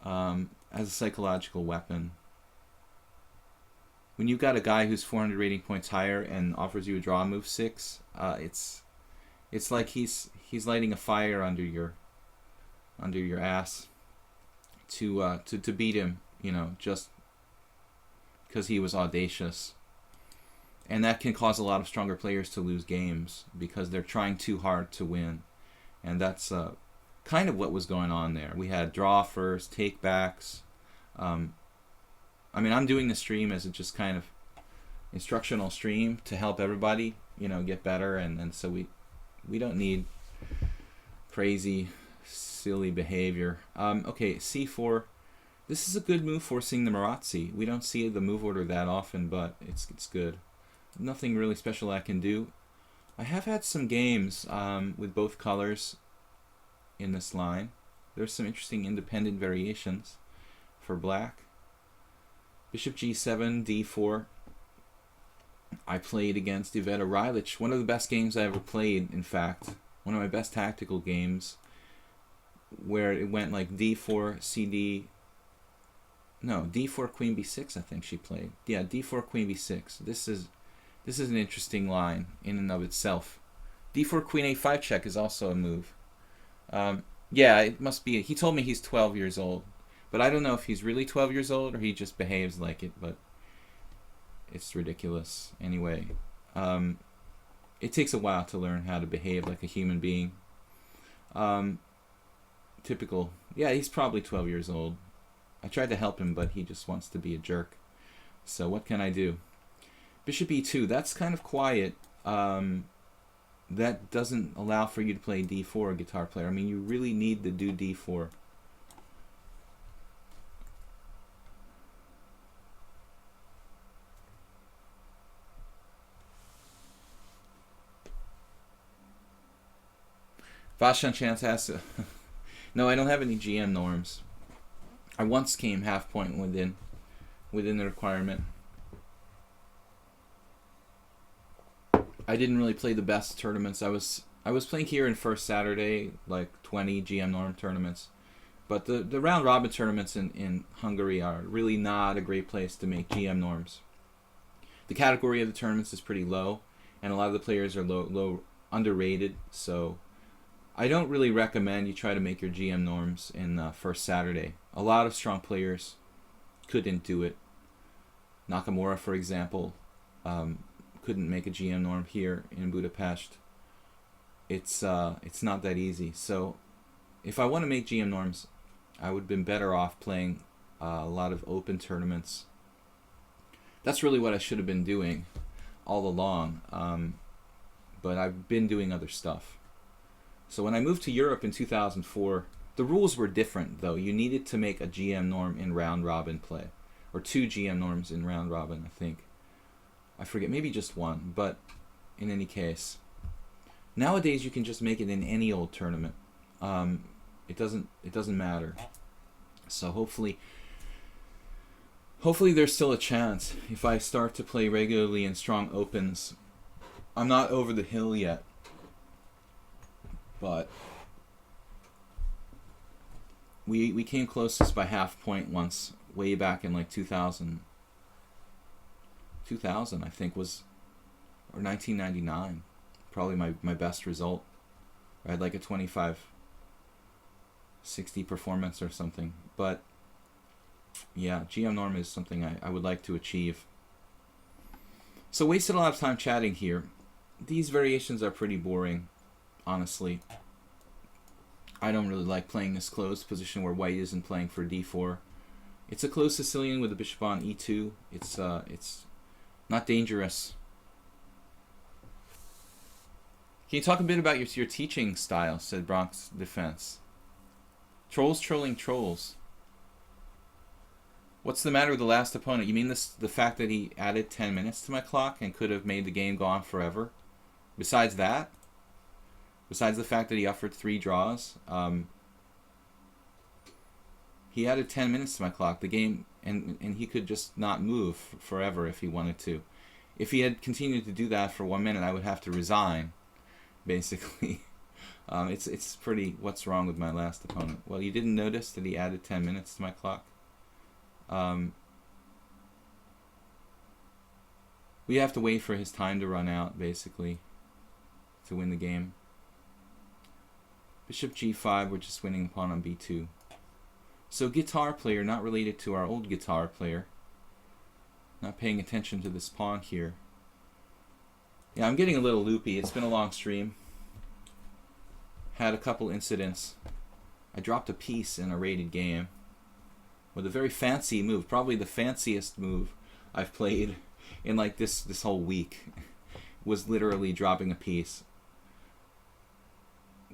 as a psychological weapon. When you've got a guy who's 400 rating points higher and offers you a draw move 6, it's like he's lighting a fire under your ass to beat him, you know, just because he was audacious. And that can cause a lot of stronger players to lose games because they're trying too hard to win. And that's kind of what was going on there. We had draw first, take backs. I mean, I'm doing the stream as a just kind of instructional stream to help everybody, get better. And so we don't need crazy, silly behavior. Okay, c4. This is a good move, forcing the Marazzi. We don't see the move order that often, but it's good. Nothing really special I can do. I have had some games with both colors in this line. There's some interesting independent variations for black. Bishop g7, d4. I played against Iveta Rilich. One of the best games I ever played, in fact. One of my best tactical games, where it went like d4, cd... No, d4, queen b6, I think she played. Yeah, d4, queen b6. This is an interesting line in and of itself. d4, queen a5 check is also a move. Yeah, it must be. He told me he's 12 years old. But I don't know if he's really 12 years old or he just behaves like it. But it's ridiculous. Anyway, it takes a while to learn how to behave like a human being. Typical. Yeah, he's probably 12 years old. I tried to help him, but he just wants to be a jerk. So what can I do? Bishop e2, that's kind of quiet. That doesn't allow for you to play d4, guitar player. I mean, you really need to do d4. Vashan Chance has to... No, I don't have any GM norms. I once came half point within the requirement. I didn't really play the best tournaments. I was playing here in First Saturday, like 20 GM norm tournaments. But the round robin tournaments in Hungary are really not a great place to make GM norms. The category of the tournaments is pretty low, and a lot of the players are low underrated, so I don't really recommend you try to make your GM norms in First Saturday. A lot of strong players couldn't do it. Nakamura, for example, couldn't make a GM norm here in Budapest. It's not that easy. So if I want to make GM norms, I would have been better off playing a lot of open tournaments. That's really what I should have been doing all along. But I've been doing other stuff. So when I moved to Europe in 2004, the rules were different, though. You needed to make a GM norm in round robin play, or 2 GM norms in round robin, I think. I forget, maybe just 1, but in any case. Nowadays you can just make it in any old tournament. It doesn't matter. So hopefully there's still a chance if I start to play regularly in strong opens. I'm not over the hill yet, but we came closest by half point once, way back in like 2000 I think was, or 1999, probably my best result. I had like a 25-60 performance or something. But yeah, GM norm is something I would like to achieve. So wasted a lot of time chatting here. These variations are pretty boring, honestly. I don't really like playing this closed position where white isn't playing for d4. It's a closed Sicilian with a bishop on e2. It's not dangerous. Can you talk a bit about your teaching style, said Bronx Defense. Trolls trolling trolls. What's the matter with the last opponent? You mean the fact that he added 10 minutes to my clock and could have made the game go on forever? Besides that? Besides the fact that he offered 3 draws? He added 10 minutes to my clock. The game, and he could just not move forever if he wanted to. If he had continued to do that for 1 minute, I would have to resign, basically. It's pretty, what's wrong with my last opponent? Well, you didn't notice that he added 10 minutes to my clock? We have to wait for his time to run out, basically, to win the game. Bishop g5, we're just winning pawn on b2. So guitar player, not related to our old guitar player. Not paying attention to this pawn here. Yeah, I'm getting a little loopy. It's been a long stream. Had a couple incidents. I dropped a piece in a rated game with a very fancy move, probably the fanciest move I've played in like this whole week. Was literally dropping a piece.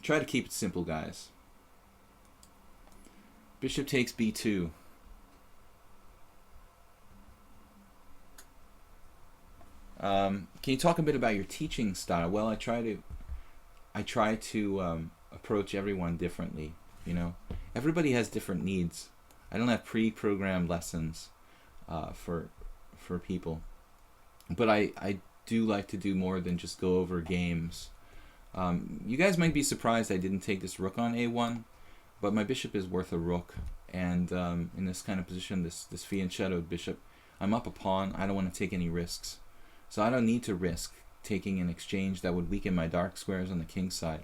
Try to keep it simple, guys. Bishop takes b2. Can you talk a bit about your teaching style? Well, I try to approach everyone differently. You know, everybody has different needs. I don't have pre-programmed lessons for people, but I do like to do more than just go over games. You guys might be surprised I didn't take this rook on a1, but my bishop is worth a rook, and in this kind of position, this fianchettoed bishop, I'm up a pawn. I don't want to take any risks. So I don't need to risk taking an exchange that would weaken my dark squares on the king side.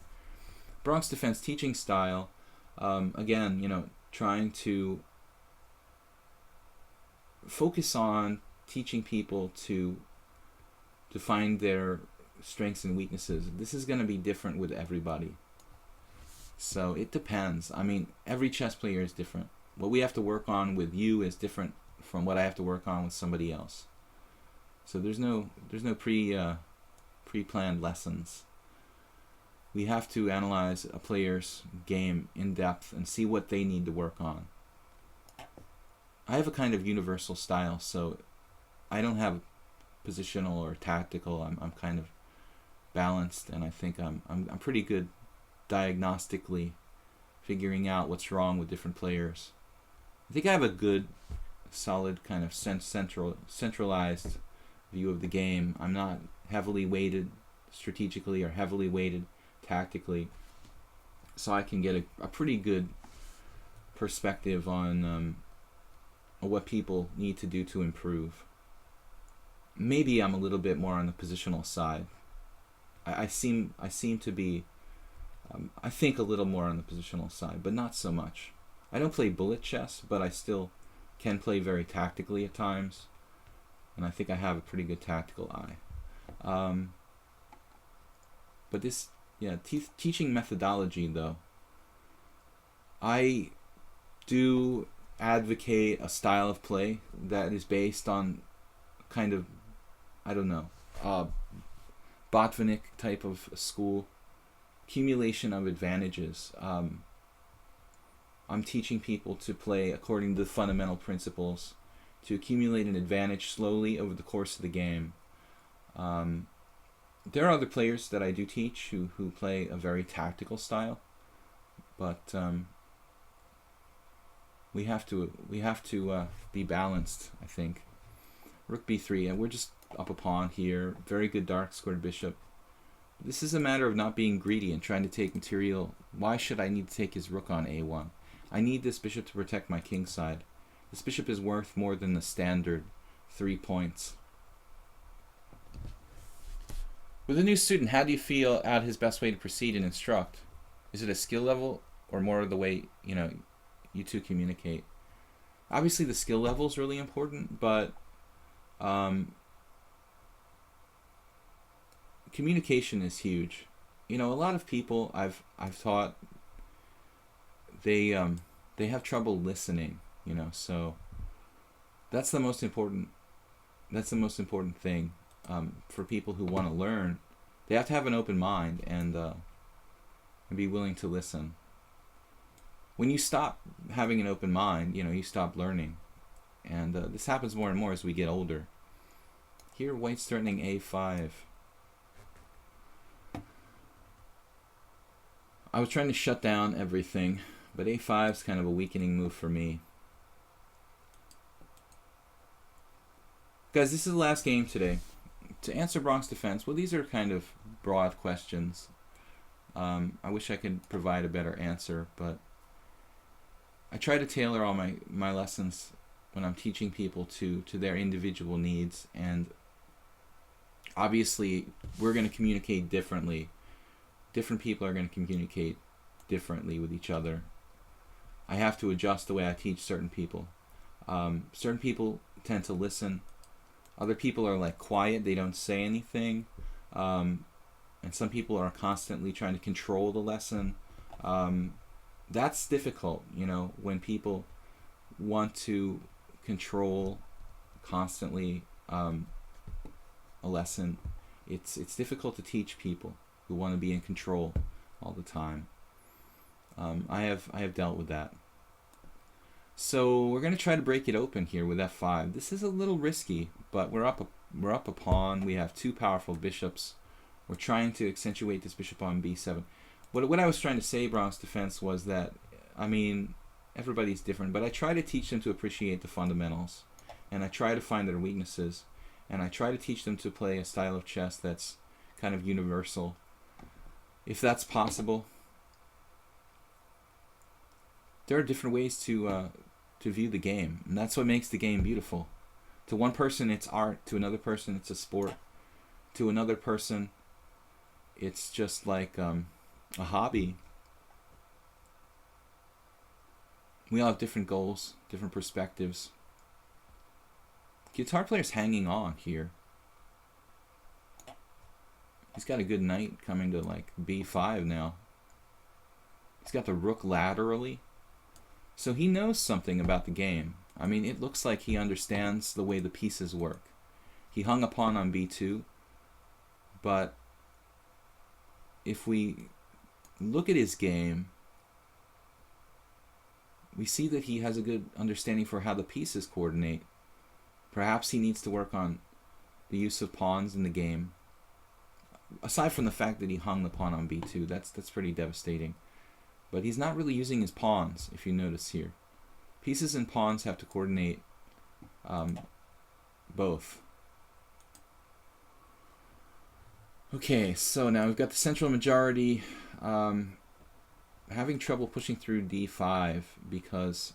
Bronx Defense teaching style, again, you know, trying to focus on teaching people to find their strengths and weaknesses. This is going to be different with everybody. So it depends. I mean, every chess player is different. What we have to work on with you is different from what I have to work on with somebody else. So there's no pre-planned lessons. We have to analyze a player's game in depth and see what they need to work on. I have a kind of universal style, so I don't have positional or tactical. I'm kind of balanced, and I think I'm pretty good diagnostically figuring out what's wrong with different players. I think I have a good, solid kind of centralized view of the game. I'm not heavily weighted strategically or heavily weighted tactically, so I can get a pretty good perspective on what people need to do to improve. Maybe I'm a little bit more on the positional side. I seem to be, I think a little more on the positional side, but not so much. I don't play bullet chess, but I still can play very tactically at times. And I think I have a pretty good tactical eye. But this, yeah, teaching methodology, though, I do advocate a style of play that is based on kind of, I don't know, Botvinnik type of school, accumulation of advantages. I'm teaching people to play according to the fundamental principles, to accumulate an advantage slowly over the course of the game. There are other players that I do teach who play a very tactical style, but we have to be balanced, I think. Rook b3, and we're just up a pawn here. Very good dark squared bishop. This is a matter of not being greedy and trying to take material. Why should I need to take his rook on a1? I need this bishop to protect my king side. This bishop is worth more than the standard 3 points. With a new student, how do you feel out his best way to proceed and instruct? Is it a skill level or more of the way, you know, you two communicate? Obviously the skill level is really important, but communication is huge. You know, a lot of people I've taught, they have trouble listening, you know, so that's the most important thing for people who want to learn. They have to have an open mind and be willing to listen. When you stop having an open mind, you know, you stop learning, and this happens more and more as we get older. Here, white's threatening a5. I was trying to shut down everything, but a5 is kind of a weakening move for me. Guys, this is the last game today. To answer Bronx Defense, well, these are kind of broad questions. I wish I could provide a better answer, but I try to tailor all my lessons when I'm teaching people to their individual needs, and obviously we're going to communicate differently. Different people are going to communicate differently with each other. I have to adjust the way I teach certain people. Certain people tend to listen. Other people are like quiet, they don't say anything. and some people are constantly trying to control the lesson. That's difficult, when people want to control constantly a lesson. It's difficult to teach people who want to be in control all the time. I have dealt with that. So we're going to try to break it open here with f5. This is a little risky, but we're up a pawn. We have two powerful bishops. We're trying to accentuate this bishop on b7. What I was trying to say, Braun's defense, was that, everybody's different, but I try to teach them to appreciate the fundamentals, and I try to find their weaknesses, and I try to teach them to play a style of chess that's kind of universal, if that's possible. There are different ways to view the game, and that's what makes the game beautiful. To one person, it's art. To another person, it's a sport. To another person, it's just like a hobby. We all have different goals, different perspectives. Guitar player's hanging on here. He's got a good knight coming to like b5 now. He's got the rook laterally. So he knows something about the game. It looks like he understands the way the pieces work. He hung a pawn on b2, but if we look at his game, we see that he has a good understanding for how the pieces coordinate. Perhaps he needs to work on the use of pawns in the game. Aside from the fact that he hung the pawn on b2, that's pretty devastating. But he's not really using his pawns, if you notice here. Pieces and pawns have to coordinate both. Okay, so now we've got the central majority having trouble pushing through d5 because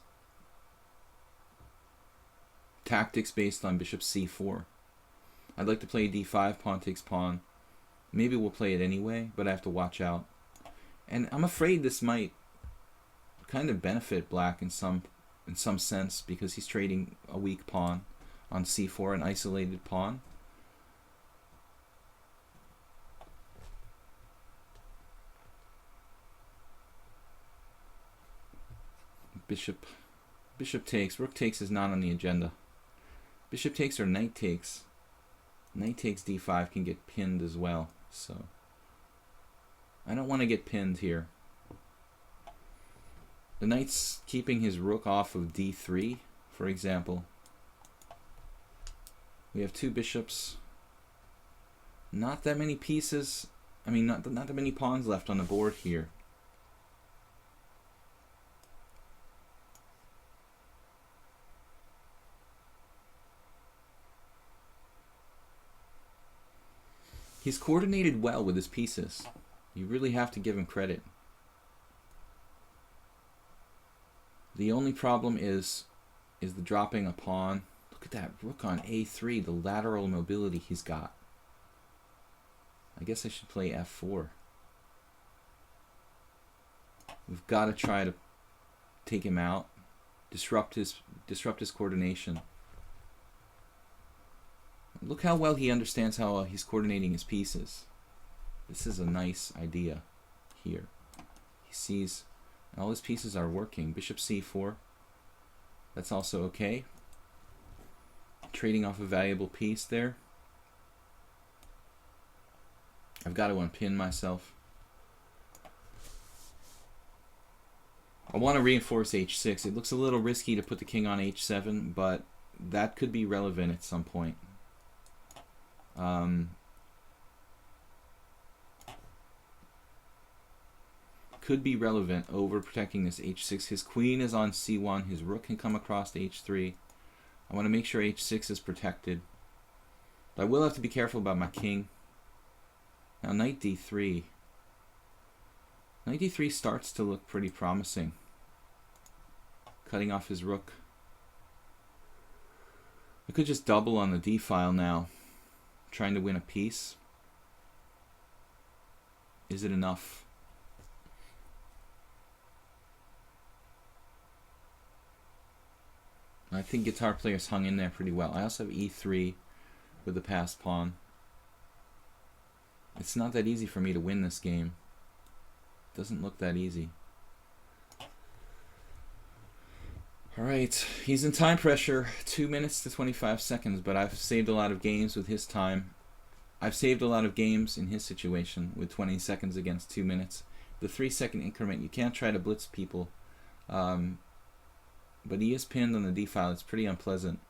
tactics based on bishop c4. I'd like to play d5, pawn takes pawn. Maybe we'll play it anyway, but I have to watch out. And I'm afraid this might kind of benefit black in some sense, because he's trading a weak pawn on c4, an isolated pawn. Bishop takes. Rook takes is not on the agenda. Bishop takes or knight takes. Knight takes d5 can get pinned as well, so I don't want to get pinned here. The knight's keeping his rook off of d3, for example. We have two bishops. Not that many pieces. Not that many pawns left on the board here. He's coordinated well with his pieces. You really have to give him credit. The only problem is the dropping a pawn. Look at that rook on a3, the lateral mobility he's got. I guess I should play f4. We've got to try to take him out, disrupt his coordination. Look how well he understands how he's coordinating his pieces. This is a nice idea here. He sees all his pieces are working. Bishop c4. That's also okay. Trading off a valuable piece there. I've got to unpin myself. I want to reinforce h6. It looks a little risky to put the king on h7, but that could be relevant at some point. Could be relevant over protecting this h6. His queen is on c1. His rook can come across to h3. I want to make sure h6 is protected. But I will have to be careful about my king. Now knight d3. Knight d3 starts to look pretty promising. Cutting off his rook. I could just double on the d file now, trying to win a piece. Is it enough? I think guitar players hung in there pretty well. I also have e3 with the passed pawn. It's not that easy for me to win this game. Doesn't look that easy. Alright, he's in time pressure. 2 minutes to 25 seconds, but I've saved a lot of games with his time. I've saved a lot of games in his situation with 20 seconds against 2 minutes. The 3-second increment, you can't try to blitz people. But he is pinned on the d-file. It's pretty unpleasant.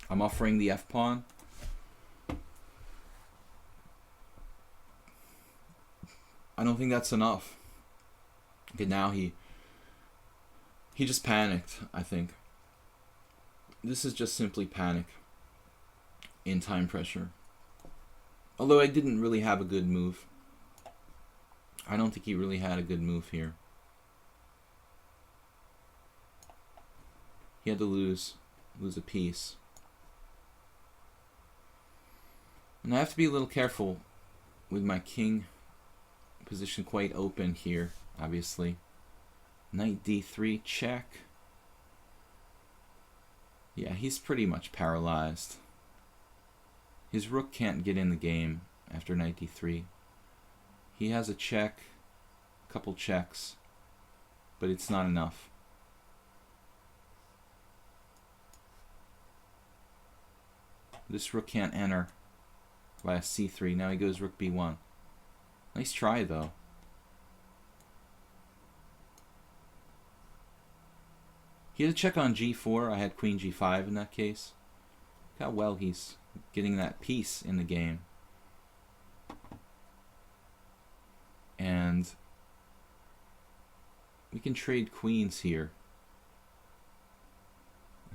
I'm offering the f-pawn. I don't think that's enough. Okay, now he just panicked, I think. This is just simply panic in time pressure. Although I didn't really have a good move. I don't think he really had a good move here. He had to lose a piece. And I have to be a little careful with my king position quite open here, obviously. Knight d3 check. Yeah, he's pretty much paralyzed. His rook can't get in the game after knight d3. He has a check, a couple checks, but it's not enough. This rook can't enter via c3. Now he goes rook b1. Nice try, though. He had a check on g4. I had queen g5 in that case. Look how well he's getting that piece in the game. And we can trade queens here.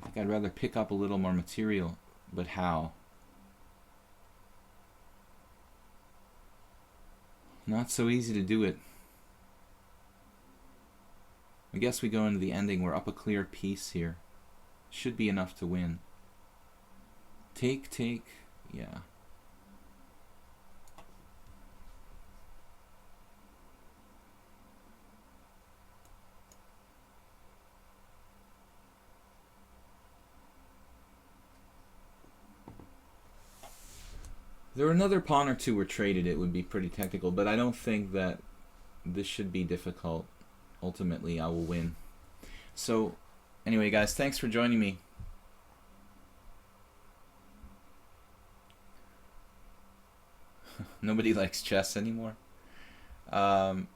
I think I'd rather pick up a little more material, but how? Not so easy to do it. I guess we go into the ending. We're up a clear piece here. Should be enough to win. Take, yeah. There were another pawn or two were traded. It would be pretty technical, but I don't think that this should be difficult. Ultimately, I will win. So, anyway, guys, thanks for joining me. Nobody likes chess anymore. No,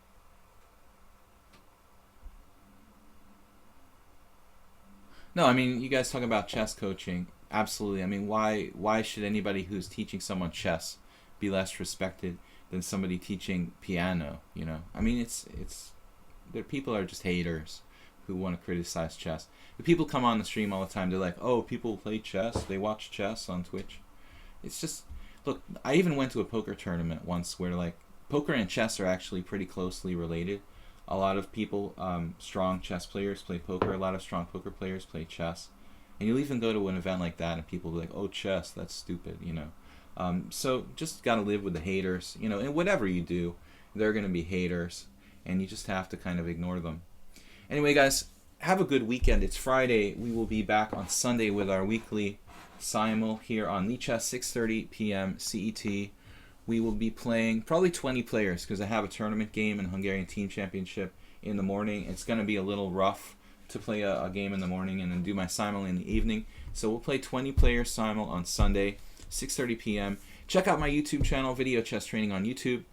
I mean, you guys talk about chess coaching. Absolutely. I mean, why should anybody who's teaching someone chess be less respected than somebody teaching piano? You know, I mean, there people are just haters who want to criticize chess. The people come on the stream all the time. They're like, oh, people play chess. They watch chess on Twitch. It's just, look, I even went to a poker tournament once where like poker and chess are actually pretty closely related. A lot of people, strong chess players play poker. A lot of strong poker players play chess. And you'll even go to an event like that and people will be like, oh, chess, that's stupid, you know. So just got to live with the haters, you know, and whatever you do, there are going to be haters, and you just have to kind of ignore them. Anyway, guys, have a good weekend. It's Friday. We will be back on Sunday with our weekly simul here on lichess, 6:30 p.m. CET. We will be playing probably 20 players because I have a tournament game and Hungarian Team Championship in the morning. It's going to be a little rough to play a game in the morning and then do my simul in the evening. So we'll play 20 players simul on Sunday, 6:30 p.m. Check out my YouTube channel, Video Chess Training on YouTube.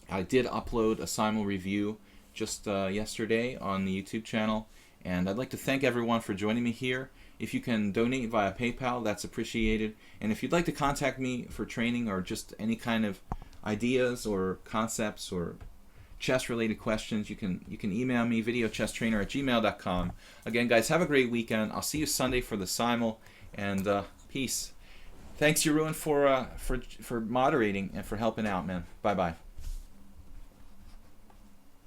I did upload a simul review just yesterday on the YouTube channel, and I'd like to thank everyone for joining me here. If you can donate via PayPal, that's appreciated. And if you'd like to contact me for training or just any kind of ideas or concepts or chess-related questions, you can email me, videochesstrainer@gmail.com. Again, guys, have a great weekend. I'll see you Sunday for the simul, and peace. Thanks, Jeroen, for moderating and for helping out, man. Bye-bye.